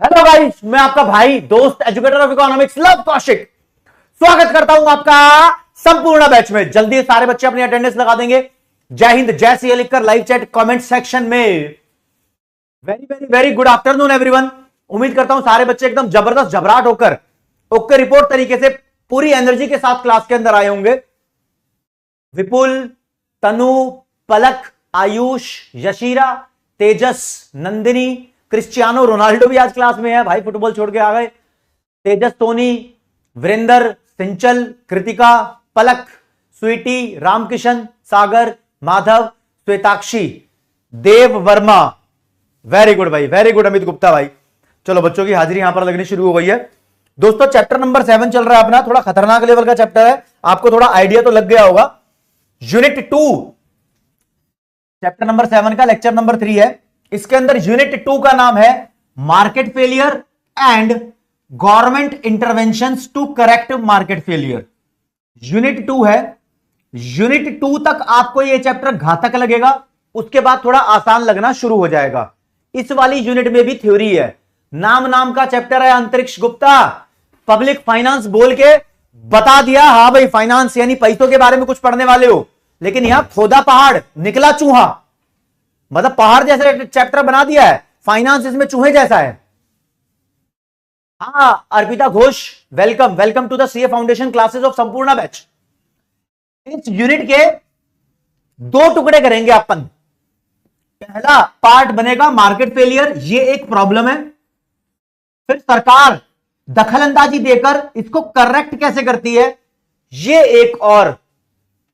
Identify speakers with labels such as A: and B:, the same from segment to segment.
A: Hello guys, मैं आपका भाई दोस्त educator of economics love Kaushik स्वागत करता हूं आपका संपूर्ण बैच में। जल्दी सारे बच्चे अपनी अटेंडेंस लगा देंगे। जय हिंद जय सिया लिखकर लाइव चैट कमेंट सेक्शन में very very very good afternoon everyone. उम्मीद करता हूं सारे बच्चे एकदम जबरदस्त जबराट होकर ओके रिपोर्ट तरीके से पूरी एनर्जी के साथ क्लास के अंदर आए होंगे। विपुल, तनु, पलक, आयुष, यशीरा, तेजस, नंदिनी, क्रिस्टियानो रोनाल्डो भी आज क्लास में है भाई, फुटबॉल छोड़ के आ गए। तेजस, सोनी, वीरेंद्र, सिंचल, कृतिका, पलक, स्वीटी, रामकिशन, सागर, माधव, श्वेताक्षी, देव वर्मा, वेरी गुड भाई, वेरी गुड। अमित गुप्ता भाई, चलो बच्चों की हाजिरी यहां पर लगनी शुरू हो गई है। दोस्तों चैप्टर नंबर 7 चल रहा है अपना, थोड़ा खतरनाक लेवल का चैप्टर है, आपको थोड़ा आइडिया तो लग गया होगा। यूनिट 2 चैप्टर नंबर 7 का लेक्चर नंबर 3 है। इसके अंदर यूनिट 2 का नाम है market failure and government interventions to correct market failure. Unit 2 है। यूनिट 2 तक आपको यह चैप्टर घातक लगेगा, उसके बाद थोड़ा आसान लगना शुरू हो जाएगा। इस वाली यूनिट में भी थ्योरी है। नाम का चैप्टर है अंतरिक्ष गुप्ता। पब्लिक फाइनेंस बोल के बता दिया, हां भाई फाइनेंस यानी पैसों के बारे में कुछ पढ़ने वाले हो, लेकिन यहां खोदा पहाड़ निकला चूहा, मतलब पहाड़ जैसा चैप्टर बना दिया है, फाइनेंस इसमें चूहे जैसा है। हाँ Arpita Ghosh, welcome welcome to the CA foundation classes of Sampoorna batch. इस यूनिट के 2 टुकड़े करेंगे अपन। पहला पार्ट बनेगा मार्केट फेलियर, ये एक प्रॉब्लम है। फिर सरकार दखलंदाजी देकर इसको करेक्ट कैसे करती है, ये एक और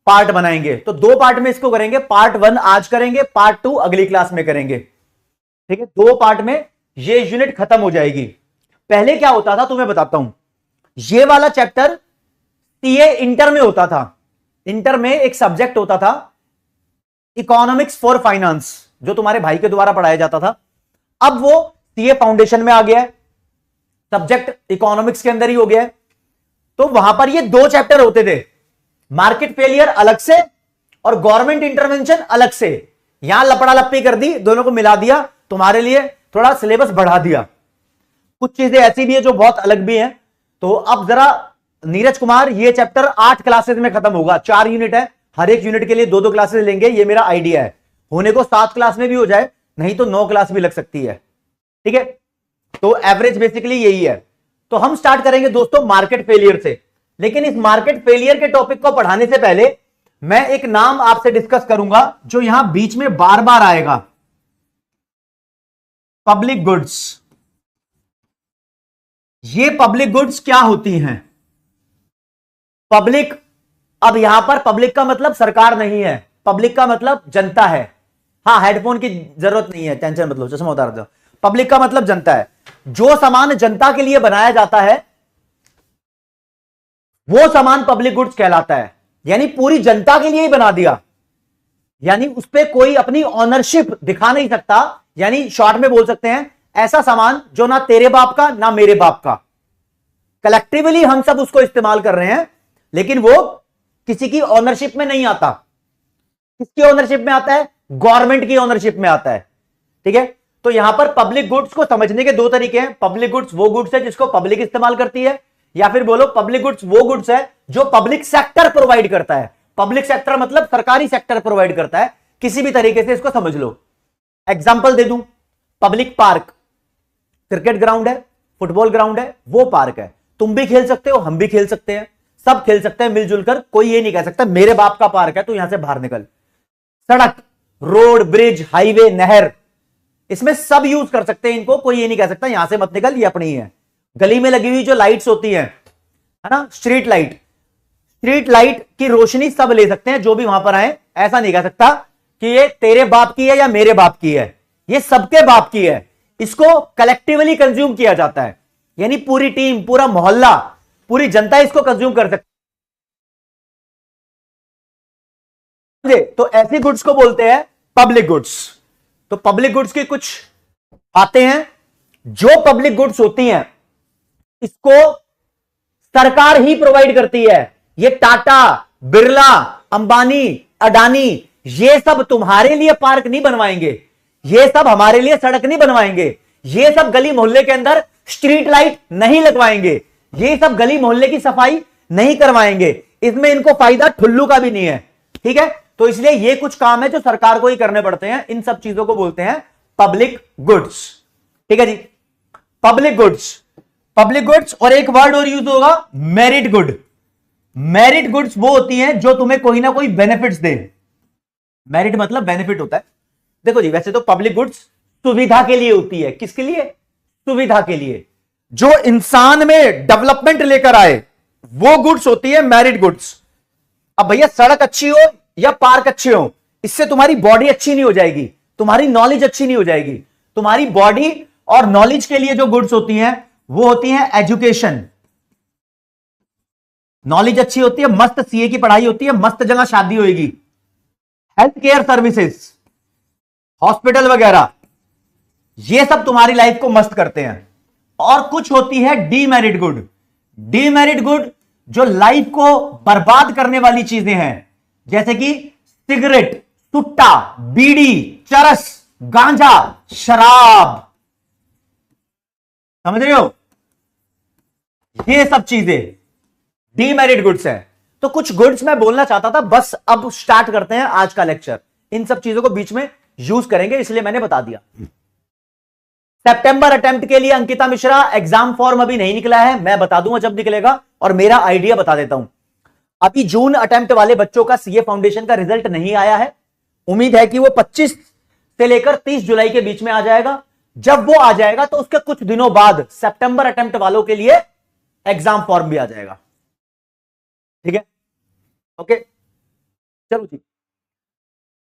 A: पार्ट बनाएंगे। तो 2 पार्ट में इसको करेंगे। पार्ट 1 आज करेंगे, पार्ट 2 अगली क्लास में करेंगे, ठीक है। 2 पार्ट में ये यूनिट खत्म हो जाएगी। पहले क्या होता था तुम्हें बताता हूं। ये वाला चैप्टर सीए इंटर में होता था। इंटर में एक सब्जेक्ट होता था इकोनॉमिक्स फॉर फाइनेंस, जो तुम्हारे भाई के द्वारा पढ़ाया जाता था। अब वो सीए फाउंडेशन में आ गया है, सब्जेक्ट इकोनॉमिक्स के अंदर ही हो गया है। तो वहां पर ये 2 चैप्टर होते थे, मार्केट फेलियर अलग से और गवर्नमेंट इंटरवेंशन अलग से। यहां लपड़ा लप्पी कर दी, दोनों को मिला दिया, तुम्हारे लिए थोड़ा सिलेबस बढ़ा दिया। कुछ चीजें ऐसी भी है जो बहुत अलग भी हैं। तो अब जरा नीरज कुमार, ये चैप्टर 8 क्लासेस में खत्म होगा। 4 यूनिट है, हर एक यूनिट के लिए 2-2 क्लासेस लेंगे। ये मेरा आइडिया है, होने को 7 क्लास में भी हो जाए, नहीं तो 9 क्लास भी लग सकती है, ठीक है। तो एवरेज बेसिकली यही है। तो हम स्टार्ट करेंगे दोस्तों मार्केट फेलियर से। लेकिन इस मार्केट फेलियर के टॉपिक को पढ़ाने से पहले मैं एक नाम आपसे डिस्कस करूंगा जो यहां बीच में बार बार आएगा, पब्लिक गुड्स। ये पब्लिक गुड्स क्या होती हैं? पब्लिक, अब यहां पर पब्लिक का मतलब सरकार नहीं है, पब्लिक का मतलब जनता है। हाँ हेडफोन की जरूरत नहीं है, टेंशन मतलब, चश्मा उतार दो। पब्लिक का मतलब जनता है। जो सामान जनता के लिए बनाया जाता है वो सामान पब्लिक गुड्स कहलाता है। यानी पूरी जनता के लिए ही बना दिया, यानी उस पर कोई अपनी ऑनरशिप दिखा नहीं सकता। यानी शॉर्ट में बोल सकते हैं ऐसा सामान जो ना तेरे बाप का ना मेरे बाप का, कलेक्टिवली हम सब उसको इस्तेमाल कर रहे हैं, लेकिन वो किसी की ऑनरशिप में नहीं आता। किसकी ऑनरशिप में आता है? गवर्नमेंट की ऑनरशिप में आता है, ठीक है। तो यहां पर पब्लिक गुड्स को समझने के 2 तरीके हैं। पब्लिक गुड्स वो गुड्स है जिसको पब्लिक इस्तेमाल करती है, या फिर बोलो पब्लिक गुड्स वो गुड्स है जो पब्लिक सेक्टर प्रोवाइड करता है। पब्लिक सेक्टर मतलब सरकारी सेक्टर प्रोवाइड करता है, किसी भी तरीके से इसको समझ लो। एग्जांपल दे दूं, पब्लिक पार्क, क्रिकेट ग्राउंड है, फुटबॉल ग्राउंड है, वो पार्क है। तुम भी खेल सकते हो, हम भी खेल सकते हैं, सब खेल सकते हैं मिलजुल कर। कोई ये नहीं कह सकता मेरे बाप का पार्क है तो यहां से बाहर निकल। सड़क, रोड, ब्रिज, हाईवे, नहर, इसमें सब यूज कर सकते हैं इनको। कोई ये नहीं कह सकता यहां से मत निकल, ये अपनी ही है। गली में लगी हुई जो लाइट्स होती हैं, है ना, स्ट्रीट लाइट, स्ट्रीट लाइट की रोशनी सब ले सकते हैं जो भी वहां पर आए। ऐसा नहीं कह सकता कि ये तेरे बाप की है या मेरे बाप की है, ये सबके बाप की है। इसको कलेक्टिवली कंज्यूम किया जाता है, यानी पूरी टीम, पूरा मोहल्ला, पूरी जनता इसको कंज्यूम कर सकती है। तो ऐसी गुड्स को बोलते हैं पब्लिक गुड्स। तो पब्लिक गुड्स की कुछ आते हैं। जो पब्लिक गुड्स होती हैं इसको सरकार ही प्रोवाइड करती है। ये टाटा, बिरला, अंबानी, अडानी, ये सब तुम्हारे लिए पार्क नहीं बनवाएंगे, ये सब हमारे लिए सड़क नहीं बनवाएंगे, ये सब गली मोहल्ले के अंदर स्ट्रीट लाइट नहीं लगवाएंगे, ये सब गली मोहल्ले की सफाई नहीं करवाएंगे, इसमें इनको फायदा ठुल्लू का भी नहीं है। ठीक है, तो इसलिए ये कुछ काम है जो सरकार को ही करने पड़ते हैं। इन सब चीजों को बोलते हैं पब्लिक गुड्स। ठीक है जी, पब्लिक गुड्स, पब्लिक गुड्स। और एक वर्ड और यूज होगा, मेरिट गुड। मेरिट गुड्स वो होती हैं जो तुम्हें कोई ना कोई बेनिफिट्स दे। मेरिट मतलब बेनिफिट होता है। देखो जी, वैसे तो पब्लिक गुड्स सुविधा के लिए होती है। किसके लिए? सुविधा के लिए, जो इंसान में डेवलपमेंट लेकर आए, वो गुड्स होती है मेरिट गुड्स। अब भैया सड़क अच्छी हो या पार्क अच्छे हो, इससे तुम्हारी बॉडी अच्छी नहीं हो जाएगी, तुम्हारी नॉलेज अच्छी नहीं हो जाएगी। तुम्हारी बॉडी और नॉलेज के लिए जो गुड्स होती हैं वो होती हैं एजुकेशन। नॉलेज अच्छी होती है, मस्त सीए की पढ़ाई होती है, मस्त जगह शादी होगी, हेल्थ केयर सर्विसेज, हॉस्पिटल वगैरह, ये सब तुम्हारी लाइफ को मस्त करते हैं। और कुछ होती है डीमेरिट गुड। डीमेरिट गुड जो लाइफ को बर्बाद करने वाली चीजें हैं, जैसे कि सिगरेट, सुट्टा, बीड़ी, चरस, गांजा, शराब, समझ रहे हो? ये सब चीजें डीमेरिट गुड्स है। तो कुछ गुड्स मैं बोलना चाहता था, बस अब स्टार्ट करते हैं आज का लेक्चर। इन सब चीजों को बीच में यूज करेंगे, इसलिए मैंने बता दिया। सितंबर अटेम्प्ट के लिए अंकिता मिश्रा, एग्जाम फॉर्म अभी नहीं निकला है, मैं बता दूंगा जब निकलेगा, और मेरा आइडिया बता देता हूं। अभी जून अटेम्प्ट वाले बच्चों का सीए फाउंडेशन का रिजल्ट नहीं आया है। उम्मीद है कि वो 25 से लेकर 30 जुलाई के बीच में आ जाएगा। जब वो आ जाएगा तो उसके कुछ दिनों बाद सितंबर अटेम्प्ट वालों के लिए एग्जाम फॉर्म भी आ जाएगा। ठीक है, ओके, चलो जी।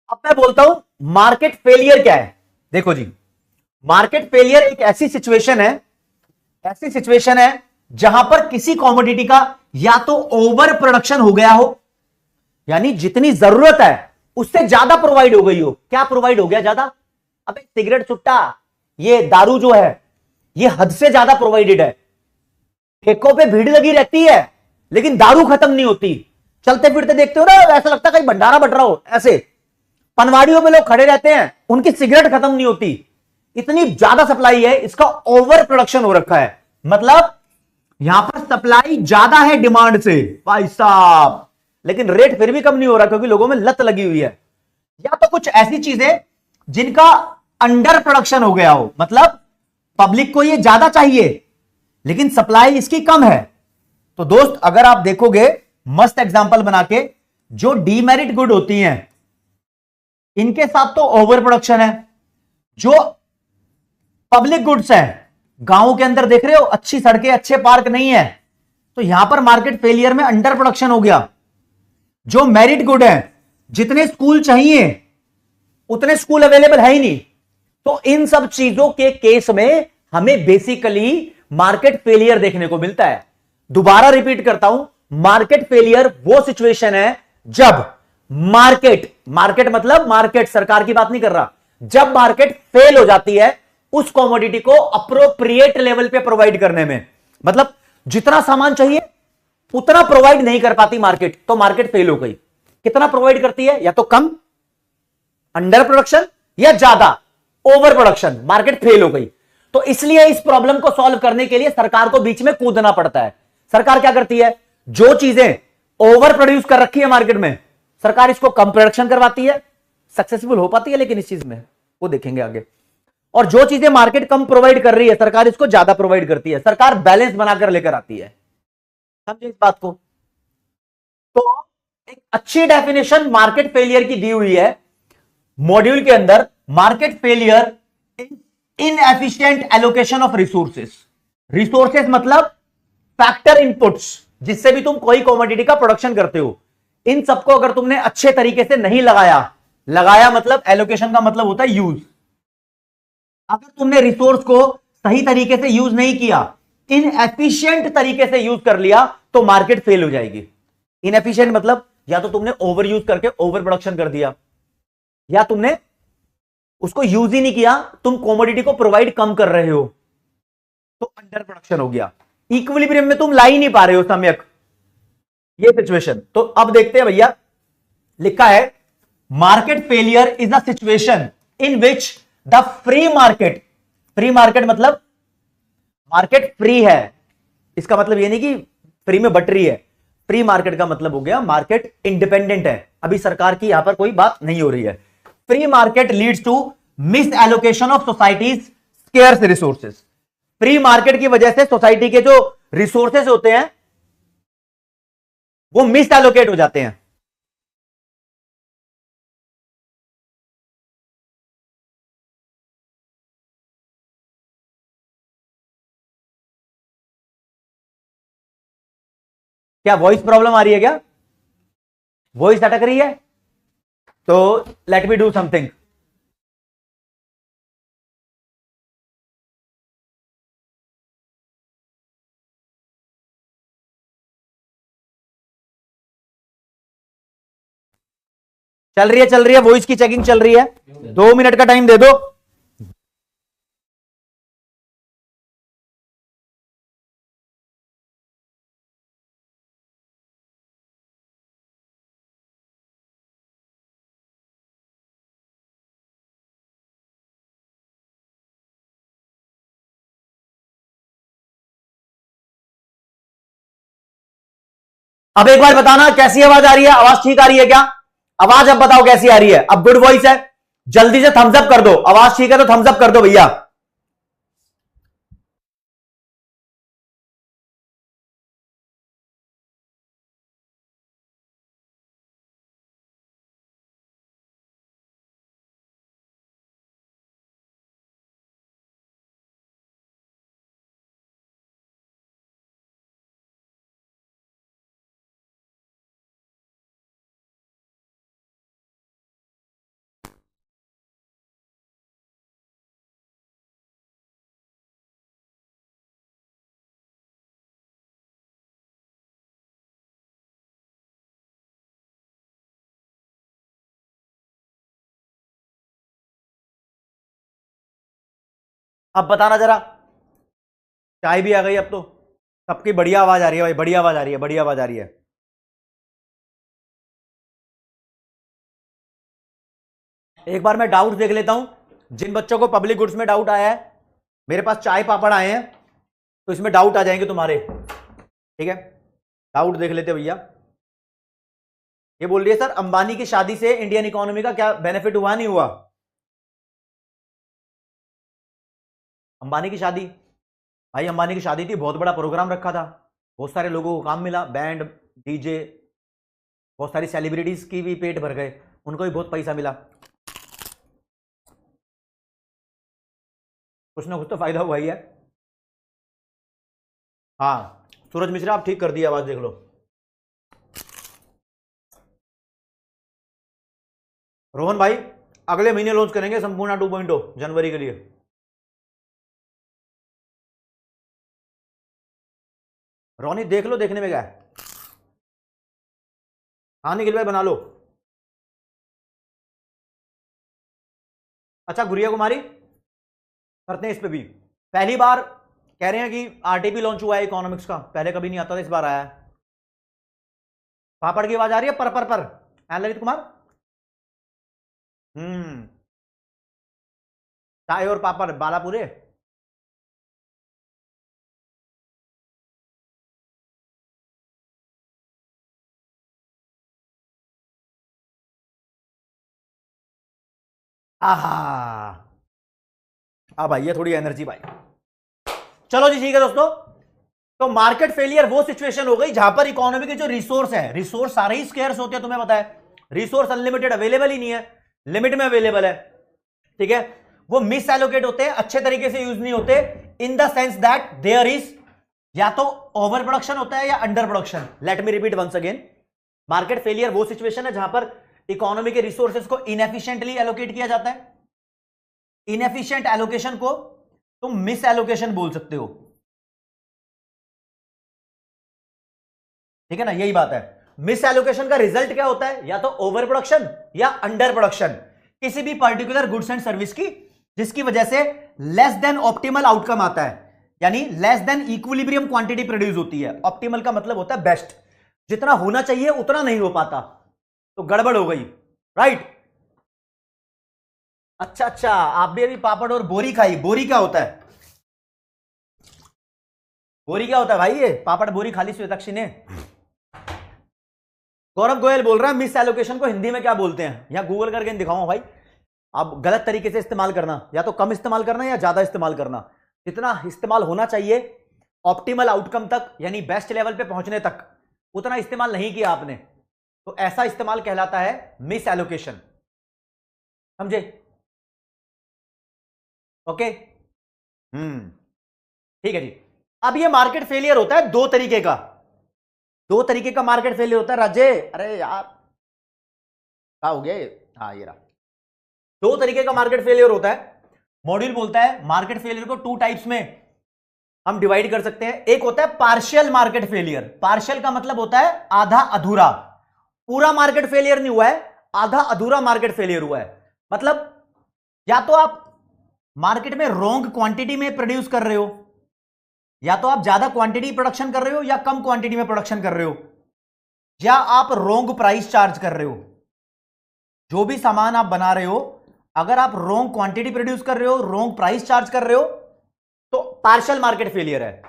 A: अब मैं बोलता हूं मार्केट फेलियर क्या है। देखो जी, मार्केट फेलियर एक ऐसी सिचुएशन है जहां पर किसी कॉमोडिटी का या तो ओवर प्रोडक्शन हो गया हो, यानी जितनी जरूरत है उससे ज्यादा प्रोवाइड हो गई हो। क्या प्रोवाइड हो गया ज्यादा? अबे सिगरेट, सुट्टा, ये दारू जो है ये हद से ज्यादा प्रोवाइडेड है। ठेकों पे भीड़ लगी रहती है लेकिन दारू खत्म नहीं होती। चलते फिरते देखते हो ना, ऐसा लगता है कहीं भंडारा बट रहा हो। ऐसे पनवाड़ियों में लोग खड़े रहते हैं, उनकी सिगरेट खत्म नहीं होती। इतनी ज्यादा सप्लाई है, इसका ओवर प्रोडक्शन हो रखा है। मतलब यहां पर सप्लाई ज्यादा है डिमांड से भाई साहब, लेकिन रेट फिर भी कम नहीं हो रहा क्योंकि लोगों में लत लगी हुई है। या तो कुछ ऐसी चीजें जिनका अंडर प्रोडक्शन हो गया हो, मतलब पब्लिक को ये ज्यादा चाहिए लेकिन सप्लाई इसकी कम है। तो दोस्त अगर आप देखोगे मस्त एग्जांपल बना के, जो डीमेरिट गुड होती हैं इनके साथ तो ओवर प्रोडक्शन है। जो पब्लिक गुड्स हैं, गांवों के अंदर देख रहे हो अच्छी सड़कें, अच्छे पार्क नहीं है, तो यहां पर मार्केट फेलियर में अंडर प्रोडक्शन हो गया। जो मेरिट गुड है, जितने स्कूल चाहिए उतने स्कूल अवेलेबल है ही नहीं। तो इन सब चीजों के केस में हमें बेसिकली मार्केट फेलियर देखने को मिलता है। दोबारा रिपीट करता हूं, मार्केट फेलियर वो सिचुएशन है जब मार्केट मतलब मार्केट, सरकार की बात नहीं कर रहा, जब मार्केट फेल हो जाती है उस कॉमोडिटी को अप्रोप्रिएट लेवल पे प्रोवाइड करने में। मतलब जितना सामान चाहिए उतना प्रोवाइड नहीं कर पाती मार्केट, तो मार्केट फेल हो गई। कितना प्रोवाइड करती है? या तो कम, अंडर प्रोडक्शन, या ज्यादा, ओवर प्रोडक्शन, मार्केट फेल हो गई। तो इसलिए इस प्रॉब्लम को सॉल्व करने के लिए सरकार को बीच में कूदना पड़ता है। सरकार क्या करती है? जो चीजें ओवर प्रोड्यूस कर रखी है मार्केट में, सरकार इसको कम प्रोडक्शन करवाती है। सक्सेसफुल हो पाती है लेकिन इस चीज में, वो देखेंगे आगे। और जो चीजें मार्केट कम प्रोवाइड कर रही है, सरकार इसको ज्यादा प्रोवाइड करती है। सरकार बैलेंस बनाकर लेकर आती है। समझे इस बात को? तो एक अच्छी डेफिनेशन मार्केट फेलियर की दी हुई है मॉड्यूल के अंदर। Market failure inefficient allocation of resources मतलब फैक्टर इनपुट्स, जिससे भी तुम कोई कमोडिटी का प्रोडक्शन करते हो, इन सबको अगर तुमने अच्छे तरीके से नहीं लगाया मतलब एलोकेशन का मतलब होता है यूज। अगर तुमने रिसोर्स को सही तरीके से यूज नहीं किया, इनएफिशिएंट तरीके से यूज कर लिया, तो मार्केट फेल हो जाएगी। इनएफिशिएंट मतलब या तो तुमने ओवर यूज करके ओवर प्रोडक्शन कर दिया, या तुमने उसको यूज ही नहीं किया, तुम कमोडिटी को प्रोवाइड कम कर रहे हो, तो अंडर प्रोडक्शन हो गया। इक्विलिब्रियम में तुम ला ही नहीं पा रहे हो सम्यक, ये सिचुएशन। तो अब देखते हैं भैया, लिखा है market failure is a situation in which the free market free market मतलब मार्केट फ्री है, इसका मतलब ये नहीं कि फ्री में बट रही है। फ्री मार्केट का मतलब हो गया मार्केट इंडिपेंडेंट है, अभी सरकार की यहां पर कोई बात नहीं हो रही है। Free market leads to misallocation of society's scarce resources. Free market की वजह से सोसाइटी के जो रिसोर्सेज होते हैं वो मिस एलोकेट हो जाते हैं। क्या वॉइस प्रॉब्लम आ रही है क्या? वॉइस अटक रही है? तो लेट मी डू समथिंग। चल रही है, वॉइस की चेकिंग चल रही है। 2 मिनट का टाइम दे दो। अब एक बार बताना कैसी आवाज आ रही है, आवाज ठीक आ रही है क्या? आवाज अब बताओ कैसी आ रही है? अब गुड वॉइस है? जल्दी से थम्स अप कर दो, आवाज ठीक है तो थम्स अप कर दो भैया। अब बताना जरा, चाय भी आ गई अब तो। सबकी बढ़िया आवाज आ रही है भाई, बढ़िया आवाज आ रही है, बढ़िया आवाज आ रही है। एक बार मैं डाउट देख लेता हूं, जिन बच्चों को पब्लिक गुड्स में डाउट आया है, मेरे पास चाय पापड़ आए हैं तो इसमें डाउट आ जाएंगे तुम्हारे, ठीक है? डाउट देख लेते भैया। ये बोल रही है सर अंबानी की शादी से इंडियन इकोनॉमी का क्या बेनिफिट हुआ नहीं हुआ? अंबानी की शादी, भाई अंबानी की शादी थी, बहुत बड़ा प्रोग्राम रखा था, बहुत सारे लोगों को काम मिला, बैंड डीजे, बहुत सारी सेलिब्रिटीज की भी पेट भर गए, उनको भी बहुत पैसा मिला, कुछ ना कुछ तो फायदा हुआ ही है। हाँ सूरज मिश्रा आप ठीक कर दिया, आवाज देख लो। रोहन भाई अगले महीने लॉन्च करेंगे संपूर्ण 2.0 जनवरी के लिए। रोनी देख लो, देखने में क्या है? हाँ निखिल भाई बना लो। अच्छा गुड़िया कुमारी करते हैं इस पे भी, पहली बार कह रहे हैं कि आरटीपी लॉन्च हुआ है इकोनॉमिक्स का, पहले कभी नहीं आता था, इस बार आया है। पापड़ की आवाज आ रही है? पर ललित कुमार। हम्म, चाय और पापड़ बालापुरे। आहा, अब आई है थोड़ी एनर्जी भाई। चलो जी ठीक है दोस्तों, तो मार्केट फेलियर वो सिचुएशन हो गई जहां पर इकोनॉमी के जो रिसोर्स है, रिसोर्स सारे ही स्केर्स होते हैं, तुम्हें पता है, रिसोर्स अनलिमिटेड अवेलेबल ही नहीं है, लिमिट में अवेलेबल है, ठीक है? वो मिस एलोकेट होते हैं, अच्छे तरीके से यूज नहीं होते, in the sense that there is या तो ओवर प्रोडक्शन होता है या underproduction. Let me repeat once again, market failure वो सिचुएशन है जहां पर इकोनॉमी के रिसोर्सेज को इनएफिशिएंटली एलोकेट किया जाता है। इनएफिशिएंट एलोकेशन को तुम मिस एलोकेशन बोल सकते हो, ठीक है ना? यही बात है। मिस एलोकेशन का रिजल्ट क्या होता है? या तो ओवर प्रोडक्शन या अंडर प्रोडक्शन किसी भी पर्टिकुलर गुड्स एंड सर्विस की, जिसकी वजह से लेस देन ऑप्टिमल आउटकम आता है, यानी less than equilibrium quantity produce होती है। ऑप्टिमल का मतलब होता है बेस्ट, जितना होना चाहिए उतना नहीं हो पाता, तो गड़बड़ हो गई, राइट? अच्छा अच्छा, आप भी अभी पापड़ और बोरी खाई। बोरी क्या होता है? बोरी क्या होता है भाई? ये पापड़ बोरी खाली श्वेताक्षी ने। गौरव गोयल बोल रहा है मिस एलोकेशन को हिंदी में क्या बोलते हैं? यहां गूगल करके दिखाऊं भाई। आप गलत तरीके से इस्तेमाल करना, या तो कम इस्तेमाल करना या ज्यादा इस्तेमाल करना। जितना इस्तेमाल होना चाहिए ऑप्टिमल आउटकम तक, यानी बेस्ट लेवल पे पहुंचने तक, उतना इस्तेमाल नहीं किया आपने, तो ऐसा इस्तेमाल कहलाता है मिस एलोकेशन। समझे? ओके, ठीक है जी। अब ये मार्केट फेलियर होता है दो तरीके का। दो तरीके का मार्केट फेलियर होता है राजे। अरे यार क्या हो गया ये? हाँ ये रहा। दो तरीके का मार्केट फेलियर होता है। मॉड्यूल बोलता है मार्केट फेलियर को टू टाइप्स में हम डिवाइड कर सकते हैं। एक होता है पार्शियल मार्केट फेलियर। पार्शियल का मतलब होता है आधा अधूरा। पूरा मार्केट फेलियर नहीं हुआ है, आधा अधूरा मार्केट फेलियर हुआ है। मतलब या तो आप मार्केट में रॉन्ग क्वांटिटी में प्रोड्यूस कर रहे हो, या तो आप ज्यादा क्वांटिटी प्रोडक्शन कर रहे हो या कम क्वांटिटी में प्रोडक्शन कर रहे हो, या आप रॉन्ग प्राइस चार्ज कर रहे हो। जो भी सामान आप बना रहे हो, अगर आप रॉन्ग क्वांटिटी प्रोड्यूस कर रहे हो, रॉन्ग प्राइस चार्ज कर रहे हो, तो पार्शियल मार्केट फेलियर है।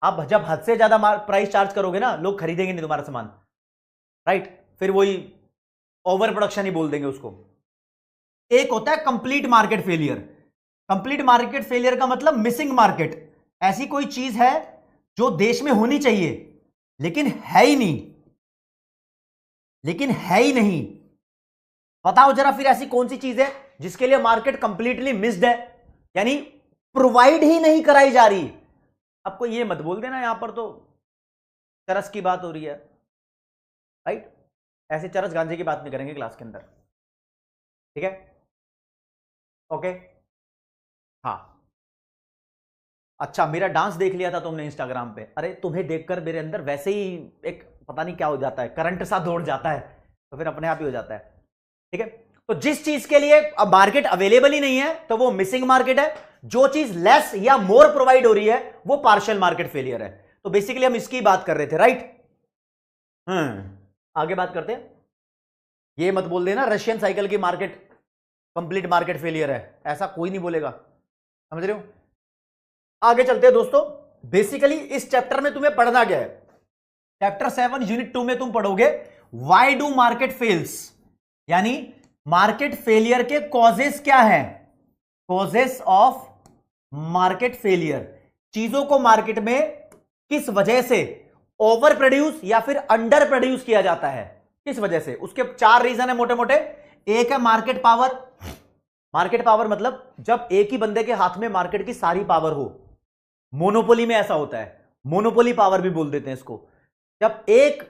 A: आप जब हद से ज्यादा प्राइस चार्ज करोगे ना, लोग खरीदेंगे नहीं तुम्हारा सामान, राइट? फिर वही ओवर प्रोडक्शन ही बोल देंगे उसको। एक होता है complete market failure. Complete market failure का मतलब मिसिंग मार्केट। ऐसी कोई चीज है जो देश में होनी चाहिए लेकिन है ही नहीं, लेकिन है ही नहीं। बताओ जरा फिर ऐसी कौन सी चीज है जिसके लिए मार्केट कंप्लीटली मिस्ड है, यानी प्रोवाइड ही नहीं कराई जा रही। आपको ये मत बोल देना यहां पर तो चरस की बात हो रही है, राइट? ऐसे चरस गांजे की बात नहीं करेंगे क्लास के अंदर, ठीक है? ओके, हाँ। अच्छा, मेरा डांस देख लिया था तुमने इंस्टाग्राम पे? अरे तुम्हें देखकर मेरे अंदर वैसे ही एक पता नहीं क्या हो जाता है, करंट सा दौड़ जाता है, तो फिर अपने आप ही हो जाता है, ठीक है? तो जिस चीज के लिए अब मार्केट अवेलेबल ही नहीं है तो वो मिसिंग मार्केट है। जो चीज लेस या मोर प्रोवाइड हो रही है वो पार्शियल मार्केट फेलियर है। तो बेसिकली हम इसकी बात कर रहे थे, राइट? आगे बात करते हैं। ये मत बोल देना रशियन साइकिल की मार्केट कंप्लीट मार्केट फेलियर है, ऐसा कोई नहीं बोलेगा, समझ रहे हो? आगे चलते हैं दोस्तों। बेसिकली इस चैप्टर में तुम्हें पढ़ना क्या है? चैप्टर 7 यूनिट 2 में तुम पढ़ोगे व्हाई डू मार्केट फेल्स, यानी मार्केट फेलियर के कॉजेस क्या है। कॉजेस ऑफ मार्केट फेलियर, चीजों को मार्केट में किस वजह से ओवर प्रोड्यूस या फिर अंडर प्रोड्यूस किया जाता है, किस वजह से। उसके चार रीजन है मोटे मोटे। एक है मार्केट पावर। मार्केट पावर मतलब जब एक ही बंदे के हाथ में मार्केट की सारी पावर हो। मोनोपोली में ऐसा होता है, मोनोपोली पावर भी बोल देते हैं इसको। जब एक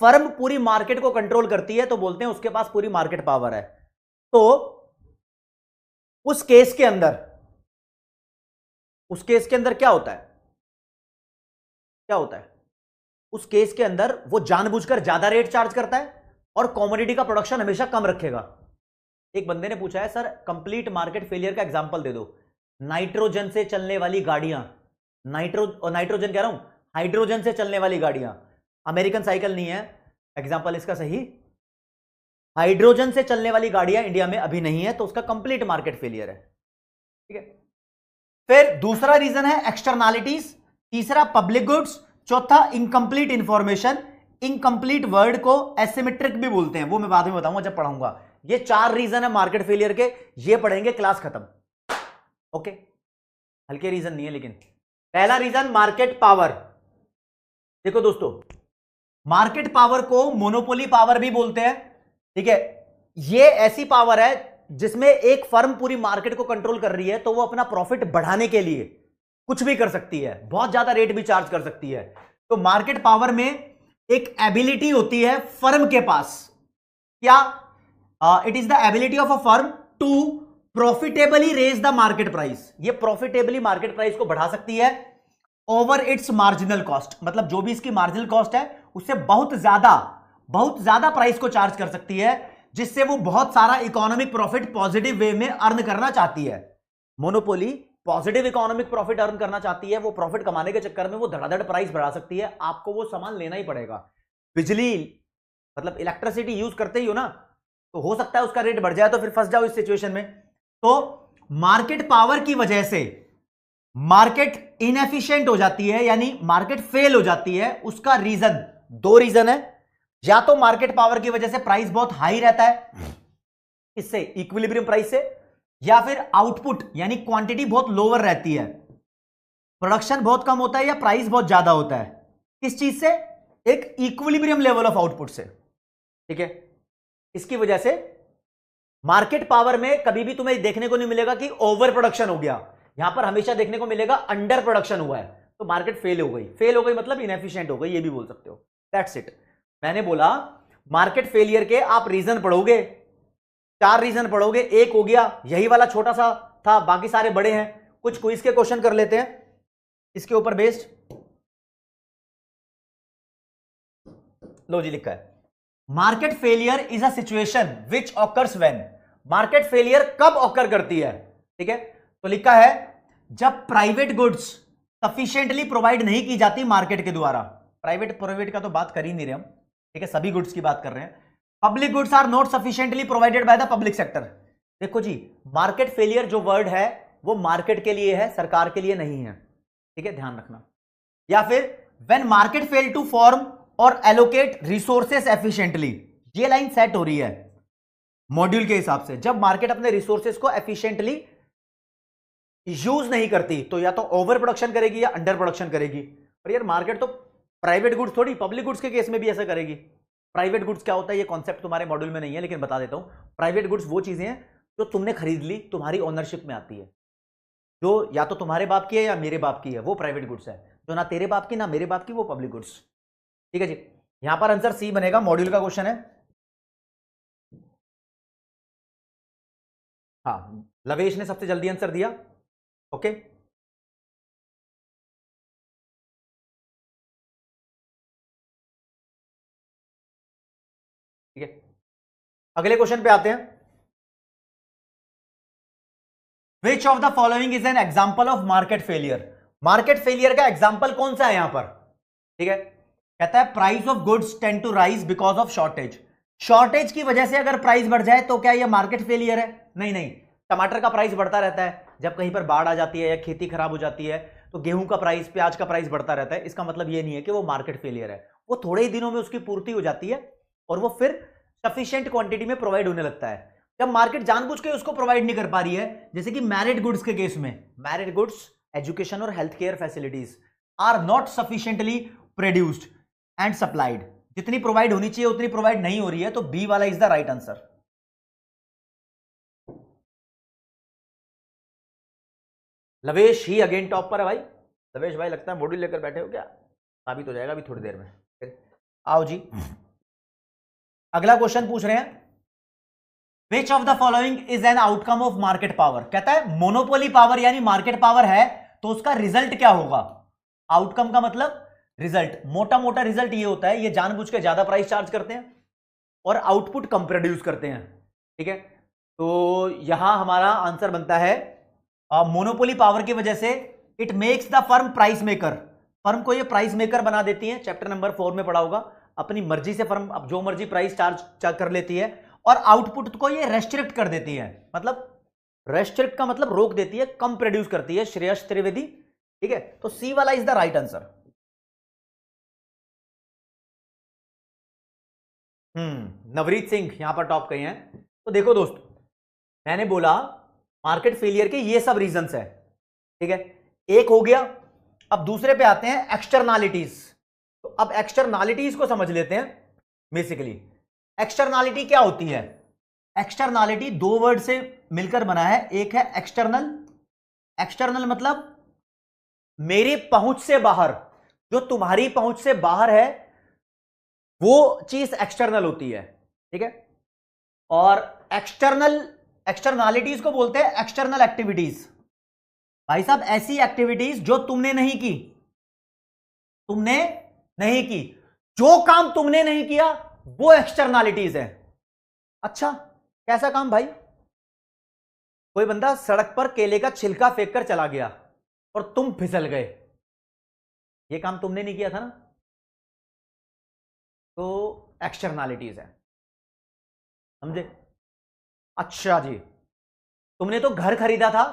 A: फर्म पूरी मार्केट को कंट्रोल करती है तो बोलते हैं उसके पास पूरी मार्केट पावर है। तो उस केस के अंदर क्या होता है? क्या होता है उस केस के अंदर? वो जानबूझकर ज्यादा रेट चार्ज करता है और कॉमोडिटी का प्रोडक्शन हमेशा कम रखेगा। एक बंदे ने पूछा है सर कंप्लीट मार्केट फेलियर का एग्जांपल दे दो। नाइट्रोजन से चलने वाली गाड़ियां, नाइट्रोजन कह रहा हूं, हाइड्रोजन से चलने वाली गाड़ियां। अमेरिकन साइकिल नहीं है एग्जांपल इसका सही। हाइड्रोजन से चलने वाली गाड़ियां इंडिया में अभी नहीं है, तो उसका कंप्लीट मार्केट फेलियर है, ठीक है? फिर दूसरा रीजन है एक्सटर्नैलिटीज, तीसरा पब्लिक गुड्स, चौथा इनकंप्लीट इंफॉर्मेशन। इनकंप्लीट वर्ड को एसिमेट्रिक भी बोलते हैं, वो मैं बाद में बताऊंगा जब पढ़ाऊंगा। ये चार रीजन है मार्केट फेलियर के, ये पढ़ेंगे क्लास खत्म, ओके? हल्के रीजन नहीं है लेकिन। पहला रीजन मार्केट पावर। देखो दोस्तों, मार्केट पावर को मोनोपोली पावर भी बोलते हैं, ठीक है? ये ऐसी पावर है जिसमें एक फर्म पूरी मार्केट को कंट्रोल कर रही है तो वो अपना प्रॉफिट बढ़ाने के लिए कुछ भी कर सकती है, बहुत ज्यादा रेट भी चार्ज कर सकती है। तो मार्केट पावर में एक एबिलिटी होती है फर्म के पास, क्या? It is the ability of a firm to profitably raise the market price. ये प्रॉफिटेबली मार्केट प्राइस को बढ़ा सकती है ओवर इट्स मार्जिनल कॉस्ट, मतलब जो भी इसकी मार्जिनल कॉस्ट है उससे बहुत ज्यादा प्राइस को चार्ज कर सकती है, जिससे वो बहुत सारा इकोनॉमिक प्रॉफिट पॉजिटिव वे में अर्न करना चाहती है। Monopoly positive economic profit earn करना चाहती है, वो प्रॉफिट कमाने के चक्कर में वो धड़ाधड़ प्राइस बढ़ा सकती है। आपको वो सामान लेना ही पड़ेगा। बिजली मतलब इलेक्ट्रिसिटी यूज करते ही हो ना, तो हो सकता है उसका रेट बढ़ जाए तो फिर फंस जाओ इस सिचुएशन में। तो मार्केट पावर की वजह से मार्केट इनएफिशिएंट हो जाती है, यानी मार्केट फेल हो जाती है। उसका रीजन, दो रीजन है। या तो मार्केट पावर की वजह से प्राइस बहुत हाई रहता है, इससे इक्विलिब्रियम प्राइस से, या फिर आउटपुट यानी क्वांटिटी बहुत लोअर रहती है, प्रोडक्शन बहुत कम होता है या प्राइस बहुत ज्यादा होता है। किस चीज से? एक इक्विलिब्रियम लेवल ऑफ आउटपुट से। ठीक है, इसकी वजह से मार्केट पावर में कभी भी तुम्हें देखने को नहीं मिलेगा कि ओवर प्रोडक्शन हो गया, यहां पर हमेशा देखने को मिलेगा अंडर प्रोडक्शन हुआ है, तो मार्केट फेल हो गई। फेल हो गई मतलब इनएफिशिएंट हो गई, ये भी बोल सकते हो। That's it. मैंने बोला मार्केट फेलियर के आप रीजन पढ़ोगे, 4 रीजन पढ़ोगे, एक हो गया यही वाला छोटा सा था, बाकी सारे बड़े हैं। कुछ क्विज के क्वेश्चन कर लेते हैं इसके ऊपर बेस्ड। लो जी, लिखा है market failure is a situation which occurs when. Market failure कब ऑकर करती है? ठीक है, तो लिखा है जब प्राइवेट गुड्स सफिशिएंटली प्रोवाइड नहीं की जाती मार्केट के द्वारा। प्राइवेट का तो बात कर ही नहीं रहे हम, ठीक है, सभी गुड्स की बात कर रहे हैं। Public goods are not sufficiently provided by the public sector. देखो जी, मार्केट फेलियर जो वर्ड है वो मार्केट के लिए है, सरकार के लिए नहीं है। ठीक है, ध्यान रखना। या फिर when market fail to form और एलोकेट रिसोर्सेस एफिशिएंटली, ये लाइन सेट हो रही है मॉड्यूल के हिसाब से। जब मार्केट अपने रिसोर्सेस को एफिशिएंटली यूज नहीं करती तो या तो ओवर प्रोडक्शन करेगी या अंडर प्रोडक्शन करेगी। पर यार मार्केट तो प्राइवेट गुड्स थोड़ी, पब्लिक गुड्स के केस में भी ऐसा करेगी। प्राइवेट गुड्स क्या होता है ये कॉन्सेप्ट तुम्हारे मॉड्यूल में नहीं है, लेकिन बता देता हूं। प्राइवेट गुड्स वो चीजें हैं जो तुमने खरीद ली, तुम्हारी ओनरशिप में आती है, जो या तो तुम्हारे बाप की है या मेरे बाप की है, वो प्राइवेट गुड्स है। जो ना तेरे बाप की ना मेरे बाप की, वो पब्लिक गुड्स। ठीक है जी, यहां पर आंसर सी बनेगा, मॉड्यूल का क्वेश्चन है। हाँ, लवेश ने सबसे जल्दी आंसर दिया। ओके, ठीक है, अगले क्वेश्चन पे आते हैं। Which of the following is an example of market failure. Market failure का एग्जाम्पल कौन सा है यहां पर? ठीक है, कहता है price of goods tend to rise because of shortage. Shortage की वजह से अगर प्राइस बढ़ जाए तो क्या यह मार्केट फेलियर है? नहीं नहीं, टमाटर का प्राइस बढ़ता रहता है, जब कहीं पर बाढ़ आ जाती है या खेती खराब हो जाती है तो गेहूं का प्राइस, प्याज का प्राइस बढ़ता रहता है। इसका मतलब यह नहीं है कि वो मार्केट फेलियर है, वो थोड़े ही दिनों में उसकी पूर्ति हो जाती है और वो फिर सफिशिएंट क्वांटिटी में प्रोवाइड होने लगता है। जब मार्केट जानबूझ के उसको प्रोवाइड नहीं कर पा रही है, जैसे कि मैरिड गुड्स के केस में, मैरिड गुड्स, एजुकेशन और health care facilities are not sufficiently produced and supplied. जितनी प्रोवाइड होनी चाहिए उतनी प्रोवाइड नहीं हो रही है, तो बी वाला is the right answer. लवेश he again top पर है भाई। लवेश भाई लगता है मॉड्यूल लेकर बैठे हो क्या? साबित हो जाएगा अभी थोड़ी देर में। आओ जी, अगला क्वेश्चन पूछ रहे हैं which of the following is an outcome of market power. कहता है मोनोपोली पावर यानी मार्केट पावर है तो उसका रिजल्ट क्या होगा? आउटकम का मतलब रिजल्ट, मोटा मोटा रिजल्ट ये होता है, ये जानबूझ के ज्यादा प्राइस चार्ज करते हैं और आउटपुट कम प्रोड्यूस करते हैं। ठीक है, तो यहां हमारा आंसर बनता है मोनोपोली पावर की वजह से it makes the firm price maker. Firm को ये प्राइस मेकर बना देती है, चैप्टर नंबर 4 में पढ़ा होगा। अपनी मर्जी से फर्म अब जो मर्जी प्राइस चार्ज कर लेती है और आउटपुट को ये रेस्ट्रिक्ट कर देती है। मतलब रेस्ट्रिक्ट का मतलब रोक देती है, कम प्रोड्यूस करती है। श्रेयस त्रिवेदी। ठीक है, तो सी वाला is the right answer. Navreet Singh यहां पर टॉप कही हैं। तो देखो दोस्त, मैंने बोला मार्केट फेलियर के ये सब रीजंस है। ठीक है, एक हो गया। अब दूसरे पे आते हैं एक्सटर्नलिटीज। तो अब एक्सटर्नलिटीज को समझ लेते हैं। बेसिकली एक्सटर्नलिटी क्या होती है? एक्सटर्नलिटी दो वर्ड से मिलकर बना है। एक है एक्सटर्नल, एक्सटर्नल मतलब मेरी पहुंच से बाहर, जो तुम्हारी पहुंच से बाहर है वो चीज एक्सटर्नल होती है। ठीक है, और एक्सटर्नलिटीज को बोलते हैं एक्सटर्नल एक्टिविटीज। भाई साहब, ऐसी एक्टिविटीज जो तुमने नहीं की, तुमने नहीं की, जो काम तुमने नहीं किया वो एक्सटर्नलिटीज है। अच्छा, कैसा काम भाई? कोई बंदा सड़क पर केले का छिलका फेंक कर चला गया और तुम फिसल गए, ये काम तुमने नहीं किया था ना, तो एक्सटर्नलिटीज है। समझे? अच्छा जी, तुमने तो घर खरीदा था,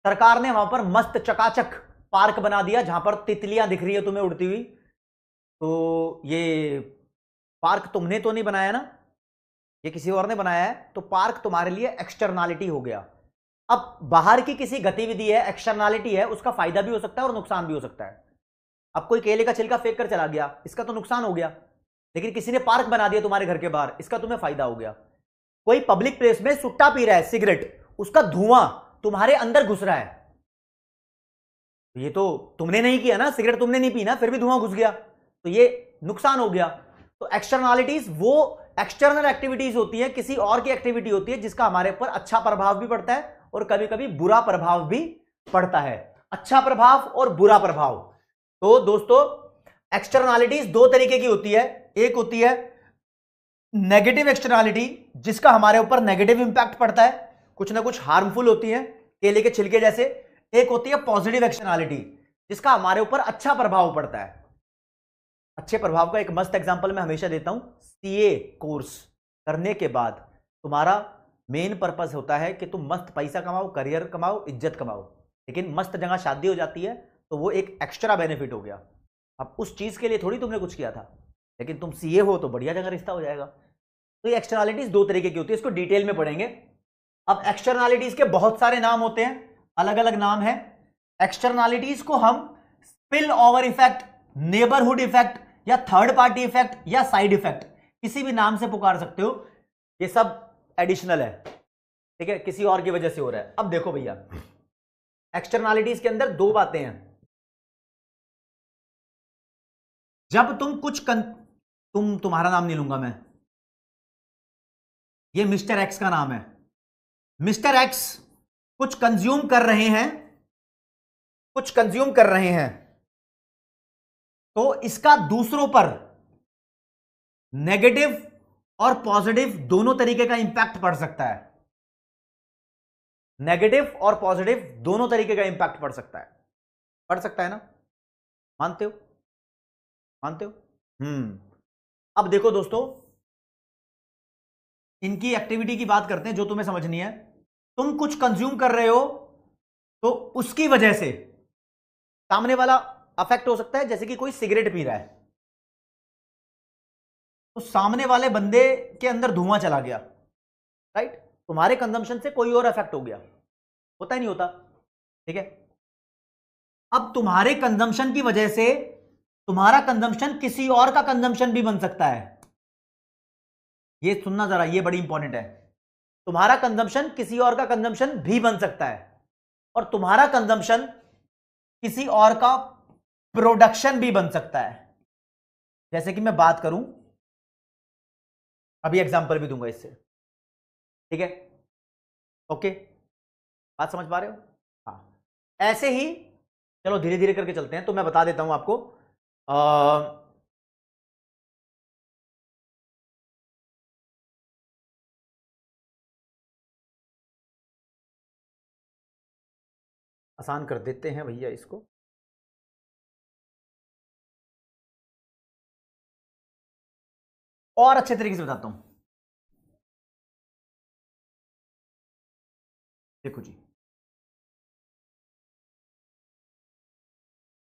A: सरकार ने वहां पर मस्त चकाचक पार्क बना दिया जहां पर तितलियां दिख रही है तुम्हें उड़ती हुई। तो ये पार्क तुमने तो नहीं बनाया ना, ये किसी और ने बनाया है। तो पार्क तुम्हारे लिए एक्सटर्नलिटी हो गया। अब बाहर की किसी गतिविधि है, एक्सटर्नलिटी है, उसका फायदा भी हो सकता है और नुकसान भी हो सकता है। अब कोई केले का छिलका फेंक कर चला गया, इसका तो नुकसान हो गया। लेकिन किसी ने पार्क बना दिया तुम्हारे घर के बाहर, इसका तुम्हें फायदा हो गया। कोई पब्लिक प्लेस में सुट्टा पी रहा है, सिगरेट, उसका धुआं तुम्हारे अंदर घुस रहा है। ये तो तुमने नहीं किया ना, सिगरेट तुमने नहीं पी ना, फिर भी धुआं घुस गया, तो ये नुकसान हो गया। तो एक्सटर्नलिटीज वो एक्सटर्नल एक्टिविटीज होती है, किसी और की एक्टिविटी होती है जिसका हमारे ऊपर अच्छा प्रभाव भी पड़ता है और कभी कभी बुरा प्रभाव भी पड़ता है। अच्छा प्रभाव और बुरा प्रभाव। तो दोस्तों एक्सटर्नलिटीज दो तरीके की होती है। एक होती है नेगेटिव एक्सटर्नलिटी, जिसका हमारे ऊपर नेगेटिव इंपैक्ट पड़ता है, कुछ ना कुछ हार्मफुल होती है, केले के छिलके जैसे। एक होती है पॉजिटिव एक्सटर्नलिटी, जिसका हमारे ऊपर अच्छा प्रभाव पड़ता है। अच्छे प्रभाव का एक मस्त एग्जांपल मैं हमेशा देता हूं। सीए कोर्स करने के बाद तुम्हारा मेन पर्पस होता है कि तुम मस्त पैसा कमाओ, करियर कमाओ, इज्जत कमाओ। लेकिन मस्त जगह शादी हो जाती है तो वो एक एक्स्ट्रा बेनिफिट हो गया। अब उस चीज के लिए थोड़ी तुमने कुछ किया था, लेकिन तुम सीए हो तो बढ़िया जगह रिश्ता हो जाएगा। तो ये एक्सटर्नलिटीज दो तरीके की होती है, इसको डिटेल में पढ़ेंगे। अब एक्सटर्नलिटीज के बहुत सारे नाम होते हैं, अलग अलग नाम है। एक्सटर्नलिटीज को हम spill over effect, neighbourhood effect या थर्ड पार्टी इफेक्ट या साइड इफेक्ट, किसी भी नाम से पुकार सकते हो। ये सब एडिशनल है, ठीक है, किसी और की वजह से हो रहा है। अब देखो भैया, एक्सटर्नलिटीज के अंदर दो बातें हैं। जब तुम तुम्हारा नाम नहीं लूंगा मैं, ये मिस्टर एक्स का नाम है। मिस्टर एक्स कुछ कंज्यूम कर रहे हैं, कुछ कंज्यूम कर रहे हैं, तो इसका दूसरों पर नेगेटिव और पॉजिटिव दोनों तरीके का इंपैक्ट पड़ सकता है। नेगेटिव और पॉजिटिव दोनों तरीके का इंपैक्ट पड़ सकता है ना? मानते हो? मानते हो? अब देखो दोस्तों, इनकी एक्टिविटी की बात करते हैं जो तुम्हें समझनी है। तुम कुछ कंज्यूम कर रहे हो तो उसकी वजह से सामने वाला अफेक्ट हो सकता है। जैसे कि कोई सिगरेट पी रहा है तो सामने वाले बंदे के अंदर धुआं चला गया, राइट? तुम्हारे कंजम्पशन से कोई और अफेक्ट हो गया, होता ही नहीं होता, ठीक है? अब तुम्हारे कंजम्पशन की वजह से तुम्हारा कंजम्पशन किसी और का कंजम्पशन भी बन सकता है। ये सुनना जरा, ये बड़ी इंपॉर्टेंट है। तुम्हारा कंजम्पशन किसी और का कंजम्पशन भी बन सकता है और तुम्हारा कंजम्पशन किसी और का प्रोडक्शन भी बन सकता है। जैसे कि मैं बात करूं, अभी एग्जांपल भी दूंगा इससे, ठीक है? ओके, बात समझ पा रहे हो? हाँ, ऐसे ही चलो धीरे धीरे करके चलते हैं। तो मैं बता देता हूं आपको, आसान कर देते हैं भैया इसको। और अच्छे तरीके से बताता हूं। देखो जी,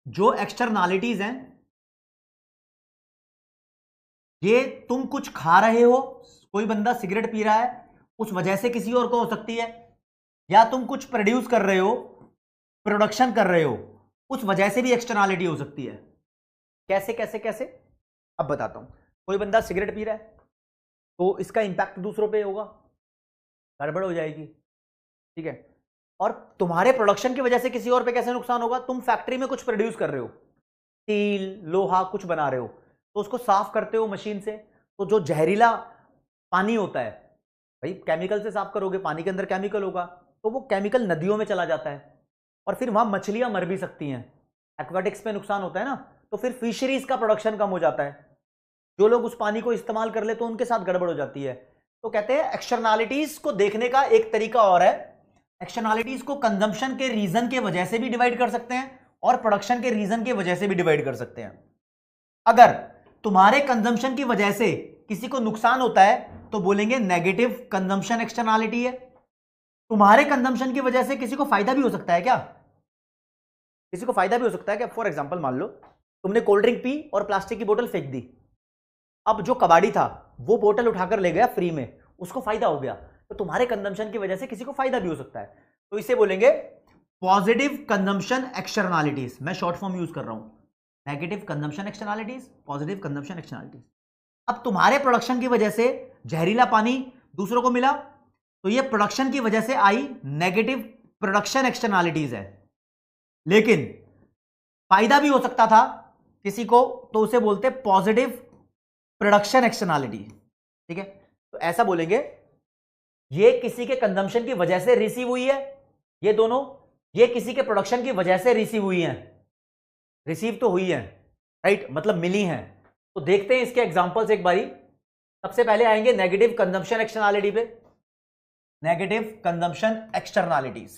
A: जो एक्सटर्नलिटीज हैं, ये तुम कुछ खा रहे हो, कोई बंदा सिगरेट पी रहा है, उस वजह से किसी और को हो सकती है। या तुम कुछ प्रोड्यूस कर रहे हो, प्रोडक्शन कर रहे हो, उस वजह से भी एक्सटर्नलिटी हो सकती है। कैसे कैसे कैसे, अब बताता हूं। कोई बंदा सिगरेट पी रहा है तो इसका इंपैक्ट दूसरों पे होगा, गड़बड़ हो जाएगी, ठीक है? और तुम्हारे प्रोडक्शन की वजह से किसी और पे कैसे नुकसान होगा? तुम फैक्ट्री में कुछ प्रोड्यूस कर रहे हो, स्टील, लोहा कुछ बना रहे हो, तो उसको साफ करते हो मशीन से, तो जो जहरीला पानी होता है, भाई केमिकल से साफ करोगे, पानी के अंदर केमिकल होगा, तो वो केमिकल नदियों में चला जाता है और फिर वहां मछलियां मर भी सकती हैं। एक्वाटिक्स पे नुकसान होता है ना, तो फिर फिशरीज का प्रोडक्शन कम हो जाता है। जो लोग उस पानी को इस्तेमाल कर ले तो उनके साथ गड़बड़ हो जाती है। तो कहते हैं एक्सटर्नलिटीज को देखने का एक तरीका और है। एक्सटर्नलिटीज को कंजम्पशन के रीजन के वजह से भी डिवाइड कर सकते हैं और प्रोडक्शन के रीजन की वजह से भी डिवाइड कर सकते हैं। अगर तुम्हारे कंजम्पशन की वजह से किसी को नुकसान होता है तो बोलेंगे नेगेटिव कंजम्पशन एक्सटर्नलिटी है। तुम्हारे कंजम्पशन की वजह से किसी को फायदा भी हो सकता है क्या? किसी को फायदा भी हो सकता है क्या? फॉर एग्जांपल मान लो तुमने कोल्ड ड्रिंक पी और प्लास्टिक की बोतल फेंक दी। अब जो कबाड़ी था वो बोतल उठाकर ले गया फ्री में, उसको फायदा हो गया। तो तुम्हारे कंजम्पशन की वजह से किसी को फायदा भी हो सकता है। तो इसे बोलेंगे पॉजिटिव कंजम्पशन एक्सटर्नलिटीज। मैं शॉर्ट फॉर्म यूज कर रहा हूं, negative consumption externalities, positive consumption externalities. अब तुम्हारे प्रोडक्शन की वजह से जहरीला पानी दूसरों को मिला, तो ये प्रोडक्शन की वजह से आई नेगेटिव प्रोडक्शन एक्सटर्नलिटीज है। लेकिन फायदा भी हो सकता था किसी को, तो उसे बोलते पॉजिटिव प्रोडक्शन एक्सटर्नलिटी। ठीक है, तो ऐसा बोलेंगे ये किसी के कंजम्पशन की वजह से रिसीव हुई है, ये दोनों, ये किसी के प्रोडक्शन की वजह से रिसीव हुई हैं। रिसीव तो हुई है, राइट, मतलब मिली हैं। तो देखते हैं इसके एग्जांपल्स एक बारी। सबसे पहले आएंगे नेगेटिव कंजम्पशन एक्सटर्नलिटी पे। नेगेटिव कंजम्पशन एक्सटर्नलिटीज,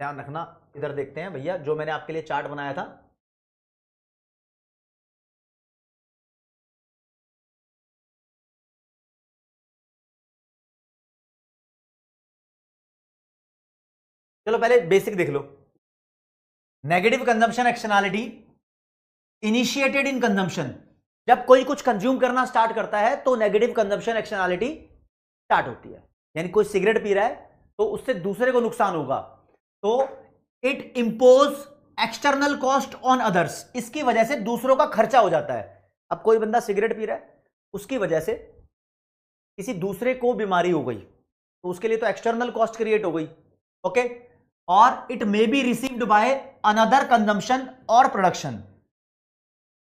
A: ध्यान रखना। इधर देखते हैं भैया, जो मैंने आपके लिए चार्ट बनाया था। चलो पहले बेसिक देख लो। Negative consumption externality, initiated in consumption. जब कोई कुछ कंज्यूम करना स्टार्ट करता है तो नेगेटिव कंजम्पशन एक्सटर्नलिटी स्टार्ट होती है। यानी कोई सिगरेट पी रहा है तो उससे दूसरे को नुकसान होगा, तो it impose external cost on others. इसकी वजह से दूसरों का खर्चा हो जाता है। अब कोई बंदा सिगरेट पी रहा है, उसकी वजह से किसी दूसरे को बीमारी हो गई, तो उसके लिए तो एक्सटर्नल कॉस्ट क्रिएट हो गई। ओके, और it may be received by another consumption और प्रोडक्शन।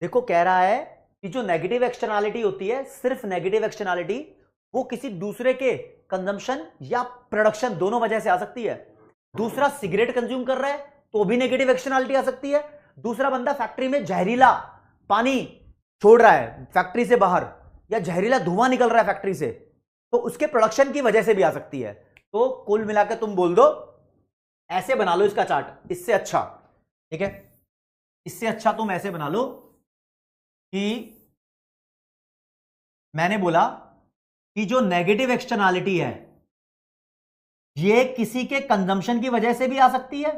A: देखो कह रहा है कि जो नेगेटिव एक्सटर्नलिटी होती है, सिर्फ नेगेटिव एक्सटर्नलिटी वो किसी दूसरे के कंजम्पशन या प्रोडक्शन दोनों वजह से आ सकती है। दूसरा सिगरेट कंज्यूम कर रहा है तो भी नेगेटिव एक्सटर्नलिटी आ सकती है। दूसरा बंदा फैक्ट्री में जहरीला पानी छोड़ रहा है फैक्ट्री से बाहर, या जहरीला धुआं निकल रहा है फैक्ट्री से, तो उसके प्रोडक्शन की वजह से भी आ सकती है। तो कुल मिलाकर तुम बोल दो, ऐसे बना लो इसका चार्ट, इससे अच्छा, ठीक है, इससे अच्छा तुम ऐसे बना लो कि मैंने बोला कि जो नेगेटिव एक्सटर्नलिटी है ये किसी के कंजम्पशन की वजह से भी आ सकती है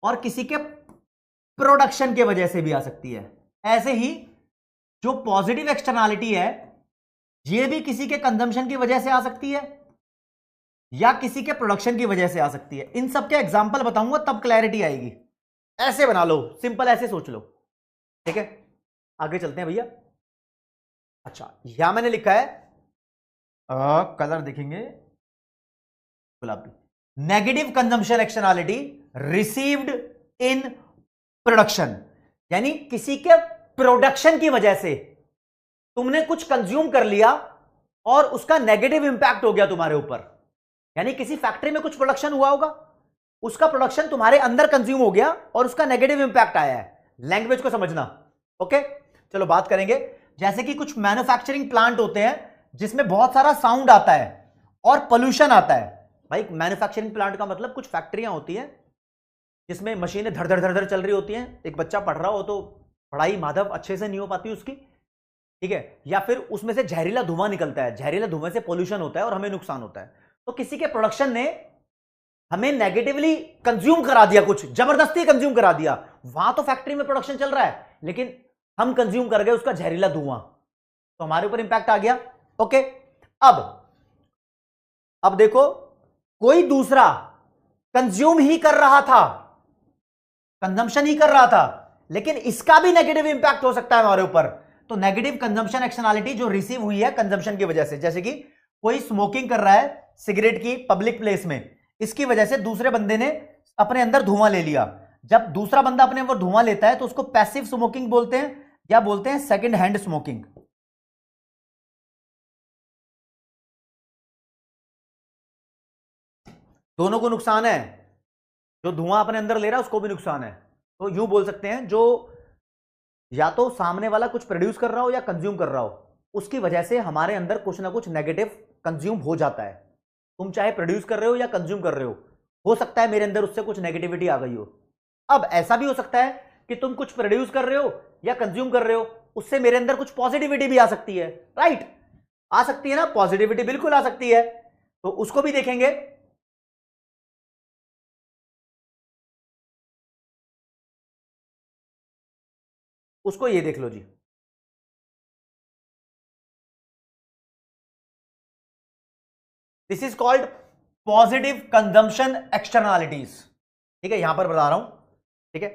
A: और किसी के प्रोडक्शन की वजह से भी आ सकती है। ऐसे ही जो पॉजिटिव एक्सटर्नलिटी है ये भी किसी के कंजम्पशन की वजह से आ सकती है या किसी के प्रोडक्शन की वजह से आ सकती है। इन सब के एग्जांपल बताऊंगा तब क्लैरिटी आएगी। ऐसे बना लो, सिंपल ऐसे सोच लो, ठीक है। आगे चलते हैं भैया। अच्छा, यहां मैंने लिखा है कलर देखेंगे गुलाबी, negative consumption externality received in production. यानी किसी के प्रोडक्शन की वजह से तुमने कुछ कंज्यूम कर लिया और उसका नेगेटिव इंपैक्ट हो गया तुम्हारे ऊपर। यानी किसी फैक्ट्री में कुछ प्रोडक्शन हुआ होगा, उसका प्रोडक्शन तुम्हारे अंदर कंज्यूम हो गया और उसका नेगेटिव इंपैक्ट आया है। लैंग्वेज को समझना, ओके। चलो बात करेंगे, जैसे कि कुछ मैन्युफैक्चरिंग प्लांट होते हैं जिसमें बहुत सारा साउंड आता है और पोल्यूशन आता है। भाई मैन्युफैक्चरिंग प्लांट का मतलब कुछ फैक्ट्रियां होती हैं जिसमें मशीनें धड़ धड़ धड़ धड़ चल रही होती हैं, एक बच्चा पढ़ रहा हो तो पढ़ाई माधव अच्छे से नहीं हो पाती उसकी, ठीक है, या फिर उसमें से जहरीला धुआं निकलता है, जहरीला धुएं से पोल्यूशन होता है और हमें नुकसान होता है। तो किसी के प्रोडक्शन ने हमें नेगेटिवली कंज्यूम करा दिया, कुछ जबरदस्ती कंज्यूम करा दिया। वहां तो फैक्ट्री में प्रोडक्शन चल रहा है लेकिन हम कंज्यूम कर गए उसका जहरीला धुआं, तो हमारे ऊपर इंपैक्ट आ गया। ओके, अब देखो कोई दूसरा कंज्यूम ही कर रहा था, कंजम्पशन ही कर रहा था, लेकिन इसका भी नेगेटिव इंपैक्ट हो सकता है हमारे ऊपर। तो नेगेटिव कंजम्पशन एक्सटर्नलिटी जो रिसीव हुई है कंजम्पशन की वजह से, जैसे कि कोई स्मोकिंग कर रहा है सिगरेट की पब्लिक प्लेस में, इसकी वजह से दूसरे बंदे ने अपने अंदर धुआं ले लिया। जब दूसरा बंदा अपने अंदर धुआं लेता है तो उसको पैसिव स्मोकिंग बोलते हैं या बोलते हैं सेकंड हैंड स्मोकिंग। दोनों को नुकसान है, जो धुआं अपने अंदर ले रहा है उसको भी नुकसान है। तो यूं बोल सकते हैं, जो या तो सामने वाला कुछ प्रोड्यूस कर रहा हो या कंज्यूम कर रहा हो, उसकी वजह से हमारे अंदर कुछ ना कुछ नेगेटिव कंज्यूम हो जाता है। तुम चाहे प्रोड्यूस कर रहे हो या कंज्यूम कर रहे हो सकता है मेरे अंदर उससे कुछ नेगेटिविटी आ गई हो। अब ऐसा भी हो सकता है कि तुम कुछ प्रोड्यूस कर रहे हो या कंज्यूम कर रहे हो, उससे मेरे अंदर कुछ पॉजिटिविटी भी आ सकती है, राइट, आ सकती है ना, पॉजिटिविटी बिल्कुल आ सकती है। तो उसको भी देखेंगे। उसको ये देख लो जी, this is called positive consumption externalities. ठीक है, यहां पर बता रहा हूं। ठीक है,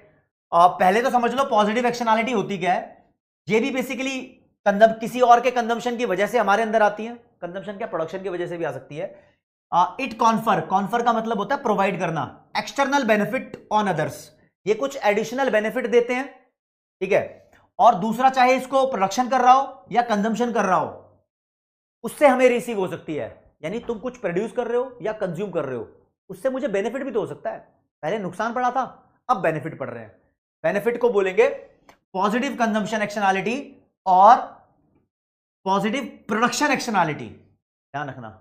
A: पहले तो समझ लो पॉजिटिव एक्सटर्नलिटी होती क्या है। ये भी बेसिकली किसी और के कंजम्पशन की वजह से हमारे अंदर आती है। कंजम्पशन क्या, प्रोडक्शन की वजह से भी आ सकती है। इट कॉन्फर, कॉन्फर का मतलब होता है प्रोवाइड करना, एक्सटर्नल बेनिफिट ऑन अदर्स। ये कुछ एडिशनल बेनिफिट देते हैं। ठीक है, और दूसरा चाहे इसको प्रोडक्शन कर रहा हो या कंजम्पशन कर रहा हो, उससे हमें रिसीव हो सकती है। यानी तुम कुछ प्रोड्यूस कर रहे हो या कंज्यूम कर रहे हो, उससे मुझे बेनिफिट भी तो हो सकता है। पहले नुकसान पड़ा था, अब बेनिफिट पड़ रहे हैं। बेनिफिट को बोलेंगे पॉजिटिव कंजम्पशन एक्शनैलिटी और पॉजिटिव प्रोडक्शन एक्शनैलिटी, ध्यान रखना।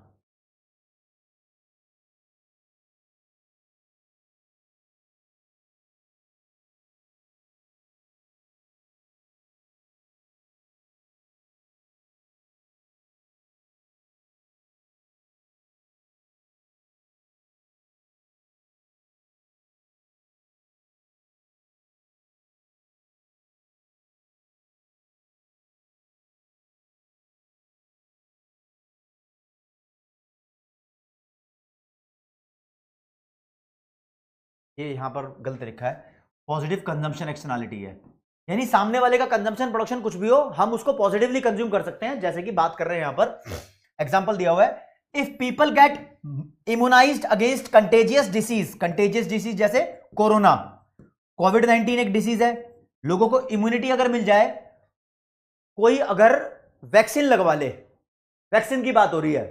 A: ये यहां पर गलत लिखा है, पॉजिटिव कंजम्पशन एक्शनैलिटी है। यानी सामने वाले का कंजम्पशन प्रोडक्शन कुछ भी हो, हम उसको पॉजिटिवली कंज्यूम कर सकते हैं। जैसे कि बात कर रहे हैं यहां पर, एग्जांपल दिया हुआ है, if people get immunised against contagious disease. Contagious disease जैसे कोरोना, कोविड-19 एक डिसीज है। लोगों को इम्यूनिटी अगर मिल जाए, कोई अगर वैक्सीन लगवा ले, वैक्सीन की बात हो रही है,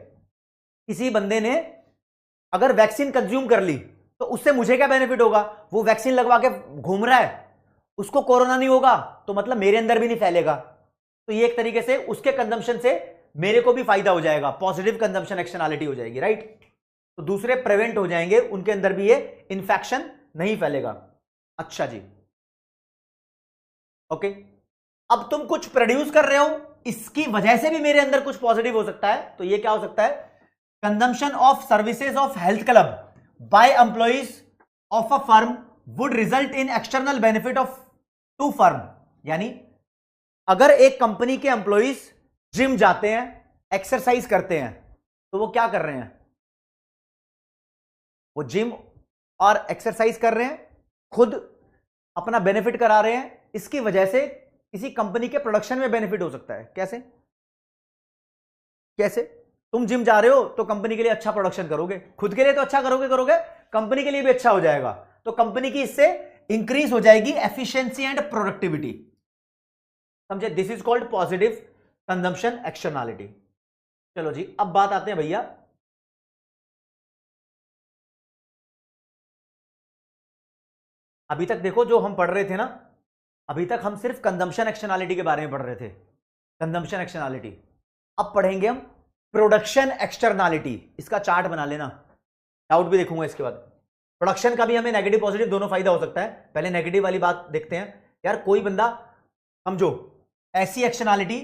A: किसी बंदे ने अगर वैक्सीन कंज्यूम कर ली, तो उससे मुझे क्या बेनिफिट होगा। वो वैक्सीन लगवा के घूम रहा है, उसको कोरोना नहीं होगा, तो मतलब मेरे अंदर भी नहीं फैलेगा। तो ये एक तरीके से उसके कंजम्पशन से मेरे को भी फायदा हो जाएगा, पॉजिटिव कंजम्पशन एक्शनैलिटी हो जाएगी, राइट। तो दूसरे प्रिवेंट हो जाएंगे, उनके अंदर भी ये इंफेक्शन नहीं फैलेगा। अच्छा जी, ओके। अब तुम कुछ प्रोड्यूस कर रहे हो, इसकी वजह से भी मेरे अंदर कुछ पॉजिटिव हो सकता है। तो ये क्या हो सकता है, consumption of services of health club by employees of a firm would result in external benefit of to firm. यानी अगर एक कंपनी के एम्प्लॉइज जिम जाते हैं, एक्सरसाइज करते हैं, तो वो क्या कर रहे हैं, वो जिम और एक्सरसाइज कर रहे हैं, खुद अपना बेनिफिट करा रहे हैं। इसकी वजह से किसी कंपनी के प्रोडक्शन में बेनिफिट हो सकता है। कैसे कैसे, तुम जिम जा रहे हो तो कंपनी के लिए अच्छा प्रोडक्शन करोगे, खुद के लिए तो अच्छा करोगे, कंपनी के लिए भी अच्छा हो जाएगा। तो कंपनी की इससे इंक्रीज हो जाएगी एफिशिएंसी एंड प्रोडक्टिविटी। समझे, this is called positive consumption externality. चलो जी, अब बात आते हैं भैया, अभी तक देखो जो हम पढ़ रहे थे ना, अभी तक हम सिर्फ कंजम्पशन एक्शनैलिटी के बारे में पढ़ रहे थे, कंजम्पशन एक्शनैलिटी। अब पढ़ेंगे हम प्रोडक्शन एक्सटर्नैलिटी। इसका चार्ट बना लेना, डाउट भी देखूंगा इसके बाद। प्रोडक्शन का भी हमें नेगेटिव पॉजिटिव दोनों फायदा हो सकता है। पहले नेगेटिव वाली बात देखते हैं। यार कोई बंदा, समझो, ऐसी एक्सटर्नैलिटी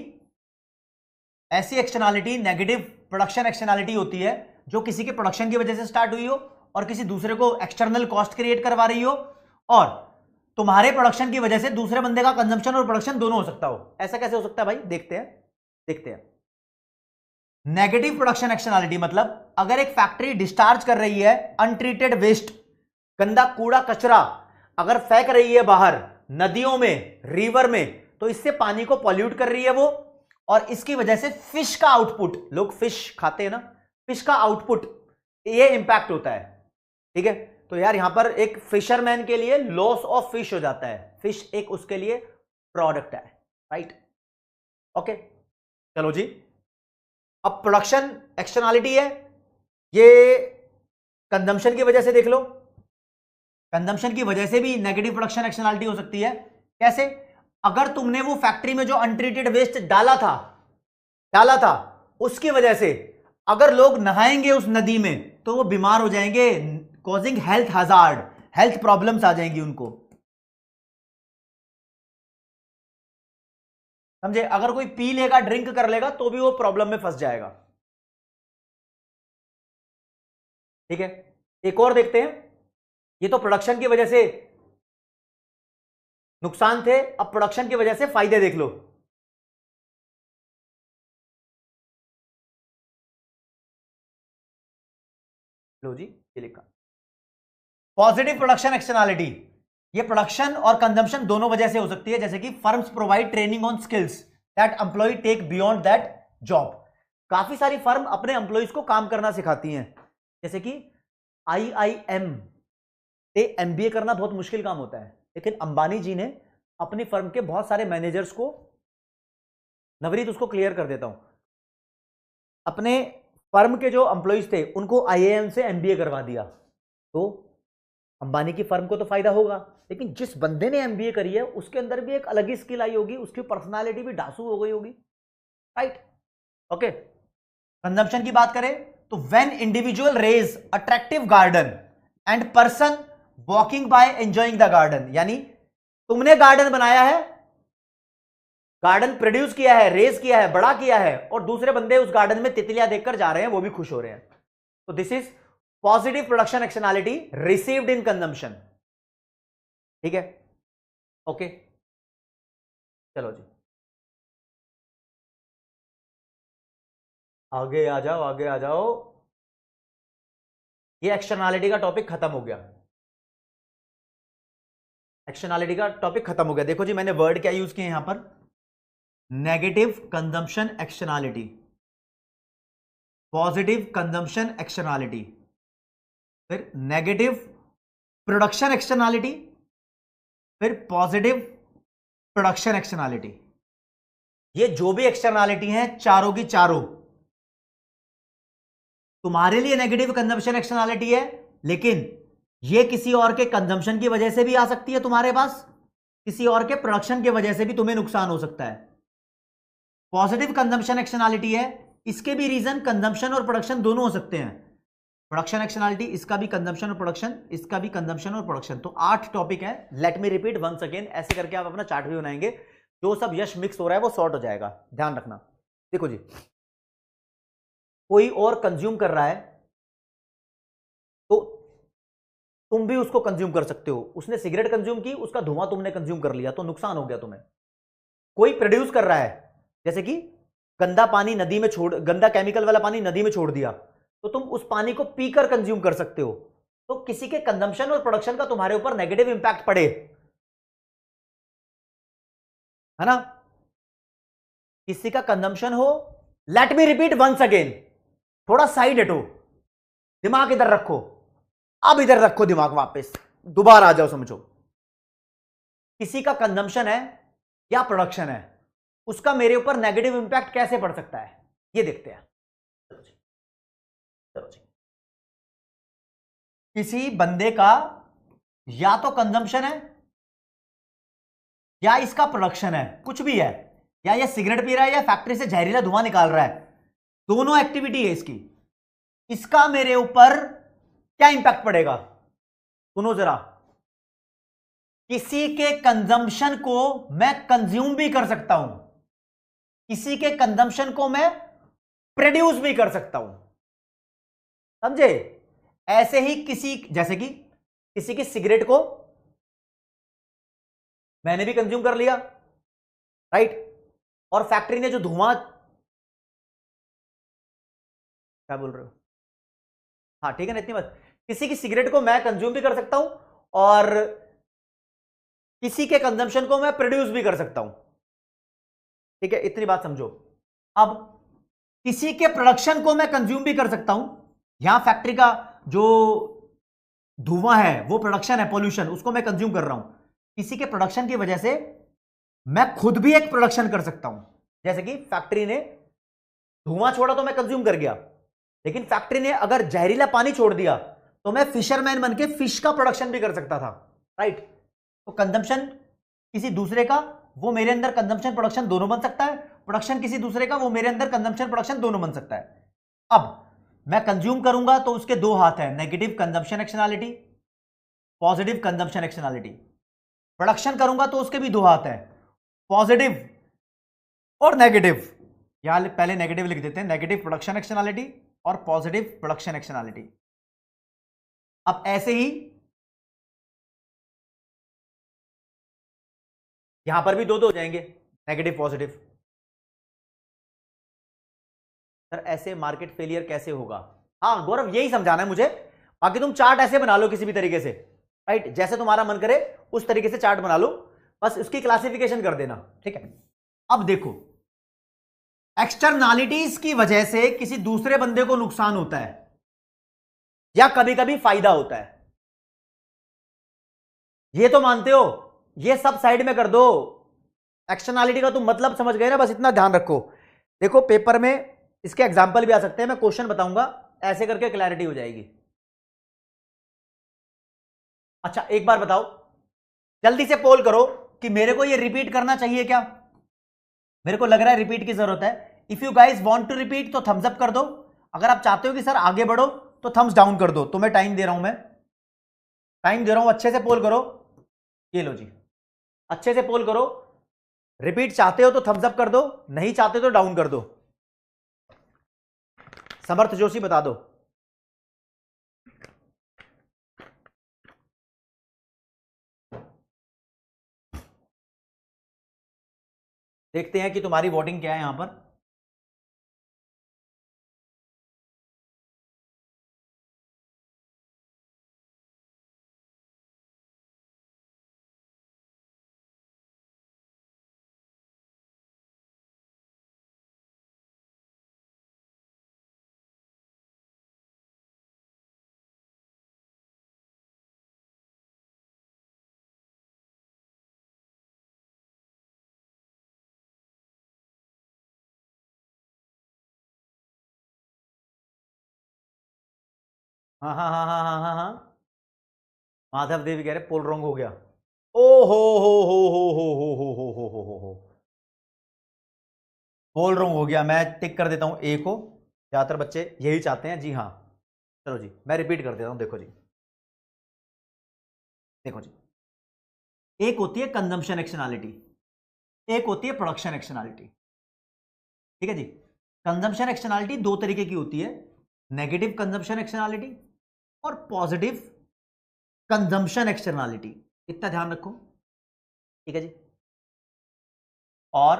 A: नेगेटिव प्रोडक्शन एक्सटर्नैलिटी होती है जो किसी के प्रोडक्शन की वजह से स्टार्ट हुई हो और किसी दूसरे को एक्सटर्नल कॉस्ट क्रिएट करवा रही हो, और तुम्हारे प्रोडक्शन की वजह से दूसरे बंदे का कंजम्पशन और प्रोडक्शन दोनों हो सकता हो। ऐसा कैसे हो सकता है भाई, देखते हैं। नेगेटिव प्रोडक्शन एक्शनैलिटी मतलब अगर एक फैक्ट्री डिस्चार्ज कर रही है अनट्रीटेड वेस्ट, गंदा कूड़ा कचरा अगर फेंक रही है बाहर नदियों में, रिवर में, तो इससे पानी को पॉल्यूट कर रही है वो, और इसकी वजह से फिश का आउटपुट, लोग फिश खाते हैं ना, फिश का आउटपुट ये इंपैक्ट होता है। ठीक है, तो यार यहां पर एक फिशरमैन के लिए लॉस ऑफ फिश हो जाता है, फिश एक उसके लिए प्रोडक्ट है, राइट। ओके, चलो जी, अब प्रोडक्शन एक्सटर्नैलिटी है, ये कंजम्पशन की वजह से देख लो, कंजम्पशन की वजह से भी नेगेटिव प्रोडक्शन एक्सटर्नैलिटी हो सकती है। कैसे, अगर तुमने वो फैक्ट्री में जो अनट्रीटेड वेस्ट डाला था उसकी वजह से अगर लोग नहाएंगे उस नदी में तो वो बीमार हो जाएंगे, causing health hazard, health problems आ जाएंगी उनको। समझे, अगर कोई पी लेगा, ड्रिंक कर लेगा, तो भी वो प्रॉब्लम में फंस जाएगा। ठीक है, एक और देखते हैं। ये तो प्रोडक्शन की वजह से नुकसान थे, अब प्रोडक्शन की वजह से फायदे देख लो। लो जी, ये लिखा पॉजिटिव प्रोडक्शन एक्सटर्नैलिटी। ये प्रोडक्शन और कंजम्पशन दोनों वजह से हो सकती है, जैसे कि firms provide training on skills that employ take beyond that job. काफी सारी फर्म अपने एम्प्लॉयज को काम करना सिखाती हैं, जैसे कि IIM से MBA करना बहुत मुश्किल काम होता है, लेकिन अंबानी जी ने अपनी फर्म के बहुत सारे मैनेजर्स को, नवरीत उसको क्लियर कर देता हूं, अपने फर्म के जो एम्प्लॉयज थे उनको IIM से MBA करवा दिया। तो अंबानी की फर्म को तो फायदा होगा, लेकिन जिस बंदे ने MBA करी है उसके अंदर भी एक अलग ही स्किल आई होगी, उसकी पर्सनालिटी भी डासू हो गई होगी, राइट। ओके, कंजम्पशन की बात करें तो when individual raise attractive garden and person walking by enjoying the garden, यानी तुमने गार्डन बनाया है, गार्डन प्रोड्यूस किया है, रेज किया है, बड़ा किया है, और दूसरे बंदे उस गार्डन में तितलियां देखकर जा रहे हैं, वो भी खुश हो रहे हैं, तो this is positive production externality received in consumption. ठीक है, ओके, चलो जी आगे आ जाओ, आगे आ जाओ। ये एक्सटर्नैलिटी का टॉपिक खत्म हो गया, एक्सटर्नैलिटी का टॉपिक खत्म हो गया। देखो जी, मैंने वर्ड क्या यूज किए यहां पर, negative consumption externality, positive consumption externality, फिर नेगेटिव प्रोडक्शन एक्सटर्नैलिटी, फिर पॉजिटिव प्रोडक्शन एक्सटर्नैलिटी। ये जो भी एक्सटर्नैलिटी हैं चारों की चारों तुम्हारे लिए नेगेटिव कंजम्पशन एक्सटर्नैलिटी है, लेकिन ये किसी और के कंजम्पशन की वजह से भी आ सकती है तुम्हारे पास, किसी और के प्रोडक्शन की वजह से भी तुम्हें नुकसान हो सकता है। पॉजिटिव कंजम्पशन एक्सटर्नैलिटी है, इसके भी रीजन कंजम्पशन और प्रोडक्शन दोनों हो सकते हैं। प्रोडक्शन एक्शनैलिटी, इसका भी कंजम्पशन और प्रोडक्शन, इसका भी कंजम्पशन और प्रोडक्शन, तो 8 टॉपिक है। Let me repeat once again, ऐसे करके आप अपना चार्ट भी बनाएंगे, जो सब यश मिक्स हो रहा है वो सॉर्ट हो जाएगा, ध्यान रखना। देखो जी, कोई और कंज्यूम कर रहा है तो तुम भी उसको कंज्यूम कर सकते हो। उसने सिगरेट कंज्यूम की, उसका धुआं तुमने कंज्यूम कर लिया, तो नुकसान हो गया तुम्हें। कोई प्रोड्यूस कर रहा है, जैसे कि गंदा पानी नदी में छोड़, गंदा केमिकल वाला पानी नदी में छोड़ दिया, तो तुम उस पानी को पीकर कंज्यूम कर सकते हो। तो किसी के कंजम्पशन और प्रोडक्शन का तुम्हारे ऊपर नेगेटिव इंपैक्ट पड़े, है ना, किसी का कंजम्पशन हो, let me repeat once again, थोड़ा साइड हटो, दिमाग इधर रखो, अब इधर रखो दिमाग, वापस दोबारा आ जाओ, समझो। किसी का कंजम्पशन है या प्रोडक्शन है, उसका मेरे ऊपर नेगेटिव इंपैक्ट कैसे पड़ सकता है, ये देखते हैं। चलो जी, किसी बंदे का या तो कंजम्पशन है या इसका प्रोडक्शन है, कुछ भी है, या ये सिगरेट पी रहा है या फैक्ट्री से जहरीला धुआं निकाल रहा है, दोनों एक्टिविटी है इसकी, इसका मेरे ऊपर क्या इंपैक्ट पड़ेगा, सुनो जरा। किसी के कंजम्पशन को मैं कंज्यूम भी कर सकता हूं, किसी के कंजम्पशन को मैं प्रोड्यूस भी कर सकता हूं, समझे। ऐसे ही किसी, जैसे कि किसी की सिगरेट को मैंने भी कंज्यूम कर लिया, राइट, और फैक्ट्री ने जो धुआं, क्या बोल रहे हो, हाँ ठीक है ना, इतनी बात। किसी की सिगरेट को मैं कंज्यूम भी कर सकता हूं और किसी के कंजम्पशन को मैं प्रोड्यूस भी कर सकता हूं, ठीक है, इतनी बात समझो। अब किसी के प्रोडक्शन को मैं कंज्यूम भी कर सकता हूं, यहां फैक्ट्री का जो धुआं है वो प्रोडक्शन है, पॉल्यूशन, उसको मैं कंज्यूम कर रहा हूं। किसी के प्रोडक्शन की वजह से मैं खुद भी एक प्रोडक्शन कर सकता हूं, जैसे कि फैक्ट्री ने धुआं छोड़ा तो मैं कंज्यूम कर गया, लेकिन फैक्ट्री ने अगर जहरीला पानी छोड़ दिया तो मैं फिशरमैन बन के फिश का प्रोडक्शन भी कर सकता था, राइट। तो कंजम्पशन किसी दूसरे का, वो मेरे अंदर कंजम्पशन प्रोडक्शन दोनों बन सकता है, प्रोडक्शन किसी दूसरे का, वो मेरे अंदर कंजम्पशन प्रोडक्शन दोनों बन सकता है। अब मैं कंज्यूम करूंगा तो उसके दो हाथ हैं, negative consumption externality, positive consumption externality. Production करूंगा तो उसके भी दो हाथ हैं, पॉजिटिव और नेगेटिव। यहां पहले नेगेटिव लिख देते हैं, नेगेटिव प्रोडक्शन एक्शनैलिटी और पॉजिटिव प्रोडक्शन एक्शनैलिटी। अब ऐसे ही यहां पर भी दो दो हो जाएंगे, नेगेटिव पॉजिटिव। सर ऐसे मार्केट फेलियर कैसे होगा? हाँ गौरव यही समझाना है मुझे, बाकी तुम चार्ट ऐसे बना लो किसी भी तरीके से, राइट, जैसे तुम्हारा मन करे उस तरीके से चार्ट बना लो, बस उसकी क्लासिफिकेशन कर देना, ठीक है। अब देखो, एक्सटर्नैलिटीज की वजह से किसी दूसरे बंदे को नुकसान होता है या कभी कभी फायदा होता है, ये तो मानते हो, ये सब साइड में कर दो। एक्सटर्नैलिटी का तुम मतलब समझ गए ना, बस इतना ध्यान रखो। देखो पेपर में इसके एग्जाम्पल भी आ सकते हैं, मैं क्वेश्चन बताऊंगा, ऐसे करके क्लैरिटी हो जाएगी। अच्छा एक बार बताओ, जल्दी से पोल करो कि मेरे को ये रिपीट करना चाहिए क्या, मेरे को लग रहा है रिपीट की जरूरत है। If you guys want to repeat तो थम्स अप कर दो, अगर आप चाहते हो कि सर आगे बढ़ो तो थम्स डाउन कर दो। तो मैं टाइम दे रहा हूं, मैं टाइम दे रहा हूं, अच्छे से पोल करो। ये लो जी, अच्छे से पोल करो, रिपीट चाहते हो तो थम्स अप कर दो, नहीं चाहते तो डाउन कर दो। समर्थ जोशी बता दो। देखते हैं कि तुम्हारी वोटिंग क्या है यहां पर। हाँ हाँ हाँ हाँ हाँ हाँ हाँ, माधव देवी कह रहे पोल रॉन्ग हो गया। ओ हो, पोल रॉन्ग हो गया, मैं टिक कर देता हूं ए को, ज्यादातर बच्चे यही चाहते हैं जी हाँ। चलो जी मैं रिपीट कर देता हूं, देखो जी, देखो जी, एक होती है कंजम्पशन एक्शनैलिटी, एक होती है प्रोडक्शन एक्शनैलिटी, ठीक है जी। कंजम्पशन एक्शनैलिटी दो तरीके की होती है, नेगेटिव कंजम्पशन एक्शनैलिटी और पॉजिटिव कंजम्पशन एक्सटर्नैलिटी, इतना ध्यान रखो, ठीक है जी। और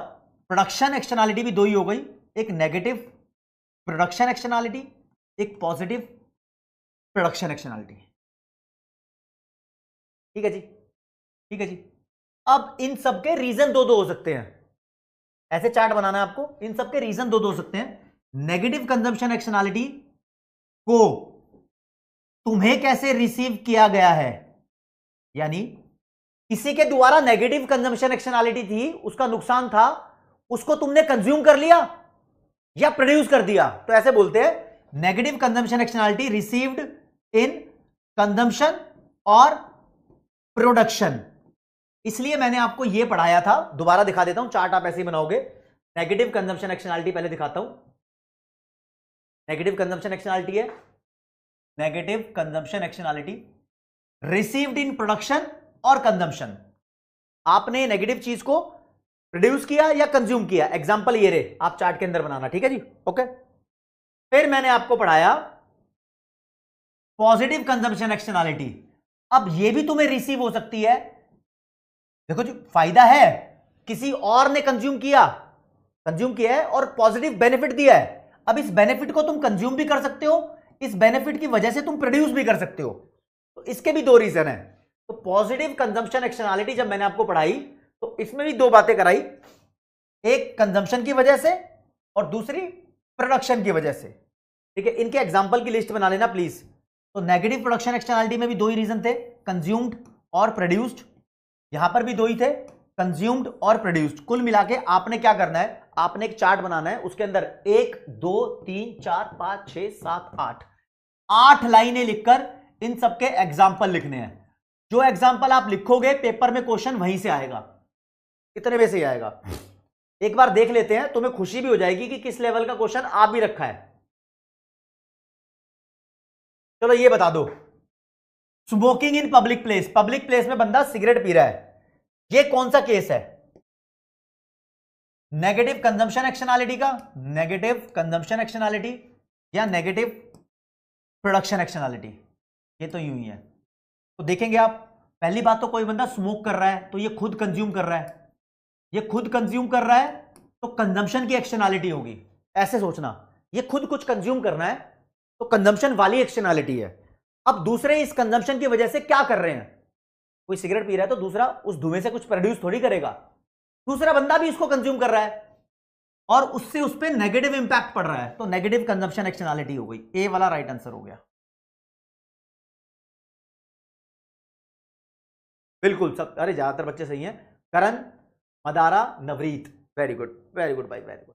A: प्रोडक्शन एक्सटर्नैलिटी भी दो ही हो गई, एक नेगेटिव प्रोडक्शन एक्सटर्नैलिटी, एक पॉजिटिव प्रोडक्शन एक्सटर्नैलिटी, ठीक है जी, ठीक है जी। अब इन सबके रीजन दो दो हो सकते हैं, ऐसे चार्ट बनाना है आपको, इन सबके रीजन दो दो हो सकते हैं। नेगेटिव कंजम्पशन एक्सटर्नैलिटी को तुम्हें कैसे रिसीव किया गया है, यानी किसी के द्वारा नेगेटिव कंजम्पशन एक्शनैलिटी थी, उसका नुकसान था, उसको तुमने कंज्यूम कर लिया या प्रोड्यूस कर दिया, तो ऐसे बोलते हैं negative consumption externality received in consumption और प्रोडक्शन। इसलिए मैंने आपको यह पढ़ाया था, दोबारा दिखा देता हूं, चार्ट आप ऐसे ही बनाओगे। नेगेटिव कंजम्पशन एक्शनैलिटी पहले दिखाता हूं, नेगेटिव कंजम्पशन एक्शनैलिटी है, negative consumption externality received in production और कंजम्पशन, आपने नेगेटिव चीज को प्रोड्यूस किया या कंज्यूम किया, एग्जांपल ये रहे, आप चार्ट के अंदर बनाना, ठीक है जी, ओके। फिर मैंने आपको पढ़ाया पॉजिटिव कंजम्पशन एक्सटर्नैलिटी, अब ये भी तुम्हें रिसीव हो सकती है, देखो जी फायदा है, किसी और ने कंज्यूम किया है और पॉजिटिव बेनिफिट दिया है, अब इस बेनिफिट को तुम कंज्यूम भी कर सकते हो, इस बेनिफिट की वजह से तुम प्रोड्यूस भी कर सकते हो, तो इसके भी दो रीजन है। तो पॉजिटिव कंजम्पशन एक्शनैलिटी जब मैंने आपको पढ़ाई तो इसमें भी दो बातें कराई, एक कंजम्पशन की वजह से और दूसरी प्रोडक्शन की वजह से, ठीक है। इनके एग्जांपल की लिस्ट बना लेना प्लीज। तो नेगेटिव प्रोडक्शन एक्शनैलिटी में भी दो ही रीजन थे, कंज्यूम्ड और प्रोड्यूस्ड, यहां पर भी दो ही थे, कंज्यूम्ड और प्रोड्यूस्ड। कुल मिला के आपने क्या करना है, आपने एक चार्ट बनाना है, उसके अंदर 1 2 3 4 5 6 7 8 लाइनें लिखकर इन सबके एग्जाम्पल लिखने हैं। जो एग्जाम्पल आप लिखोगे पेपर में क्वेश्चन वहीं से आएगा, इतने में से ही आएगा। एक बार देख लेते हैं, तुम्हें खुशी भी हो जाएगी कि किस लेवल का क्वेश्चन आप भी रखा है। चलो ये बता दो, स्मोकिंग इन पब्लिक प्लेस में बंदा सिगरेट पी रहा है, ये कौन सा केस है, नेगेटिव कंजम्पशन एक्शनैलिटी का, नेगेटिव कंजम्पशन एक्शनैलिटी या नेगेटिव प्रोडक्शन एक्शनैलिटी, ये तो यूं ही है। तो देखेंगे आप, पहली बात तो कोई बंदा स्मोक कर रहा है तो ये खुद कंज्यूम कर रहा है, ये खुद कंज्यूम कर रहा है तो कंजम्पशन की एक्शनैलिटी होगी। ऐसे सोचना, ये खुद कुछ कंज्यूम करना है तो कंजम्पशन वाली एक्शनैलिटी है। अब दूसरे इस कंजम्पशन की वजह से क्या कर रहे हैं, कोई सिगरेट पी रहा है तो दूसरा उस धुएं से कुछ प्रोड्यूस थोड़ी करेगा, दूसरा बंदा भी इसको कंज्यूम कर रहा है और उससे उस पर नेगेटिव इंपैक्ट पड़ रहा है, तो नेगेटिव कंजम्पशन एक्शनैलिटी हो गई। ए वाला राइट आंसर हो गया। बिल्कुल सब, अरे ज्यादातर बच्चे सही हैं। Karan, Madara, Navreet, very good very good भाई, वेरी गुड।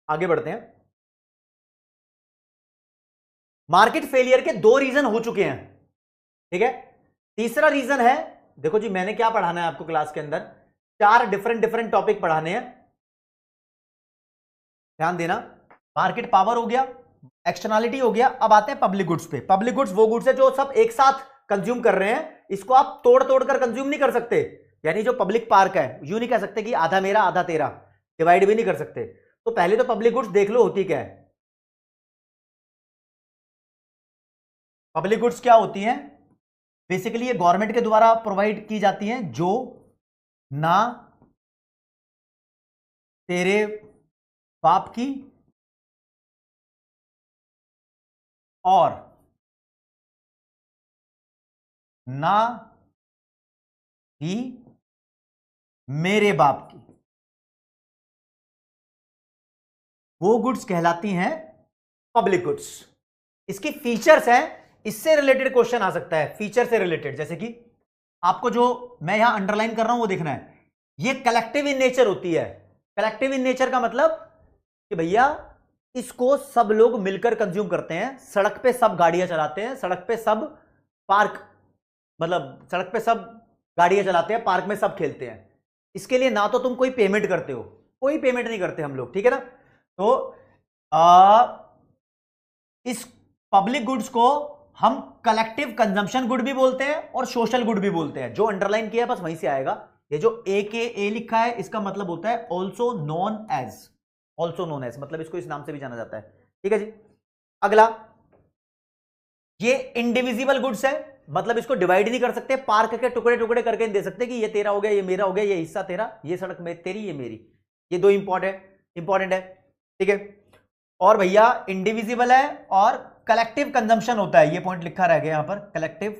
A: आगे बढ़ते हैं। मार्केट फेलियर के दो रीजन हो चुके हैं, ठीक है। तीसरा रीजन है, देखो जी मैंने क्या पढ़ाना है आपको क्लास के अंदर, चार डिफरेंट टॉपिक पढ़ाने हैं, ध्यान देना। मार्केट पावर हो गया, एक्सटर्नैलिटी हो गया, अब आते हैं पब्लिक गुड्स पे। पब्लिक गुड्स वो गुड्स है जो सब एक साथ कंज्यूम कर रहे हैं, इसको आप तोड़ तोड़ कर कंज्यूम नहीं कर सकते। यानी जो पब्लिक पार्क है, यूं नहीं कह सकते कि आधा मेरा आधा तेरा, डिवाइड भी नहीं कर सकते। तो पहले तो पब्लिक गुड्स देख लो होती क्या है। पब्लिक गुड्स क्या होती हैं, बेसिकली ये गवर्नमेंट के द्वारा प्रोवाइड की जाती हैं, जो ना तेरे बाप की और ना ही मेरे बाप की, वो गुड्स कहलाती हैं पब्लिक गुड्स। इसकी फीचर्स हैं, इससे रिलेटेड क्वेश्चन आ सकता है, फीचर से रिलेटेड। जैसे कि आपको जो मैं यहां अंडरलाइन कर रहा हूं वो देखना है, ये कलेक्टिव इन नेचर होती है। कलेक्टिव इन नेचर का मतलब कि भैया इसको सब लोग मिलकर कंज्यूम करते हैं, सड़क पे सब गाड़ियां चलाते हैं, सड़क पे सब पार्क, मतलब सड़क पे सब गाड़ियां चलाते हैं, पार्क में सब खेलते हैं। इसके लिए ना तो तुम कोई पेमेंट करते हो, कोई पेमेंट नहीं करते हम लोग, ठीक है ना। तो इस पब्लिक गुड्स को हम कलेक्टिव कंजम्पशन गुड भी बोलते हैं और सोशल गुड भी बोलते हैं। जो अंडरलाइन किया है बस वहीं से आएगा। ये जो ए लिखा है इसका मतलब होता है also known as, also known as मतलब इसको इस नाम से भी जाना जाता है, ठीक है जी। अगला, ये इंडिविजिबल गुड्स है, मतलब इसको डिवाइड नहीं कर सकते, पार्क के टुकड़े टुकड़े करके दे सकते कि ये तेरा हो गया, ये मेरा हो गया, ये हिस्सा तेरा, ये सड़क में तेरी, ये मेरी। ये दो इंपॉर्टेंट है, ठीक है। और भैया इंडिविजिबल है और कलेक्टिव कंजम्पशन होता है, ये पॉइंट लिखा रह गया यहां पर, कलेक्टिव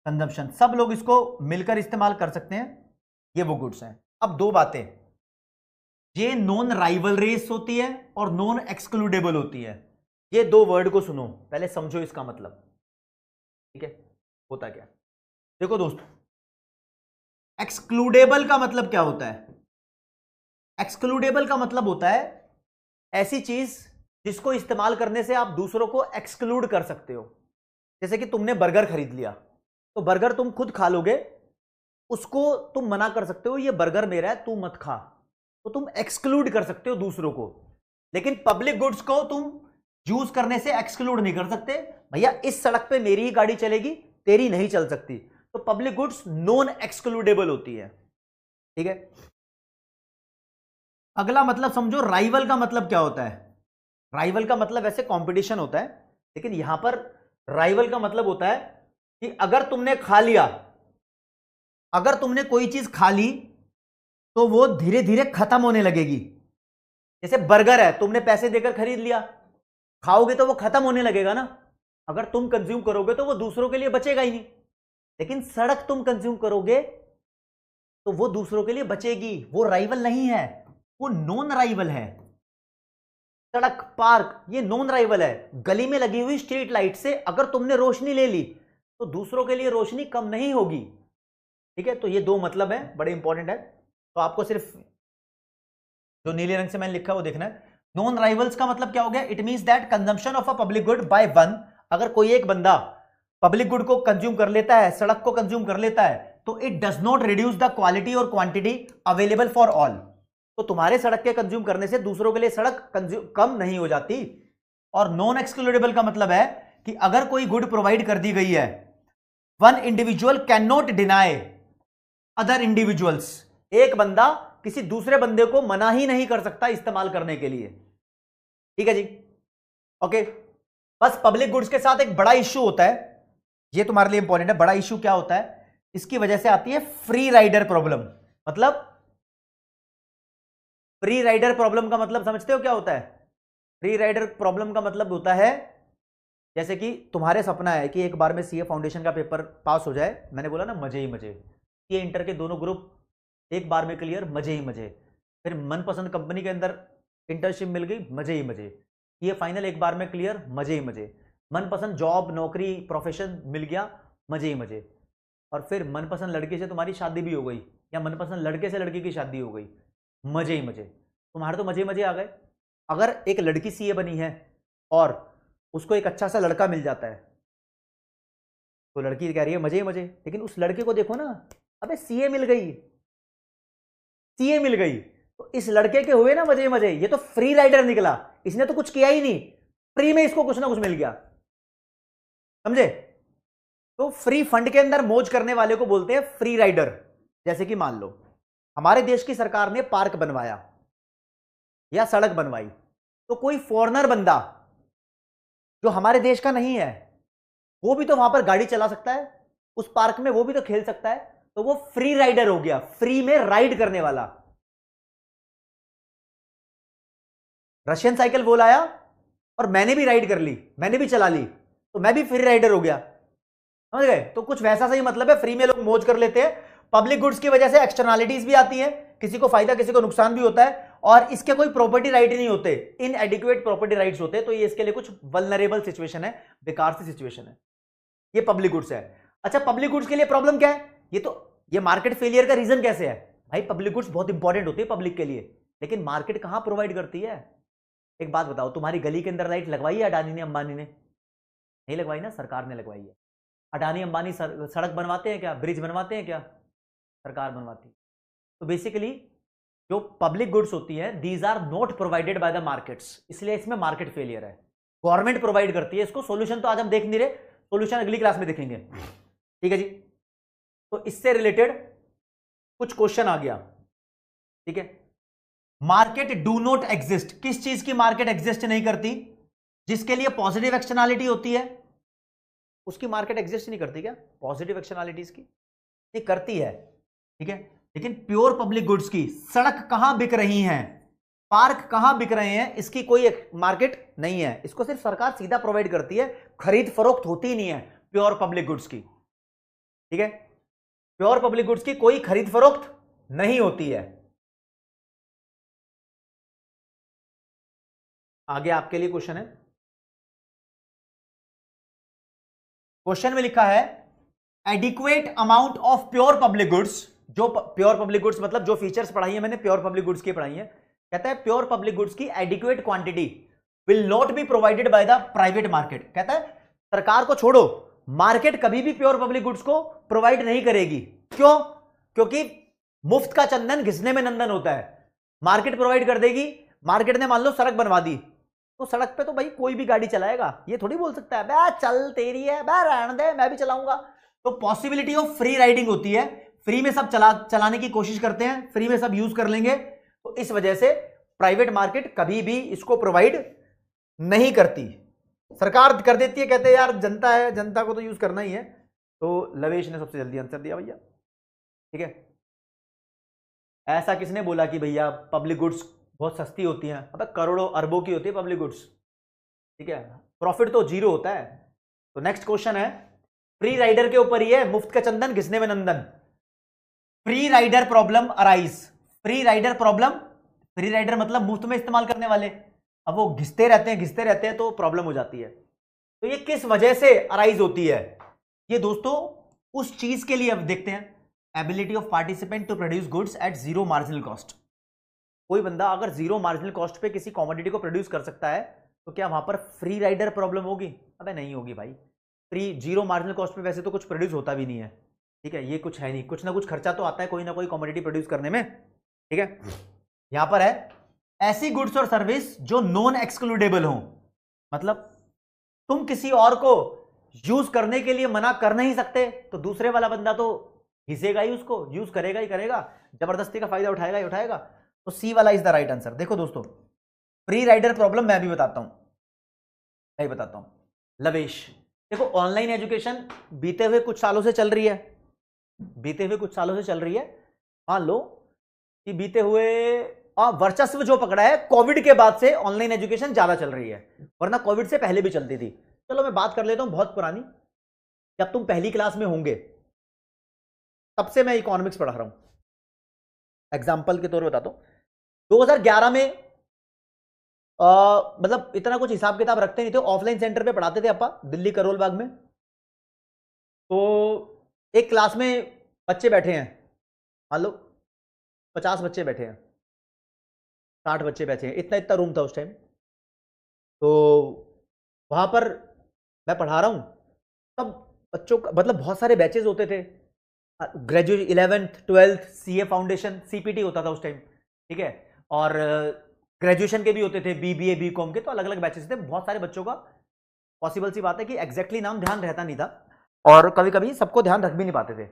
A: कंजम्पशन, सब लोग इसको मिलकर इस्तेमाल कर सकते हैं, ये वो गुड्स हैं। अब दो बातें, ये नॉन राइवल रेस होती है और नॉन एक्सक्लूडेबल होती है। ये दो वर्ड को सुनो, पहले समझो इसका मतलब, ठीक है, होता क्या। देखो दोस्तों, एक्सक्लूडेबल का मतलब क्या होता है, एक्सक्लूडेबल का मतलब होता है ऐसी चीज जिसको इस्तेमाल करने से आप दूसरों को एक्सक्लूड कर सकते हो। जैसे कि तुमने बर्गर खरीद लिया, तो बर्गर तुम खुद खा लोगे, उसको तुम मना कर सकते हो ये बर्गर मेरा है तू मत खा, तो तुम एक्सक्लूड कर सकते हो दूसरों को। लेकिन पब्लिक गुड्स को तुम यूज करने से एक्सक्लूड नहीं कर सकते, भैया इस सड़क पे मेरी ही गाड़ी चलेगी, तेरी नहीं चल सकती। तो पब्लिक गुड्स नॉन एक्सक्लूडेबल होती है, ठीक है। अगला मतलब समझो, राइवल का मतलब क्या होता है। राइवल का मतलब वैसे कंपटीशन होता है, लेकिन यहां पर राइवल का मतलब होता है कि अगर तुमने खा लिया, अगर तुमने कोई चीज खा ली तो वो धीरे धीरे खत्म होने लगेगी। जैसे बर्गर है, तुमने पैसे देकर खरीद लिया, खाओगे तो वो खत्म होने लगेगा ना, अगर तुम कंज्यूम करोगे तो वो दूसरों के लिए बचेगा ही नहीं। लेकिन सड़क तुम कंज्यूम करोगे तो वो दूसरों के लिए बचेगी, वो राइवल नहीं है, वो नॉन राइवल है। सड़क, पार्क, ये नॉन राइवल है। गली में लगी हुई स्ट्रीट लाइट से अगर तुमने रोशनी ले ली तो दूसरों के लिए रोशनी कम नहीं होगी, ठीक है। तो ये दो मतलब है, बड़े इंपॉर्टेंट है। तो आपको सिर्फ जो नीले रंग से मैंने लिखा है वो देखना है। नॉन राइवल्स का मतलब क्या हो गया, it means that consumption of a public good by one, अगर कोई एक बंदा पब्लिक गुड को कंज्यूम कर लेता है, सड़क को कंज्यूम कर लेता है, तो it does not reduce the quality और क्वांटिटी अवेलेबल फॉर ऑल। तो तुम्हारे सड़क के कंज्यूम करने से दूसरों के लिए सड़क कम नहीं हो जाती। और नॉन एक्सक्लूडेबल का मतलब है कि अगर कोई गुड प्रोवाइड कर दी गई है, one individual can not deny other individuals, एक बंदा किसी दूसरे बंदे को मना ही नहीं कर सकता इस्तेमाल करने के लिए, ठीक है जी, ओके। बस पब्लिक गुड्स के साथ एक बड़ा इश्यू होता है, ये तुम्हारे लिए इंपॉर्टेंट है। बड़ा इश्यू क्या होता है, इसकी वजह से आती है फ्री राइडर प्रॉब्लम। मतलब फ्री राइडर प्रॉब्लम का मतलब समझते हो क्या होता है? फ्री राइडर प्रॉब्लम का मतलब होता है जैसे कि तुम्हारे सपना है कि एक बार में सीए फाउंडेशन का पेपर पास हो जाए, मैंने बोला ना मजे ही मजे, ये इंटर के दोनों ग्रुप एक बार में क्लियर, मजे ही मजे। फिर मनपसंद कंपनी के अंदर इंटर्नशिप मिल गई, मजे ही मजे। ये फाइनल एक बार में क्लियर, मजे ही मजे। मनपसंद जॉब नौकरी प्रोफेशन मिल गया, मजे ही मजे। और फिर मनपसंद लड़के से तुम्हारी शादी भी हो गई, या मनपसंद लड़के से लड़की की शादी हो गई, मजे ही मजे। तुम्हारे तो मजे मजे आ गए। अगर एक लड़की सीए बनी है और उसको एक अच्छा सा लड़का मिल जाता है, तो लड़की कह रही है मजे ही मजे, लेकिन उस लड़के को देखो ना, अबे सीए मिल गई, सीए मिल गई, तो इस लड़के के हुए ना मजे मजे। ये तो फ्री राइडर निकला, इसने तो कुछ किया ही नहीं, फ्री में इसको कुछ ना कुछ मिल गया, समझे? तो फ्री फंड के अंदर मौज करने वाले को बोलते हैं फ्री राइडर। जैसे कि मान लो हमारे देश की सरकार ने पार्क बनवाया या सड़क बनवाई, तो कोई फॉरेनर बंदा जो हमारे देश का नहीं है, वो भी तो वहां पर गाड़ी चला सकता है, उस पार्क में वो भी तो खेल सकता है, तो वो फ्री राइडर हो गया, फ्री में राइड करने वाला। रशियन साइकिल बोल आया और मैंने भी राइड कर ली, मैंने भी चला ली, तो मैं भी फ्री राइडर हो गया, समझ गए? तो कुछ वैसा सही मतलब है, फ्री में लोग मौज कर लेते हैं। पब्लिक गुड्स की वजह से एक्सटर्नैलिटीज भी आती हैं, किसी को फायदा किसी को नुकसान भी होता है, और इसके कोई प्रॉपर्टी राइट नहीं होते, इनएडिक्वेट प्रॉपर्टी राइट्स होते हैं, तो ये इसके लिए कुछ वल्नरेबल सिचुएशन है, बेकार सी सिचुएशन है। ये पब्लिक गुड्स है। अच्छा, पब्लिक गुड्स के लिए प्रॉब्लम क्या है? ये मार्केट फेलियर का रीजन कैसे है? भाई पब्लिक गुड्स बहुत इंपॉर्टेंट होती है पब्लिक के लिए, लेकिन मार्केट कहां प्रोवाइड करती है? एक बात बताओ, तुम्हारी गली के अंदर लाइट लगवाई है अडानी ने अंबानी ने? नहीं लगवाई ना, सरकार ने लगवाई है। अडानी अंबानी सड़क बनवाते हैं क्या, ब्रिज बनवाते हैं क्या? सरकार बनवाती है। तो बेसिकली जो पब्लिक गुड्स होती है, these are not provided by the markets, इसलिए इसमें मार्केट फेलियर है। गवर्नमेंट प्रोवाइड करती है इसको। सोल्यूशन तो आज हम देख नहीं रहे, सोल्यूशन अगली क्लास में देखेंगे, ठीक है जी? तो इससे रिलेटेड कुछ क्वेश्चन आ गया, ठीक है? मार्केट डू नॉट एग्जिस्ट, किस चीज की मार्केट एग्जिस्ट नहीं करती? जिसके लिए पॉजिटिव एक्सटर्नैलिटी होती है उसकी मार्केट एग्जिस्ट नहीं करती क्या? पॉजिटिव एक्सटर्नैलिटीज की नहीं करती है, ठीक है? लेकिन प्योर पब्लिक गुड्स की, सड़क कहां बिक रही हैं, पार्क कहां बिक रहे हैं, इसकी कोई मार्केट नहीं है, इसको सिर्फ सरकार सीधा प्रोवाइड करती है, खरीद फरोख्त होती नहीं है प्योर पब्लिक गुड्स की, ठीक है? प्योर पब्लिक गुड्स की कोई खरीद फरोख्त नहीं होती है। आगे आपके लिए क्वेश्चन है, क्वेश्चन में लिखा है adequate amount of pure public goods. जो प्योर पब्लिक गुड्स मतलब जो फीचर्स पढ़ाई है मैंने प्योर पब्लिक गुड्स की पढ़ाई है, कहता है प्योर पब्लिक गुड्स की adequate quantity will not be provided by the private market. कहता है सरकार को छोड़ो, मार्केट कभी भी प्योर पब्लिक गुड्स को प्रोवाइड नहीं करेगी। क्यों? क्योंकि मुफ्त का चंदन घिसने में नंदन होता है। मार्केट प्रोवाइड कर देगी, मार्केट ने मान लो सड़क बनवा दी, तो सड़क पे तो भाई कोई भी गाड़ी चलाएगा, ये थोड़ी बोल सकता है बे चल तेरी है बे रहने दे मैं भी चलाऊंगा। तो पॉसिबिलिटी ऑफ फ्री राइडिंग होती है, फ्री में सब चलाने की कोशिश करते हैं, फ्री में सब यूज कर लेंगे, तो इस वजह से प्राइवेट मार्केट कभी भी इसको प्रोवाइड नहीं करती, सरकार कर देती है। कहते हैं यार जनता है, जनता को तो यूज करना ही है। तो लवेश ने सबसे जल्दी आंसर दिया भैया, ठीक है? ऐसा किसने बोला कि भैया पब्लिक गुड्स बहुत सस्ती होती हैं? अबे करोड़ों अरबों की होती है पब्लिक गुड्स, ठीक है? प्रॉफिट तो जीरो होता है। तो नेक्स्ट क्वेश्चन है, फ्री राइडर के ऊपर ही है, मुफ्त का चंदन घिसने में नंदन। Free rider problem arise, free rider problem, free rider मतलब मुफ्त में इस्तेमाल करने वाले, अब वो घिसते रहते हैं तो प्रॉब्लम हो जाती है। तो ये किस वजह से अराइज होती है? ये दोस्तों उस चीज के लिए अब देखते हैं, ability of participant to produce goods at zero marginal cost. कोई बंदा अगर जीरो मार्जिनल कॉस्ट पे किसी कॉमोडिटी को प्रोड्यूस कर सकता है, तो क्या वहां पर फ्री राइडर प्रॉब्लम होगी? अबे नहीं होगी भाई, फ्री जीरो मार्जिनल कॉस्ट पे वैसे तो कुछ प्रोड्यूस होता भी नहीं है, ठीक है? ये कुछ है नहीं, कुछ ना कुछ खर्चा तो आता है कोई ना कोई कॉमोडिटी प्रोड्यूस करने में, ठीक है? यहां पर है ऐसी गुड्स और सर्विस जो नॉन एक्सक्लूडेबल हो, मतलब तुम किसी और को यूज करने के लिए मना कर नहीं सकते, तो दूसरे वाला बंदा तो घिसेगा ही, उसको यूज करेगा ही करेगा, जबरदस्ती का फायदा उठाएगा ही उठाएगा। तो सी वाला इज द राइट आंसर। देखो दोस्तों, फ्री राइडर प्रॉब्लम मैं भी बताता हूं, लवेश, देखो ऑनलाइन एजुकेशन बीते हुए कुछ सालों से चल रही है, बीते हुए कुछ सालों से चल रही है। मान लो कि बीते हुए वर्चस्व जो पकड़ा है कोविड के बाद से ऑनलाइन एजुकेशन ज्यादा चल रही है, वरना कोविड से पहले भी चलती थी। चलो मैं बात कर लेता हूं बहुत पुरानी, जब तुम पहली क्लास में होंगे तब से मैं इकोनॉमिक्स पढ़ा रहा हूं। एग्जाम्पल के तौर पर बताता हूं, 2011 में मतलब इतना कुछ हिसाब किताब रखते नहीं थे, ऑफलाइन सेंटर पे पढ़ाते थे अपा, दिल्ली करोल बाग में। तो एक क्लास में बच्चे बैठे हैं, मान लो 50 बच्चे बैठे हैं, 60 बच्चे बैठे हैं, इतना इतना रूम था उस टाइम। तो वहां पर मैं पढ़ा रहा हूं, तब बच्चों का मतलब बहुत सारे बैचेस होते थे, graduate 11th 12th CA foundation CPT होता था उस टाइम, ठीक है। और ग्रेजुएशन के भी होते थे, बीबीए बीकॉम के, तो अलग अलग बैचेस थे, बहुत सारे बच्चों का। पॉसिबल सी बात है कि एग्जैक्टली नाम ध्यान रहता नहीं था, और कभी कभी सबको ध्यान रख भी नहीं पाते थे।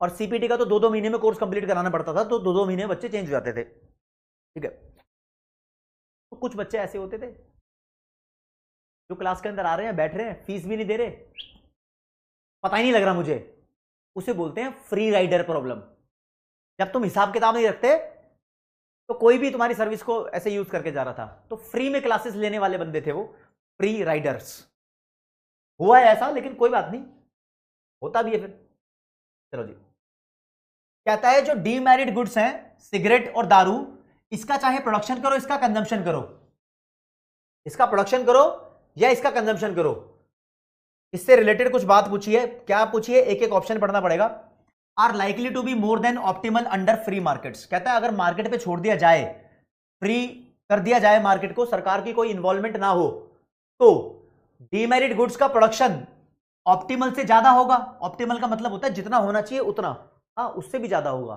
A: और सीपीटी का तो 2-2 महीने में कोर्स कंप्लीट कराना पड़ता था, तो 2-2 महीने में बच्चे चेंज हो जाते थे, ठीक है। तो कुछ बच्चे ऐसे होते थे जो क्लास के अंदर आ रहे हैं, बैठ रहे हैं, फीस भी नहीं दे रहे, पता ही नहीं लग रहा मुझे, उसे बोलते हैं फ्री राइडर प्रॉब्लम। जब तुम हिसाब किताब नहीं रखते तो कोई भी तुम्हारी सर्विस को ऐसे यूज करके जा रहा था, तो फ्री में क्लासेस लेने वाले बंदे थे वो, फ्री राइडर्स। हुआ है ऐसा, लेकिन कोई बात नहीं, होता भी है फिर। चलो जी, कहता है जो डीमैरिड गुड्स हैं, सिगरेट और दारू, इसका चाहे प्रोडक्शन करो इसका कंजम्पशन करो, इसका प्रोडक्शन करो या इसका कंजम्पशन करो, इससे रिलेटेड कुछ बात पूछी है। क्या पूछी है, एक एक ऑप्शन पढ़ना पड़ेगा। Are likely to be more than optimal under free markets, कहता है अगर मार्केट पे छोड़ दिया जाए, फ्री कर दिया जाए मार्केट को, सरकार की कोई इन्वॉल्वमेंट ना हो, तो डीमेरिट गुड्स का प्रोडक्शन ऑप्टिमल से ज्यादा होगा। ऑप्टिमल का मतलब होता है जितना होना चाहिए उतना, हाँ उससे भी ज्यादा होगा।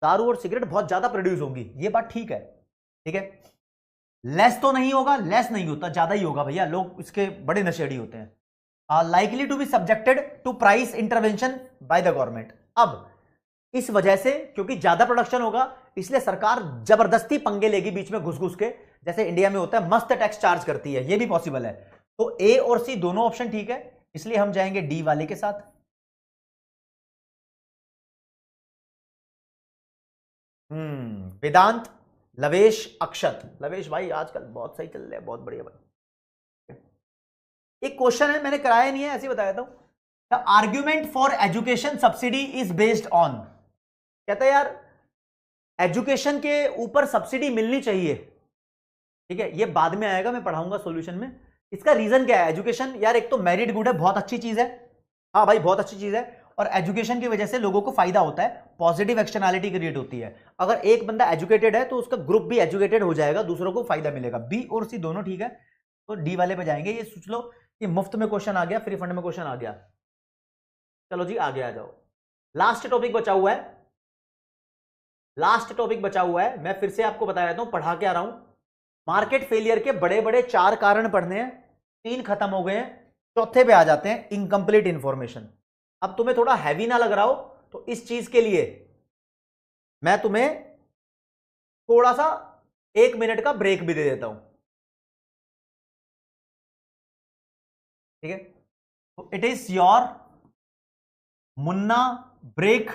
A: दारू और सिगरेट बहुत ज्यादा प्रोड्यूस होगी, ये बात ठीक है, ठीक है। लेस तो नहीं होगा, लेस नहीं होता, ज्यादा ही होगा भैया, लोग इसके बड़े नशेड़ी होते हैं। Likely to be subjected to price intervention by the government, अब इस वजह से क्योंकि ज्यादा प्रोडक्शन होगा, इसलिए सरकार जबरदस्ती पंगे लेगी बीच में घुस घुस के, जैसे इंडिया में होता है, मस्त टैक्स चार्ज करती है, ये भी पॉसिबल है। तो ए और सी दोनों ऑप्शन ठीक है, इसलिए हम जाएंगे डी वाले के साथ। वेदांत, लवेश, अक्षत। लवेश भाई आजकल बहुत सही चल रहा है, बहुत बढ़िया भाई। एक क्वेश्चन है, मैंने कराया नहीं है, ऐसे ही बताया था। The argument for education subsidy is based on, कहता है यार एजुकेशन के ऊपर सब्सिडी मिलनी चाहिए, ठीक है, ये बाद में आएगा, मैं पढ़ाऊंगा सॉल्यूशन में। इसका रीजन क्या है, एजुकेशन यार एक तो मेरिट गुड है, बहुत अच्छी चीज है, हाँ भाई बहुत अच्छी चीज है, और एजुकेशन की वजह से लोगों को फायदा होता है, पॉजिटिव एक्सटर्नैलिटी क्रिएट होती है। अगर एक बंदा एजुकेटेड है तो उसका ग्रुप भी एजुकेटेड हो जाएगा, दूसरों को फायदा मिलेगा। बी और सी दोनों ठीक है, तो डी वाले पे जाएंगे। ये सोच लो कि मुफ्त में क्वेश्चन आ गया, फ्री फंड में क्वेश्चन आ गया। चलो जी आगे आ जाओ, लास्ट टॉपिक बचा हुआ है, लास्ट टॉपिक बचा हुआ है, मैं फिर से आपको बता देता हूं, पढ़ा के आ रहा हूं। मार्केट फेलियर के बड़े बड़े 4 कारण पढ़ने हैं, 3 खत्म हो गए हैं, चौथे पे आ जाते हैं, इनकंप्लीट इंफॉर्मेशन। अब तुम्हें थोड़ा हैवी ना लग रहा हो तो इस चीज के लिए मैं तुम्हें थोड़ा सा 1 मिनट का ब्रेक भी दे देता हूं, ठीक है। तो it is your Munna break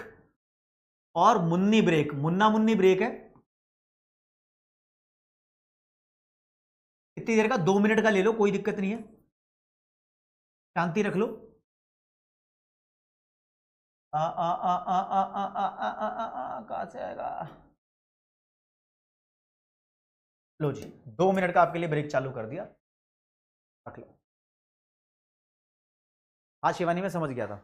A: और मुन्नी ब्रेक, मुन्ना मुन्नी ब्रेक है, इतनी देर का 2 मिनट का ले लो, कोई दिक्कत नहीं है, शांति रख लो। कहां से आएगा, लो जी 2 मिनट का आपके लिए ब्रेक चालू कर दिया, रख लो। हाँ शिवानी मैं समझ गया था।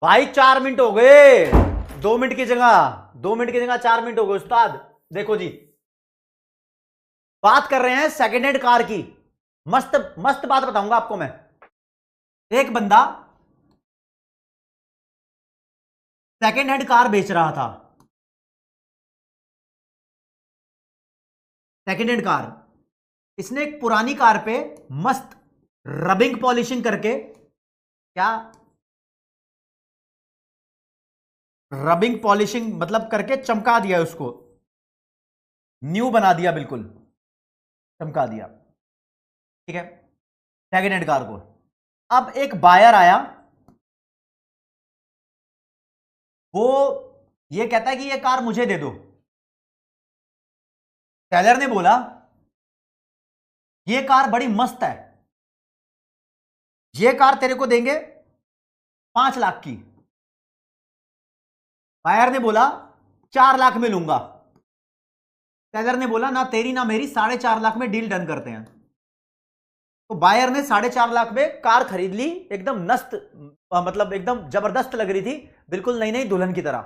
A: भाई 4 मिनट हो गए, 2 मिनट की जगह 2 मिनट की जगह 4 मिनट हो गए उस्ताद। देखो जी, बात कर रहे हैं सेकेंड हैंड कार की। मस्त मस्त बात बताऊंगा आपको मैं। एक बंदा सेकेंड हैंड कार बेच रहा था। सेकेंड हैंड कार, इसने एक पुरानी कार पे मस्त रबिंग पॉलिशिंग करके, क्या रबिंग पॉलिशिंग मतलब करके चमका दिया उसको, न्यू बना दिया, बिल्कुल चमका दिया। ठीक है, सेकेंड हैंड कार को। अब एक बायर आया, वो ये कहता है कि ये कार मुझे दे दो। सेलर ने बोला ये कार बड़ी मस्त है, ये कार तेरे को देंगे 5 लाख की। बायर ने बोला 4 लाख में लूंगा। सेलर ने बोला ना तेरी ना मेरी, 4.5 लाख में डील डन करते हैं। तो बायर ने 4.5 लाख में कार खरीद ली, एकदम नस्त, मतलब एकदम जबरदस्त लग रही थी, बिल्कुल नई नई दुल्हन की तरह।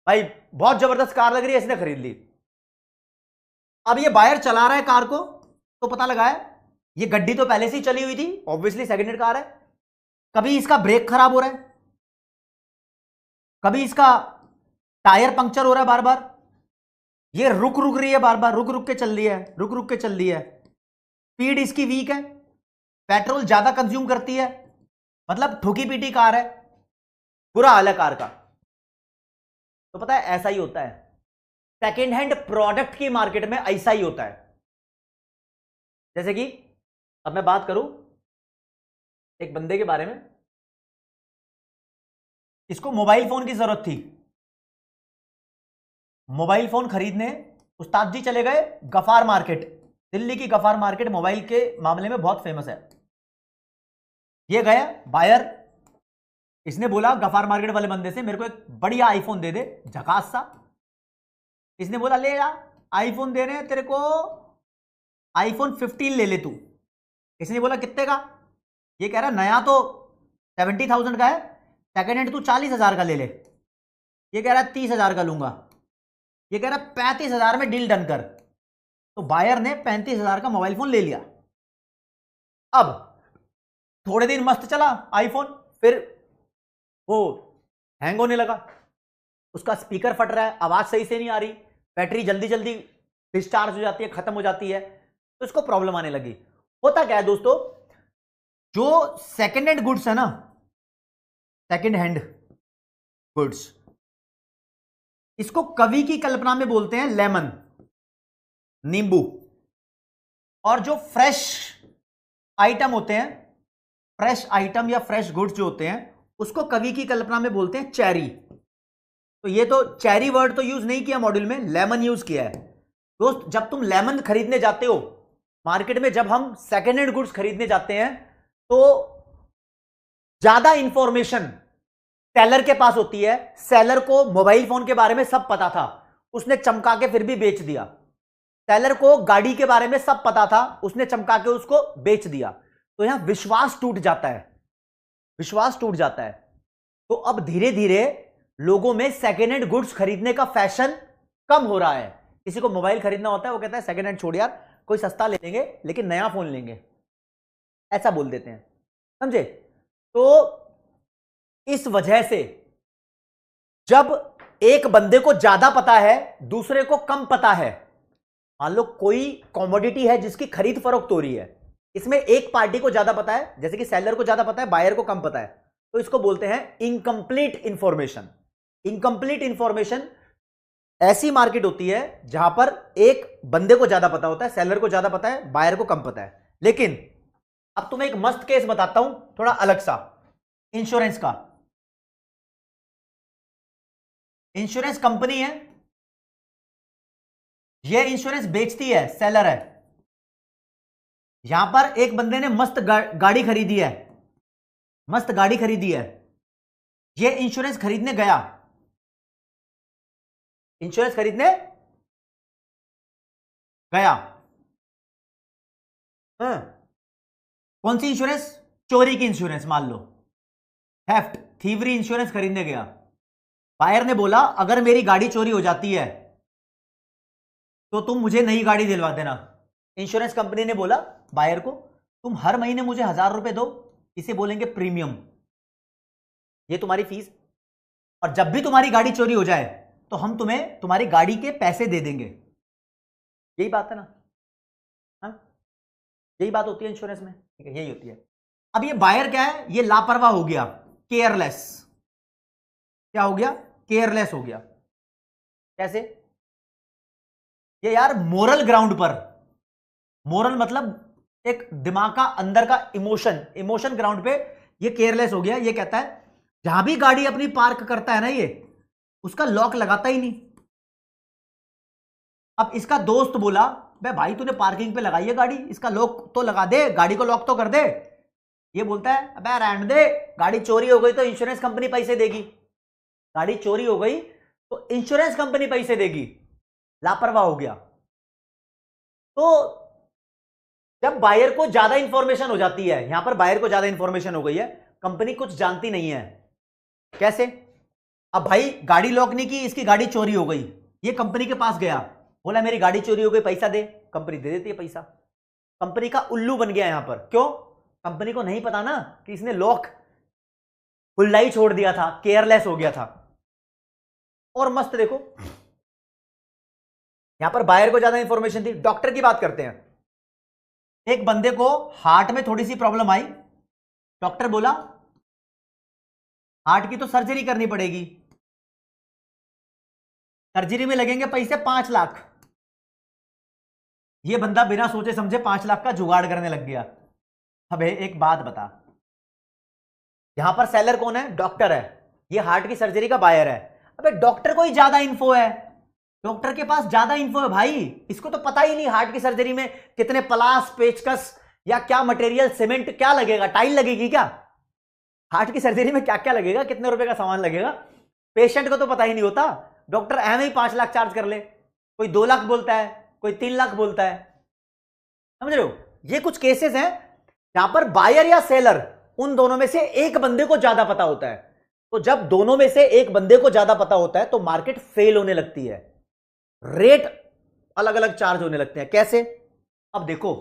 A: भाई बहुत जबरदस्त कार लग रही है, इसने खरीद ली। अब ये बायर चला रहा है कार को, तो पता लगा है ये गड्डी तो पहले से ही चली हुई थी, ऑब्वियसली सेकेंड हैंड कार है। कभी इसका ब्रेक खराब हो रहा है, कभी इसका टायर पंक्चर हो रहा है बार बार, ये रुक रुक रही है बार बार, रुक रुक के चल रही है, रुक रुक के चल रही है। स्पीड इसकी वीक है, पेट्रोल ज्यादा कंज्यूम करती है, मतलब ठुकी पीटी कार है, बुरा हाल है कार का। तो पता है ऐसा ही होता है, सेकेंड हैंड प्रोडक्ट की मार्केट में ऐसा ही होता है। जैसे कि अब मैं बात करूं एक बंदे के बारे में, इसको मोबाइल फोन की जरूरत थी। मोबाइल फोन खरीदने उस्ताद जी चले गए गफार मार्केट। दिल्ली की गफार मार्केट मोबाइल के मामले में बहुत फेमस है। ये गया बायर, इसने बोला गफार मार्केट वाले बंदे से मेरे को एक बढ़िया आईफोन दे दे, झकास सा। इसने बोला ले जा, आईफोन दे रहे हैं तेरे को, आईफोन 15 ले ले तू। इसने बोला कितने का? ये कह रहा नया तो 70,000 का है, सेकेंड हैंड तू 40,000 का ले ले। ये कह रहा 30,000 का लूंगा। ये कह रहा 35,000 में डील डन कर। तो बायर ने 35,000 का मोबाइल फोन ले लिया। अब थोड़े दिन मस्त चला आईफोन, फिर वो हैंग होने लगा, उसका स्पीकर फट रहा है, आवाज सही से नहीं आ रही, बैटरी जल्दी जल्दी डिस्चार्ज हो जाती है, खत्म हो जाती है, तो इसको प्रॉब्लम आने लगी। होता क्या है दोस्तों, जो सेकेंड हैंड गुड्स है ना, सेकेंड हैंड गुड्स, इसको कवि की कल्पना में बोलते हैं लेमन, नींबू। और जो फ्रेश आइटम होते हैं, फ्रेश आइटम या फ्रेश गुड्स जो होते हैं, उसको कवि की कल्पना में बोलते हैं चेरी। तो ये तो चेरी वर्ड तो यूज नहीं किया मॉड्यूल में, लेमन यूज किया है। दोस्त जब तुम लेमन खरीदने जाते हो मार्केट में, जब हम सेकेंड हैंड गुड्स खरीदने जाते हैं, तो ज्यादा इंफॉर्मेशन सेलर के पास होती है। सेलर को मोबाइल फोन के बारे में सब पता था, उसने चमका के फिर भी बेच दिया। सेलर को गाड़ी के बारे में सब पता था, उसने चमका के उसको बेच दिया। तो यहां विश्वास टूट जाता है, विश्वास टूट जाता है। तो अब धीरे धीरे लोगों में सेकेंड हैंड गुड्स खरीदने का फैशन कम हो रहा है। किसी को मोबाइल खरीदना होता है, वो कहता है सेकेंड हैंड छोड़ यार, कोई सस्ता ले लेंगे लेकिन नया फोन लेंगे, ऐसा बोल देते हैं, समझे? तो इस वजह से जब एक बंदे को ज्यादा पता है, दूसरे को कम पता है, मान लो कोई कॉमोडिटी है जिसकी खरीद फरोख्त हो रही है, इसमें एक पार्टी को ज्यादा पता है, जैसे कि सेलर को ज्यादा पता है, बायर को कम पता है, तो इसको बोलते हैं इनकंप्लीट इंफॉर्मेशन। इनकंप्लीट इंफॉर्मेशन ऐसी मार्केट होती है जहां पर एक बंदे को ज्यादा पता होता है, सेलर को ज्यादा पता है, बायर को कम पता है। लेकिन अब तुम्हें एक मस्त केस बताता हूं, थोड़ा अलग सा, इंश्योरेंस का। इंश्योरेंस कंपनी है, यह इंश्योरेंस बेचती है, सेलर है। यहां पर एक बंदे ने मस्त गाड़ी खरीदी है, मस्त गाड़ी खरीदी है। यह इंश्योरेंस खरीदने गया, इंश्योरेंस खरीदने गया। कौन सी इंश्योरेंस? चोरी की इंश्योरेंस मान लो। थेफ्ट, थीवरी इंश्योरेंस खरीदने गया। बायर ने बोला अगर मेरी गाड़ी चोरी हो जाती है तो तुम मुझे नई गाड़ी दिलवा देना। इंश्योरेंस कंपनी ने बोला बायर को तुम हर महीने मुझे 1000 रुपए दो, इसे बोलेंगे प्रीमियम, ये तुम्हारी फीस, और जब भी तुम्हारी गाड़ी चोरी हो जाए तो हम तुम्हें तुम्हारी गाड़ी के पैसे दे देंगे। यही बात है ना, हाँ यही बात होती है इंश्योरेंस में, ठीक है यही होती है। अब ये बायर क्या है, ये लापरवाह हो गया, केयरलेस। क्या हो गया, केयरलेस हो गया। कैसे, ये यार मोरल ग्राउंड पर, मोरल मतलब एक दिमाग का अंदर का इमोशन ग्राउंड पे ये केयरलेस हो गया। ये कहता है जहां भी गाड़ी अपनी पार्क करता है ना ये उसका लॉक लगाता ही नहीं। अब इसका दोस्त बोला बे भाई तूने पार्किंग पे लगाई है गाड़ी, इसका लॉक तो लगा दे, गाड़ी को लॉक तो कर दे। ये बोलता है अबे रहने दे, गाड़ी चोरी हो गई तो इंश्योरेंस कंपनी पैसे देगी, गाड़ी चोरी हो गई तो इंश्योरेंस कंपनी पैसे देगी। लापरवाह हो गया। तो जब बायर को ज्यादा इंफॉर्मेशन हो जाती है, यहां पर बायर को ज्यादा इंफॉर्मेशन हो गई है, कंपनी कुछ जानती नहीं है। कैसे, अब भाई गाड़ी लॉक नहीं की, इसकी गाड़ी चोरी हो गई, ये कंपनी के पास गया, बोला मेरी गाड़ी चोरी हो गई पैसा दे, कंपनी दे देती है पैसा। कंपनी का उल्लू बन गया यहां पर। क्यों, कंपनी को नहीं पता ना कि इसने लॉक खुला ही छोड़ दिया था, केयरलेस हो गया था। और मस्त देखो यहां पर बायर को ज्यादा इंफॉर्मेशन थी। डॉक्टर की बात करते हैं। एक बंदे को हार्ट में थोड़ी सी प्रॉब्लम आई, डॉक्टर बोला हार्ट की तो सर्जरी करनी पड़ेगी, सर्जरी में लगेंगे पैसे 5 लाख। ये बंदा बिना सोचे समझे 5 लाख का जुगाड़ करने लग गया। अबे एक बात बता, यहां पर सेलर कौन है, डॉक्टर है, ये हार्ट की सर्जरी का बायर है। अबे डॉक्टर को ही ज्यादा इन्फो है, डॉक्टर के पास ज्यादा इन्फो है भाई, इसको तो पता ही नहीं हार्ट की सर्जरी में कितने प्लास पेचकस या क्या मटेरियल, सीमेंट क्या लगेगा, टाइल लगेगी क्या, हार्ट की सर्जरी में क्या क्या लगेगा, कितने रुपए का सामान लगेगा, पेशेंट को तो पता ही नहीं होता। डॉक्टर एम ही 5 लाख चार्ज कर ले, कोई 2 लाख बोलता है, कोई 3 लाख बोलता है। समझ रहे हो, ये कुछ केसेस हैं जहां पर बायर या सेलर उन दोनों में से एक बंदे को ज्यादा पता होता है। तो जब दोनों में से एक बंदे को ज्यादा पता होता है तो मार्केट फेल होने लगती है, रेट अलग अलग चार्ज होने लगते हैं। कैसे, अब देखो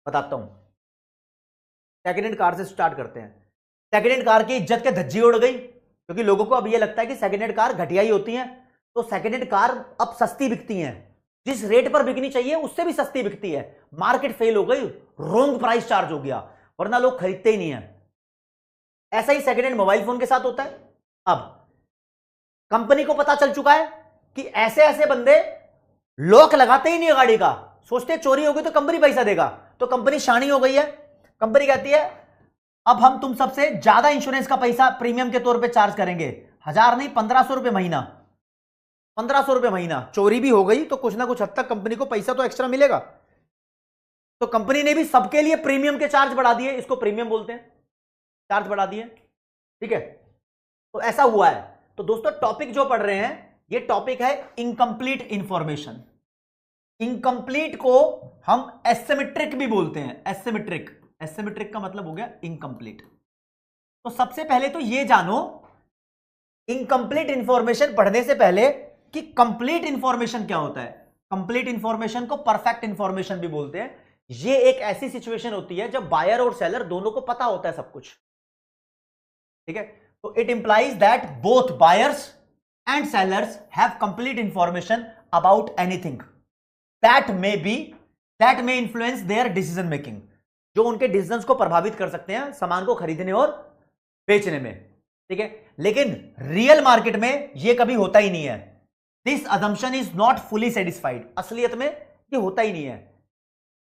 A: बताता हूं। सेकेंड हैंड कार से स्टार्ट करते हैं। सेकेंड हैंड कार की इज्जत के धज्जी उड़ गई, क्योंकि लोगों को अब यह लगता है कि सेकेंड हैंड कार घटिया ही होती हैं, तो सेकेंड हैंड कार अब सस्ती बिकती हैं, जिस रेट पर बिकनी चाहिए उससे भी सस्ती बिकती है। मार्केट फेल हो गई, रॉन्ग प्राइस चार्ज हो गया, वरना लोग खरीदते ही नहीं है। ऐसा ही सेकेंड हैंड मोबाइल फोन के साथ होता है। अब कंपनी को पता चल चुका है कि ऐसे ऐसे बंदे लॉक लगाते ही नहीं है गाड़ी का, सोचते चोरी हो गई तो कंपनी पैसा देगा, तो कंपनी शानी हो गई है। कंपनी कहती है अब हम तुम सबसे ज्यादा इंश्योरेंस का पैसा प्रीमियम के तौर पे चार्ज करेंगे, 1000 नहीं 1500 रुपए महीना, 1500 रुपए महीना। चोरी भी हो गई तो कुछ ना कुछ हद तक कंपनी को पैसा तो एक्स्ट्रा मिलेगा। तो कंपनी ने भी सबके लिए प्रीमियम के चार्ज बढ़ा दिए, इसको प्रीमियम बोलते हैं, चार्ज बढ़ा दिए, ठीक है। तो ऐसा हुआ है। तो दोस्तों टॉपिक जो पढ़ रहे हैं ये टॉपिक है इनकंप्लीट इंफॉर्मेशन। इनकंप्लीट को हम एसिमेट्रिक भी बोलते हैं, एसिमेट्रिक, एसिमेट्रिक का मतलब हो गया इनकंप्लीट। तो सबसे पहले तो ये जानो इनकंप्लीट इंफॉर्मेशन पढ़ने से पहले कि कंप्लीट इंफॉर्मेशन क्या होता है। कंप्लीट इंफॉर्मेशन को परफेक्ट इंफॉर्मेशन भी बोलते हैं। ये एक ऐसी सिचुएशन होती है जब बायर और सेलर दोनों को पता होता है सब कुछ, ठीक है। तो it implies that both buyers and sellers have complete information about anything that may influence their decision making, जो उनके डिसीजंस को प्रभावित कर सकते हैं सामान को खरीदने और बेचने में, ठीक है। लेकिन रियल मार्केट में ये कभी होता ही नहीं है। This assumption is not fully satisfied, असलियत में ये होता ही नहीं है।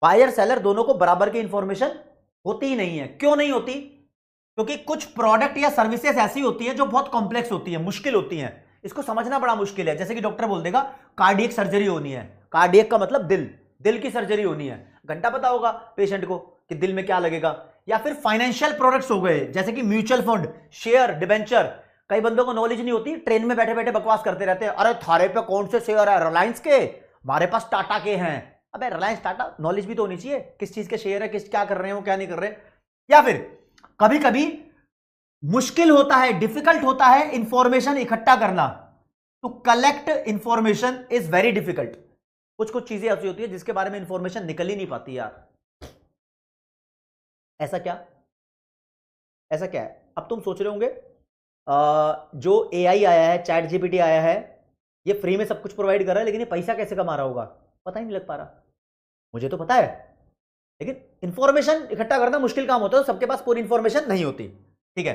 A: बायर सेलर दोनों को बराबर की इंफॉर्मेशन होती ही नहीं है। क्यों नहीं होती, क्योंकि कुछ प्रोडक्ट या सर्विसेज ऐसी होती है जो बहुत कॉम्प्लेक्स होती है, मुश्किल होती है, इसको समझना बड़ा मुश्किल है। जैसे कि डॉक्टर बोल देगा कार्डियक सर्जरी होनी है, कार्डियक का मतलब दिल की सर्जरी होनी है, घंटा पता होगा पेशेंट को कि दिल में क्या लगेगा। या फिर फाइनेंशियल प्रोडक्ट्स हो गए जैसे कि म्यूचुअल फंड, शेयर, डिबेंचर। कई बंदों को नॉलेज नहीं होती, ट्रेन में बैठे बैठे बकवास करते रहते हैं, अरे थारे पे कौन से शेयर है, रिलायंस के, हमारे पास टाटा के हैं। अबे रिलायंस टाटा, नॉलेज भी तो होनी चाहिए किस चीज के शेयर है, किस क्या कर रहे हैं वो क्या नहीं कर रहे। या फिर कभी कभी मुश्किल होता है, डिफिकल्ट होता है इंफॉर्मेशन इकट्ठा करना। To collect information is very difficult. कुछ कुछ चीजें ऐसी होती है जिसके बारे में इंफॉर्मेशन निकल ही नहीं पाती यार। ऐसा क्या, ऐसा क्या है? अब तुम सोच रहे होंगे जो एआई आया है, चैट जीपीटी आया है, ये फ्री में सब कुछ प्रोवाइड कर रहा है, लेकिन ये पैसा कैसे कमा रहा होगा? पता ही नहीं लग पा रहा। मुझे तो पता है, लेकिन इंफॉर्मेशन इकट्ठा करना मुश्किल काम होता है, तो सबके पास पूरी इंफॉर्मेशन नहीं होती। ठीक है,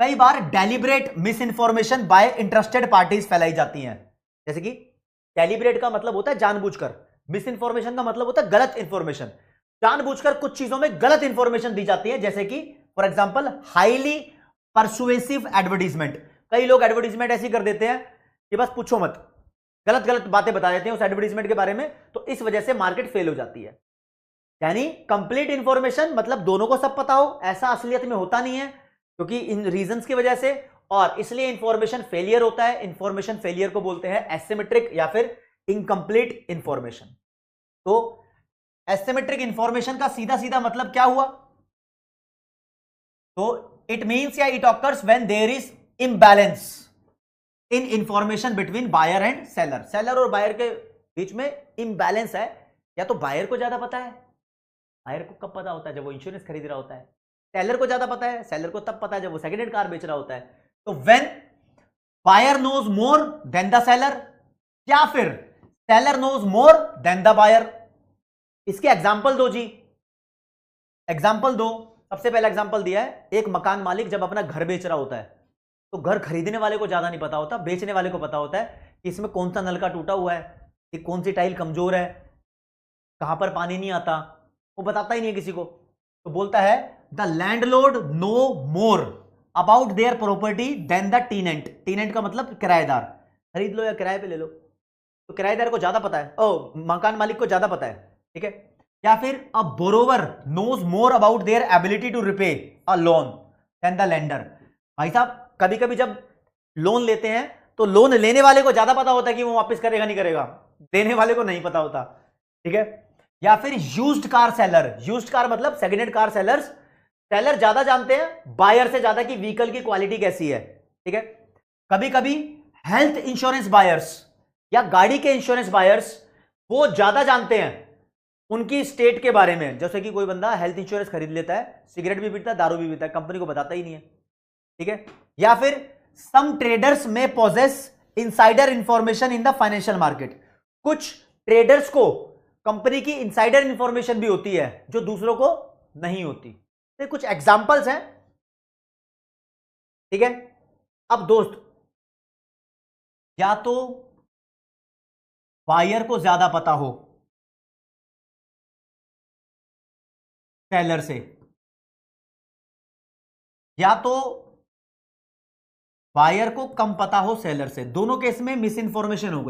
A: कई बार deliberate misinformation by interested parties फैलाई जाती हैं। जैसे कि डेलिब्रेट का मतलब होता है जानबूझकर, मिस इंफॉर्मेशन का मतलब होता है गलत इंफॉर्मेशन। जानबूझकर कुछ चीजों में गलत इंफॉर्मेशन दी जाती है, जैसे कि for example highly persuasive advertisement. कई लोग एडवर्टीजमेंट ऐसी कर देते हैं कि बस पूछो मत, गलत गलत बातें बता देते हैं उस एडवर्टीजमेंट के बारे में, तो इस वजह से मार्केट फेल हो जाती है। यानी कंप्लीट इंफॉर्मेशन मतलब दोनों को सब पता हो, ऐसा असलियत में होता नहीं है, क्योंकि इन रीजंस की वजह से, और इसलिए इंफॉर्मेशन फेलियर होता है। इंफॉर्मेशन फेलियर को बोलते हैं एसिमेट्रिक या फिर इनकंप्लीट इंफॉर्मेशन। तो एसिमेट्रिक इंफॉर्मेशन का सीधा सीधा मतलब क्या हुआ? तो इट मींस या it occurs when there is imbalance in information between buyer and seller. Seller और बायर के बीच में इम्बैलेंस है, या तो बायर को ज्यादा पता है। बायर को कब पता होता है? जब वो इंश्योरेंस खरीद रहा होता है। सेलर को ज्यादा पता है, सेलर को तब पता है जब वो सेकंड हैंड कार बेच रहा होता है। तो when buyer knows more than the seller, या फिर seller knows more than the buyer. इसके एग्जांपल दो जी, एग्जांपल दो। सबसे पहला एग्जांपल दिया है, एक मकान मालिक जब अपना घर बेच रहा होता है, तो घर खरीदने वाले को ज्यादा नहीं पता होता, बेचने वाले को पता होता है कि इसमें कौन सा नलका टूटा हुआ है, कि कौन सी टाइल कमजोर है, कहां पर पानी नहीं आता, वो बताता ही नहीं है किसी को। तो बोलता है the landlord know more about their property than the tenant. Tenant का मतलब किराएदार, खरीद लो या किराए पे ले लो, तो किराएदार को ज्यादा पता है, ओ मकान मालिक को ज्यादा पता है। ठीक है, या फिर a borrower knows more about their ability to repay a loan than the lender. भाई साहब, कभी कभी जब लोन लेते हैं तो लोन लेने वाले को ज्यादा पता होता है कि वो वापस करेगा नहीं करेगा, देने वाले को नहीं पता होता। ठीक है, या फिर used car seller. Used car मतलब second hand car sellers, seller ज्यादा जानते हैं बायर से ज्यादा कि व्हीकल की क्वालिटी कैसी है। ठीक है, कभी कभी हेल्थ इंश्योरेंस बायर्स या गाड़ी के इंश्योरेंस बायर्स, वो ज्यादा जानते हैं उनकी स्टेट के बारे में। जैसे कि कोई बंदा हेल्थ इंश्योरेंस खरीद लेता है, सिगरेट भी पीता है, दारू भी पीता है, कंपनी को बताता ही नहीं है। ठीक है, या फिर some traders may possess insider information in the financial market. कुछ ट्रेडर्स को कंपनी की इनसाइडर इंफॉर्मेशन भी होती है जो दूसरों को नहीं होती। तो कुछ एग्जांपल्स हैं। ठीक है, अब दोस्त, या तो बायर को ज्यादा पता हो सेलर से, या तो बायर को कम पता हो सेलर से। दोनों केस में मिस इंफॉर्मेशन हो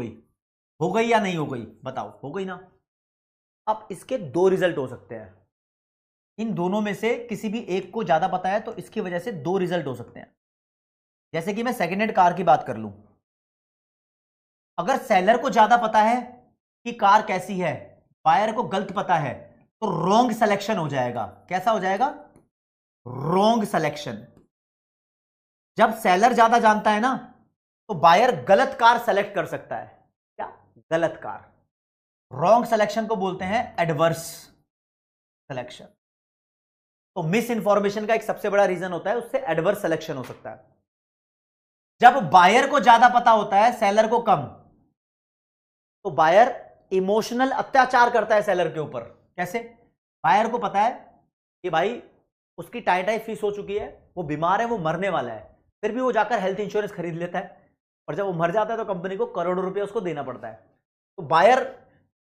A: गई या नहीं हो गई? बताओ, हो गई ना। अब इसके दो रिजल्ट हो सकते हैं, इन दोनों में से किसी भी एक को ज्यादा पता है तो इसकी वजह से दो रिजल्ट हो सकते हैं। जैसे कि मैं सेकेंड हैंड कार की बात कर लूं, अगर सेलर को ज्यादा पता है कि कार कैसी है, बायर को गलत पता है, तो रॉन्ग सिलेक्शन हो जाएगा। कैसा हो जाएगा? Wrong selection. जब सेलर ज्यादा जानता है ना, तो बायर गलत कार सेलेक्ट कर सकता है। क्या? गलत कार। रॉन्ग सिलेक्शन को बोलते हैं एडवर्स सिलेक्शन। तो मिस इंफॉर्मेशन का एक सबसे बड़ा रीजन होता है, उससे एडवर्स सिलेक्शन हो सकता है। जब बायर को ज्यादा पता होता है, सेलर को कम, तो बायर इमोशनल अत्याचार करता है सेलर के ऊपर। कैसे? बायर को पता है कि भाई उसकी टाई टाई फीस हो चुकी है, वो बीमार है, वो मरने वाला है, फिर भी वो जाकर हेल्थ इंश्योरेंस खरीद लेता है, और जब वो मर जाता है तो कंपनी को करोड़ों रुपए उसको देना पड़ता है। तो बायर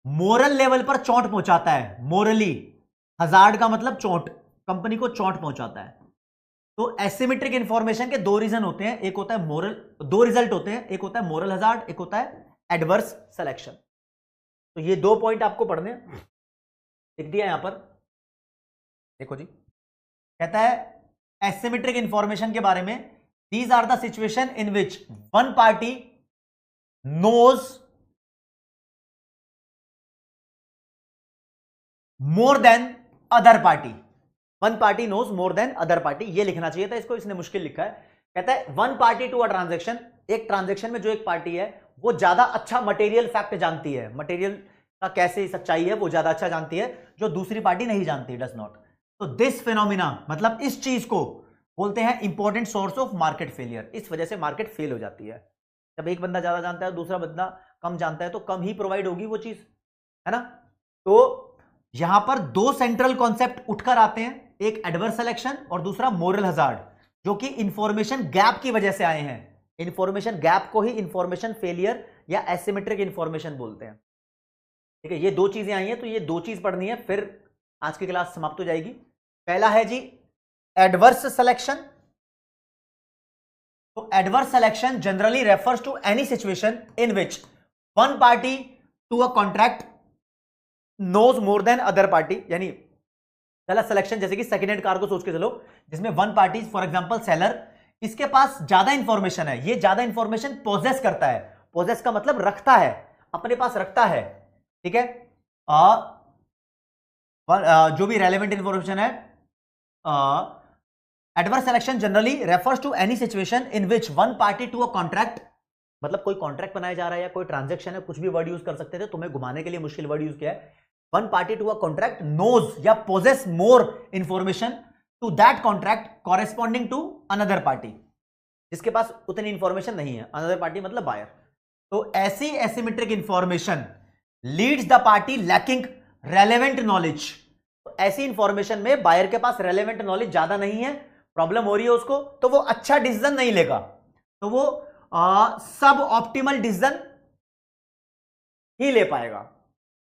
A: मोरल लेवल पर चोट पहुंचाता है। मोरली, हजार्ड का मतलब चोट, कंपनी को चोट पहुंचाता है। तो एसिमेट्रिक इंफॉर्मेशन के दो रीजन होते हैं, एक होता है मोरल, दो रिजल्ट होते हैं, एक होता है मोरल हजार्ड, एक होता है एडवर्स सिलेक्शन। तो ये दो पॉइंट आपको पढ़ने हैं, लिख दिया यहां पर, देखो जी। कहता है एसिमेट्रिक इंफॉर्मेशन के बारे में, these are the situation in which one party knows more than other party. One party knows more than other party, ये लिखना चाहिए था इसको, इसने मुश्किल लिखा है। कहता है one party to a transaction, एक ट्रांजेक्शन में जो एक पार्टी है वो ज्यादा अच्छा मटेरियल फैक्ट जानती है, मटेरियल का कैसे सच्चाई है वो ज्यादा अच्छा जानती है, जो दूसरी पार्टी नहीं जानती, डज नॉट। तो दिस फिनोमिना मतलब इस चीज को बोलते हैं important source of market failure. इस वजह से मार्केट फेल हो जाती है। जब एक बंदा ज्यादा जानता है दूसरा बंदा कम जानता है तो कम ही प्रोवाइड होगी वो चीज, है ना। तो यहां पर दो सेंट्रल कॉन्सेप्ट उठकर आते हैं, एक एडवर्स सिलेक्शन और दूसरा मोरल हजार्ड, जो कि इंफॉर्मेशन गैप की वजह से आए हैं। इंफॉर्मेशन गैप को ही इंफॉर्मेशन फेलियर या एसिमेट्रिक इंफॉर्मेशन बोलते हैं। ठीक है, ये दो चीजें आई हैं, तो ये दो चीज पढ़नी है, फिर आज की क्लास समाप्त हो जाएगी। पहला है जी एडवर्स सिलेक्शन। तो adverse selection generally refers to any situation in which one party to a contract knows more than other party, यानी पहला सिलेक्शन जैसे कि सेकेंड हैंड कार को सोच के चलो, जिसमें one party for example seller, इसके पास ज्यादा इंफॉर्मेशन है, ये ज्यादा इंफॉर्मेशन पोजेस करता है, पोजेस का मतलब रखता है, अपने पास रखता है। ठीक है, जो भी रेलेवेंट इंफॉर्मेशन है। Adverse selection generally refers to any situation in which one party to a contract, मतलब कोई कॉन्ट्रैक्ट बनाया जा रहा है या कोई ट्रांजैक्शन है, कुछ भी वर्ड यूज कर सकते थे, तुम्हें घुमाने के लिए मुश्किल वर्ड यूज किया है। One party to a contract knows या possess more information to that contract corresponding to another party, जिसके पास उतनी इंफॉर्मेशन नहीं है, अनदर पार्टी मतलब बायर। तो ऐसी asymmetric information leads the party lacking relevant knowledge. तो ऐसी इंफॉर्मेशन में बायर के पास रेलेवेंट नॉलेज ज्यादा नहीं है, प्रॉब्लम हो रही है उसको, तो वो अच्छा डिसीजन नहीं लेगा, तो वो सब ऑप्टिमल डिसीजन ही ले पाएगा,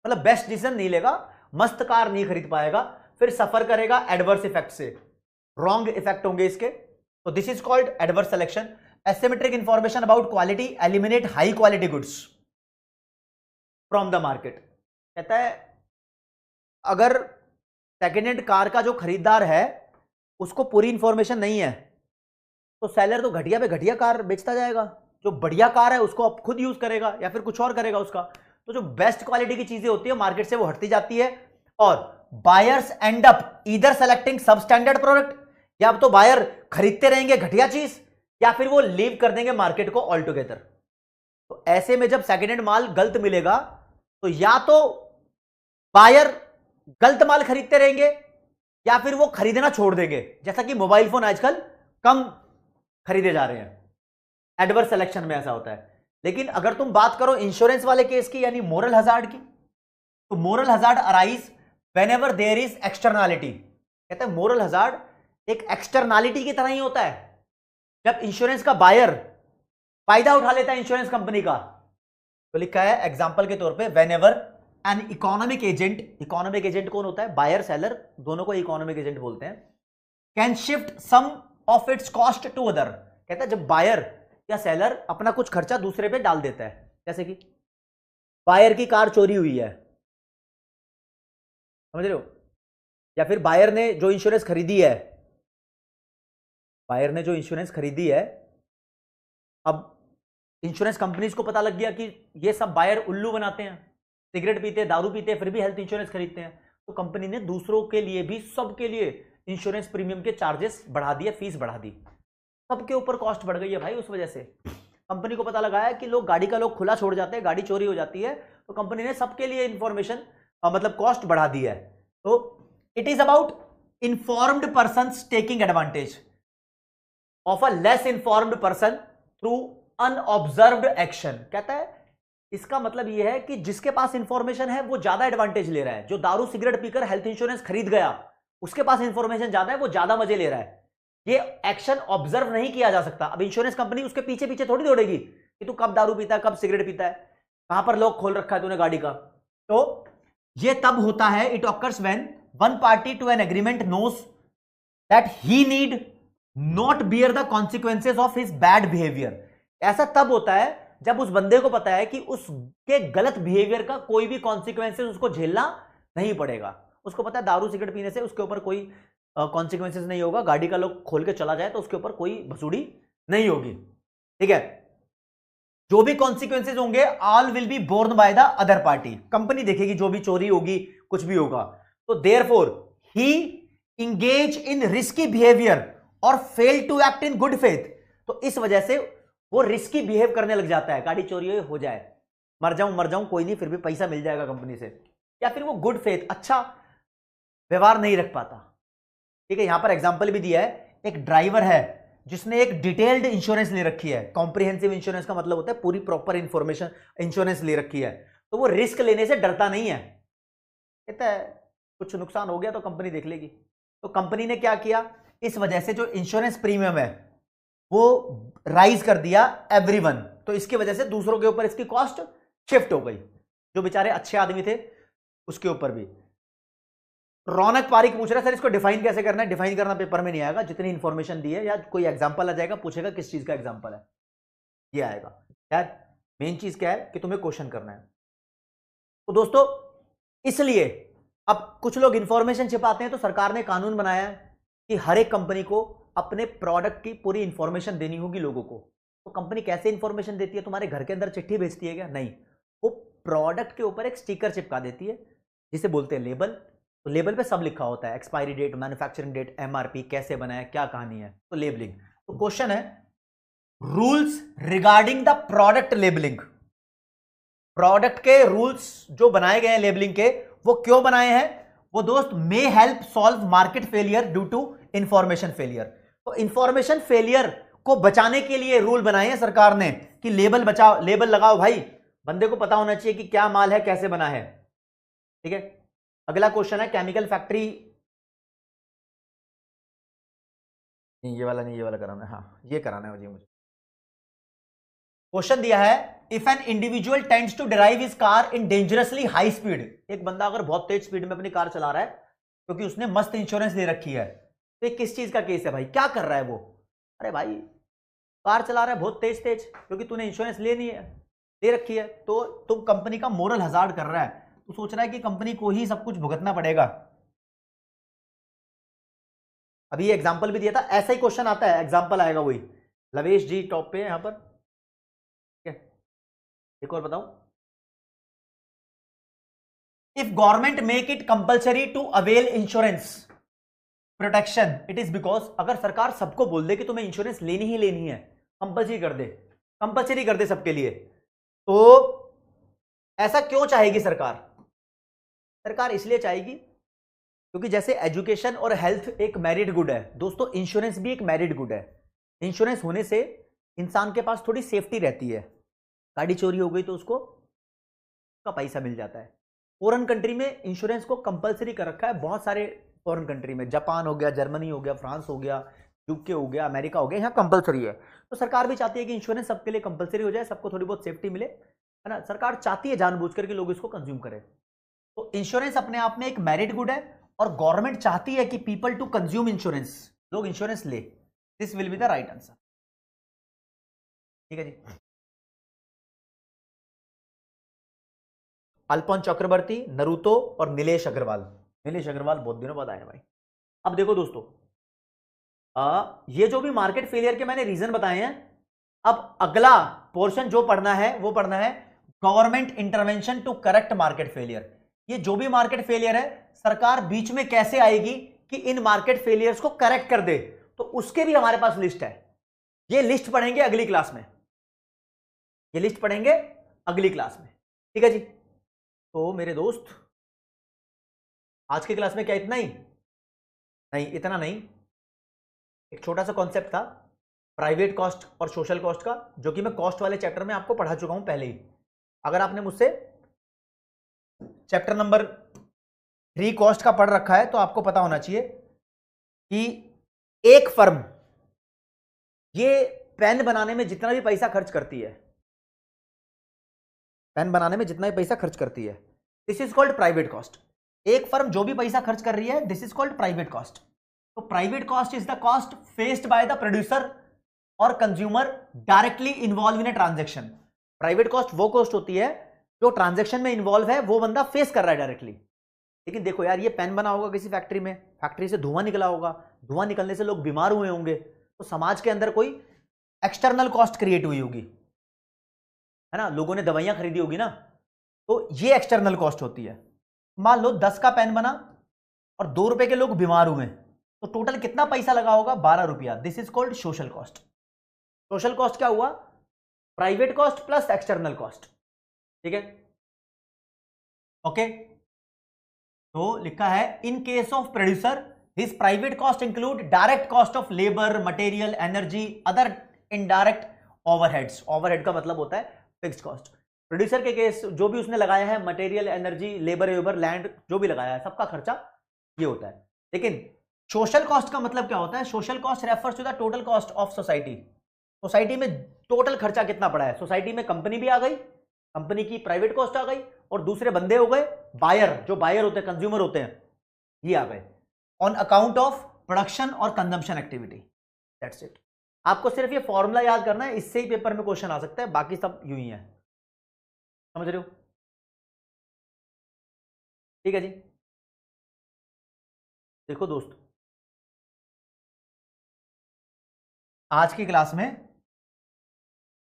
A: मतलब बेस्ट डिसीजन नहीं लेगा, मस्त कार नहीं खरीद पाएगा, फिर सफर करेगा एडवर्स इफेक्ट से, रॉन्ग इफेक्ट होंगे इसके। तो this is called adverse selection. Asymmetric information about quality eliminate high quality goods from the market. कहता है अगर सेकेंड हैंड कार का जो खरीदार है उसको पूरी इंफॉर्मेशन नहीं है, तो सेलर तो घटिया पे घटिया कार बेचता जाएगा, जो बढ़िया कार है उसको अब खुद यूज करेगा या फिर कुछ और करेगा उसका। तो जो बेस्ट क्वालिटी की चीजें होती है मार्केट से वो हटती जाती है, और buyers and up either selecting सब स्टैंडर्ड प्रोडक्ट, या तो बायर खरीदते रहेंगे घटिया चीज या फिर वो लीव कर देंगे मार्केट को ऑल टुगेदर। तो ऐसे में जब सेकेंड हैंड माल गलत मिलेगा तो या तो बायर गलत माल खरीदते रहेंगे या फिर वो खरीदना छोड़ देंगे, जैसा कि मोबाइल फोन आजकल कम खरीदे जा रहे हैं, एडवर्स सिलेक्शन में ऐसा होता है। लेकिन अगर तुम बात करो इंश्योरेंस वाले केस की, यानी मोरल हजार्ड की, तो moral hazard arise whenever there is externality. कहते हैं मोरल हजार्ड एक एक्सटर्नैलिटी की तरह ही होता है। जब इंश्योरेंस का बायर फायदा उठा लेता है इंश्योरेंस कंपनी का, तो लिखा है एग्जांपल के तौर पे whenever an economic agent, economic agent कौन होता है, बायर सेलर दोनों को इकोनॉमिक एजेंट बोलते हैं, can shift some of its cost to other. कहता है जब बायर या सेलर अपना कुछ खर्चा दूसरे पे डाल देता है, जैसे कि बायर की कार चोरी हुई है, समझ रहे हो, या फिर बायर ने जो इंश्योरेंस खरीदी है, बायर ने जो इंश्योरेंस खरीदी है, अब इंश्योरेंस कंपनीज को पता लग गया कि ये सब बायर उल्लू बनाते हैं, सिगरेट पीते हैं, दारू पीते हैं, फिर भी हेल्थ इंश्योरेंस खरीदते हैं, तो कंपनी ने दूसरों के लिए भी, सबके लिए इंश्योरेंस प्रीमियम के चार्जेस बढ़ा दिए, फीस बढ़ा दी, सबके ऊपर कॉस्ट बढ़ गई है भाई। उस वजह से कंपनी को पता लगा है कि लोग गाड़ी का लोग खुला छोड़ जाते हैं, गाड़ी चोरी हो जाती है, तो कंपनी ने सबके लिए इंफॉर्मेशन मतलब कॉस्ट बढ़ा दी है। तो it is about informed person taking advantage of a less informed person through unobserved action. कहता है इसका मतलब यह है कि जिसके पास इंफॉर्मेशन है वो ज्यादा एडवांटेज ले रहा है, जो दारू सिगरेट पीकर हेल्थ इंश्योरेंस खरीद गया उसके पास इंफॉर्मेशन ज्यादा है, वो ज्यादा मजे ले रहा है। ये एक्शन ऑब्जर्व नहीं किया जा सकता। अब इंश्योरेंस कंपनी उसके पीछे पीछे थोड़ी दौड़ेगी कि तू कब दारू पीता है, कब सिगरेट पीता है, कहां पर लॉक खोल रखा है तूने गाड़ी का। तो ये तब होता है, it occurs when one party to an agreement knows that he need not bear the consequences of his bad behaviour. ऐसा तब होता है जब उस बंदे को पता है कि उसके गलत बिहेवियर का कोई भी कॉन्सिक्वेंसेज उसको झेलना नहीं पड़ेगा। उसको पता है दारू सिगरेट पीने से उसके ऊपर कोई कॉन्सिक्वेंसेज नहीं होगा, गाड़ी का लोग खोल के चला जाए तो उसके ऊपर कोई भसूड़ी नहीं होगी। ठीक है, जो भी कॉन्सिक्वेंसेज होंगे all will be born by the other party. Company देखेगी जो भी चोरी होगी, कुछ भी होगा, तो therefore he engage in risky behaviour और fail to act in good faith. तो इस वजह से वो रिस्की बिहेव करने लग जाता है, गाड़ी चोरी हो जाए, मर जाऊं कोई नहीं, फिर भी पैसा मिल जाएगा कंपनी से, या फिर वो गुड फेथ अच्छा व्यवहार नहीं रख पाता। ठीक है, यहां पर एग्जांपल भी दिया है, एक ड्राइवर है जिसने एक डिटेल्ड इंश्योरेंस ले रखी है, कॉम्प्रिहेंसिव इंश्योरेंस का मतलब होता है पूरी प्रॉपर इंफॉर्मेशन इंश्योरेंस ले रखी है, तो वो रिस्क लेने से डरता नहीं है, कहता है कुछ नुकसान हो गया तो कंपनी देख लेगी। तो कंपनी ने क्या किया, इस वजह से जो इंश्योरेंस प्रीमियम है वो राइज कर दिया एवरीवन, तो इसकी वजह से दूसरों के ऊपर इसकी कॉस्ट शिफ्ट हो गई, जो बेचारे अच्छे आदमी थे उसके ऊपर भी। रौनक पारिक पूछ रहा है सर इसको डिफाइन कैसे करना है, डिफाइन करना पेपर में नहीं आएगा, जितनी इंफॉर्मेशन दी है या कोई एग्जांपल आ जाएगा, पूछेगा किस चीज का एग्जांपल है, ये आएगा। यार मेन चीज क्या है कि तुम्हें क्वेश्चन करना है। तो दोस्तों इसलिए अब कुछ लोग इंफॉर्मेशन छिपाते हैं, तो सरकार ने कानून बनाया है कि हर एक कंपनी को अपने प्रोडक्ट की पूरी इंफॉर्मेशन देनी होगी लोगों को। तो कंपनी कैसे इंफॉर्मेशन देती है, तुम्हारे घर के अंदर चिट्ठी भेजती है क्या? नहीं, वो प्रोडक्ट के ऊपर एक स्टिकर चिपका देती है जिसे बोलते हैं लेबल। तो लेबल पे सब लिखा होता है, expiry date, manufacturing date, MRP, कैसे बना है, क्या कहानी है, तो लेबलिंग। तो क्वेश्चन है rules regarding the product labelling. Product के रूल्स जो बनाए गए हैं लेबलिंग के, वो क्यों बनाए हैं? वो दोस्त may help solve market failure due to information failure. तो इंफॉर्मेशन फेलियर को बचाने के लिए रूल बनाए हैं सरकार ने कि लेबल बचाओ, लेबल लगाओ भाई, बंदे को पता होना चाहिए कि क्या माल है, कैसे बना है। ठीक है, अगला क्वेश्चन है केमिकल फैक्ट्री, नहीं ये वाला नहीं, ये वाला कराना है, हाँ ये कराना है जी मुझे। क्वेश्चन दिया है if an individual tends to drive his car in dangerously high speed. एक बंदा अगर बहुत तेज स्पीड में अपनी कार चला रहा है क्योंकि उसने मस्त इंश्योरेंस ले रखी है, तो ये किस चीज का केस है भाई, क्या कर रहा है वो? अरे भाई कार चला रहा है बहुत तेज तेज क्योंकि तूने इंश्योरेंस ले रखी है, तो तुम कंपनी का मोरल हजार्ड कर रहा है, तो सोच रहा है कि कंपनी को ही सब कुछ भुगतना पड़ेगा। अभी ये एग्जांपल भी दिया था, ऐसा ही क्वेश्चन आता है, एग्जांपल आएगा वही। लवेश जी टॉप पे यहां पर, एक और बताऊं, if government make it compulsory to avail insurance protection it is because, अगर सरकार सबको बोल दे कि तुम्हें इंश्योरेंस लेनी ही लेनी है, कंपल्सरी कर दे सबके लिए, तो ऐसा क्यों चाहेगी सरकार? सरकार इसलिए चाहेगी क्योंकि जैसे एजुकेशन और हेल्थ एक मैरिड गुड है दोस्तों, इंश्योरेंस भी एक मैरिड गुड है। इंश्योरेंस होने से इंसान के पास थोड़ी सेफ्टी रहती है, गाड़ी चोरी हो गई तो उसको का पैसा मिल जाता है। फॉरेन कंट्री में इंश्योरेंस को कंपलसरी कर रखा है, बहुत सारे फॉरेन कंट्री में, जापान हो गया, जर्मनी हो गया, फ्रांस हो गया, यूके हो गया, अमेरिका हो गया, यहाँ कंपलसरी है। तो सरकार भी चाहती है कि इंश्योरेंस सबके लिए कंपलसरी हो जाए, सबको थोड़ी बहुत सेफ्टी मिले, है ना। सरकार चाहती है जानबूझकर कि लोग इसको कंज्यूम करें। तो इंश्योरेंस अपने आप में एक मैरिड गुड है और गवर्नमेंट चाहती है कि पीपल टू कंज्यूम इंश्योरेंस, लोग इंश्योरेंस ले। This will be the right answer. ठीक है जी। अल्पोन चक्रवर्ती, नरूतो और नीलेश अग्रवाल। नीलेश अग्रवाल बहुत दिनों बाद आए हैं भाई। अब देखो दोस्तों, ये जो भी मार्केट फेलियर के मैंने रीजन बताए हैं, अब अगला पोर्शन जो पढ़ना है वो पढ़ना है government intervention to correct market failure. ये जो भी मार्केट फेलियर है, सरकार बीच में कैसे आएगी कि इन मार्केट फेलियर्स को करेक्ट कर दे, तो उसके भी हमारे पास लिस्ट है। ये लिस्ट पढ़ेंगे अगली क्लास में, ये लिस्ट पढ़ेंगे अगली क्लास में। ठीक है जी। तो मेरे दोस्त, आज की क्लास में क्या इतना ही? नहीं, इतना नहीं। एक छोटा सा कॉन्सेप्ट था प्राइवेट कॉस्ट और सोशल कॉस्ट का, जो कि मैं कॉस्ट वाले चैप्टर में आपको पढ़ा चुका हूं पहले ही। अगर आपने मुझसे चैप्टर नंबर 3 कॉस्ट का पढ़ रखा है तो आपको पता होना चाहिए कि एक फर्म ये पेन बनाने में जितना भी पैसा खर्च करती है, पेन बनाने में जितना भी पैसा खर्च करती है, this is called private cost. एक फर्म जो भी पैसा खर्च कर रही है, this is called private cost. तो private cost is the cost faced by the producer और consumer directly involve in a transaction. Private cost वो कॉस्ट होती है जो ट्रांजेक्शन में इन्वॉल्व है, वो बंदा फेस कर रहा है डायरेक्टली। लेकिन देखो यार, ये पेन बना होगा किसी फैक्ट्री में, फैक्ट्री से धुआं निकला होगा, धुआं निकलने से लोग बीमार हुए होंगे, तो समाज के अंदर कोई एक्सटर्नल कॉस्ट क्रिएट हुई होगी, है ना, लोगों ने दवाइयां खरीदी होगी ना, तो ये एक्सटर्नल कॉस्ट होती है। मान लो 10 का पेन बना और 2 रुपए के लोग बीमार हुए, तो टोटल कितना पैसा लगा होगा? 12 रुपया। This is called social cost. Social cost क्या हुआ? Private cost plus external cost. ठीक है, ओके। तो लिखा है in case of producer his private cost include direct cost of labour, material, energy, other indirect overheads. Overhead का मतलब होता है फिक्स्ड कॉस्ट। प्रोड्यूसर के केस जो भी उसने लगाया है, material, energy, labour weber, land, जो भी लगाया है, सबका खर्चा ये होता है। लेकिन सोशल कॉस्ट का मतलब क्या होता है? Social cost refers to the total cost of society. Society में टोटल खर्चा कितना पड़ा है? सोसाइटी में कंपनी भी आ गई, कंपनी की प्राइवेट कॉस्ट आ गई, और दूसरे बंदे हो गए बायर, जो बायर होते हैं, कंज्यूमर होते हैं, ये आ गए ऑन अकाउंट ऑफ प्रोडक्शन और कंजम्पशन एक्टिविटी। That's it. आपको सिर्फ ये फॉर्मूला याद करना है, इससे ही पेपर में क्वेश्चन आ सकता है, बाकी सब यूं ही है। समझ रहे हो? ठीक है जी। देखो दोस्त, आज की क्लास में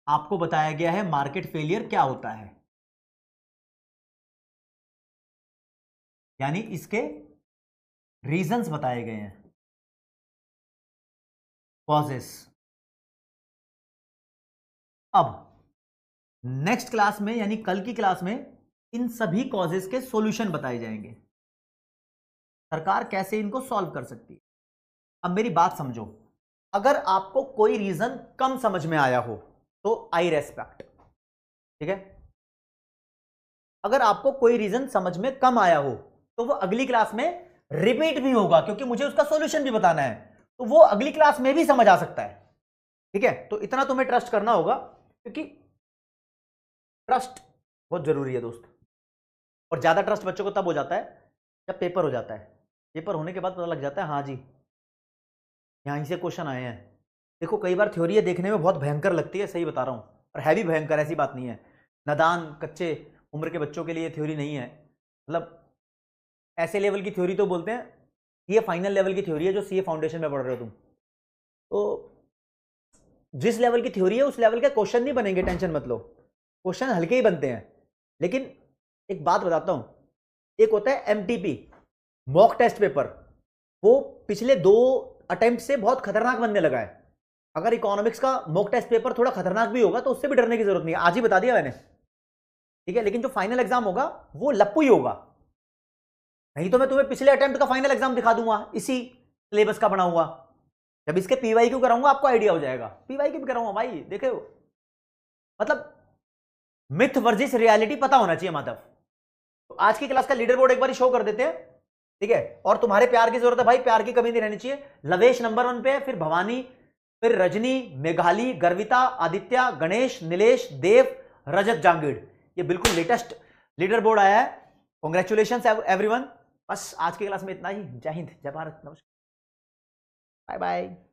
A: आपको बताया गया है मार्केट फेलियर क्या होता है, यानी इसके रीजंस बताए गए हैं, कॉजेस। अब नेक्स्ट क्लास में, यानी कल की क्लास में, इन सभी कॉजेस के सॉल्यूशन बताए जाएंगे, सरकार कैसे इनको सॉल्व कर सकती है। अब मेरी बात समझो, अगर आपको कोई रीजन कम समझ में आया हो तो आई रेस्पेक्ट, ठीक है। अगर आपको कोई रीजन समझ में कम आया हो तो वो अगली क्लास में रिपीट भी होगा, क्योंकि मुझे उसका सॉल्यूशन भी बताना है, तो वो अगली क्लास में भी समझ आ सकता है। ठीक है, तो इतना तुम्हें ट्रस्ट करना होगा, क्योंकि ट्रस्ट बहुत जरूरी है दोस्त। और ज्यादा ट्रस्ट बच्चों को तब हो जाता है जब पेपर हो जाता है। पेपर होने के बाद पता लग जाता है हाँ जी यहीं से क्वेश्चन आए हैं। देखो कई बार थ्योरी देखने में बहुत भयंकर लगती है, सही बता रहा हूं, और है भी भयंकर, ऐसी बात नहीं है। नादान कच्चे उम्र के बच्चों के लिए थ्योरी नहीं है, मतलब ऐसे लेवल की थ्योरी तो बोलते हैं, ये फाइनल लेवल की थ्योरी है जो सीए फाउंडेशन में पढ़ रहे हो तुम। तो जिस लेवल की थ्योरी है उस लेवल के क्वेश्चन नहीं बनेंगे, टेंशन मत लो, क्वेश्चन हल्के ही बनते हैं। लेकिन एक बात बताता हूं, एक होता है एमटीपी, मॉक टेस्ट पेपर, वो पिछले 2 अटेम्प्ट से बहुत खतरनाक बनने लगा है। अगर इकोनॉमिक्स का मॉक टेस्ट पेपर थोड़ा खतरनाक भी होगा तो उससे भी डरने की जरूरत नहीं है, आज ही बता दिया मैंने, ठीक है। लेकिन जो फाइनल एग्जाम होगा वो लप्पू ही होगा, नहीं तो मैं तुम्हें पिछले अटेम्प्ट का फाइनल एग्जाम दिखा दूंगा इसी सिलेबस का बना हुआ। जब इसके पीवाई क्यू कराऊंगा आपको आइडिया हो जाएगा, पीवाई क्यू भी कराऊंगा भाई, देखे मतलब मिथ वर्सेस रियलिटी पता होना चाहिए माधव। तो आज की क्लास का लीडर बोर्ड एक बार शो कर देते हैं, ठीक है। और तुम्हारे प्यार की जरूरत है भाई, प्यार की कमी नहीं रहनी चाहिए। लवेश नंबर 1 पे, फिर भवानी, फिर रजनी, मेघाली, गर्विता, आदित्य, गणेश, नीलेश, देव, रजत, जांगीड़, ये बिल्कुल लेटेस्ट लीडर बोर्ड आया है। Congratulation everyone. बस आज की क्लास में इतना ही। जय हिंद, जय भारत, नमस्कार, बाय बाय।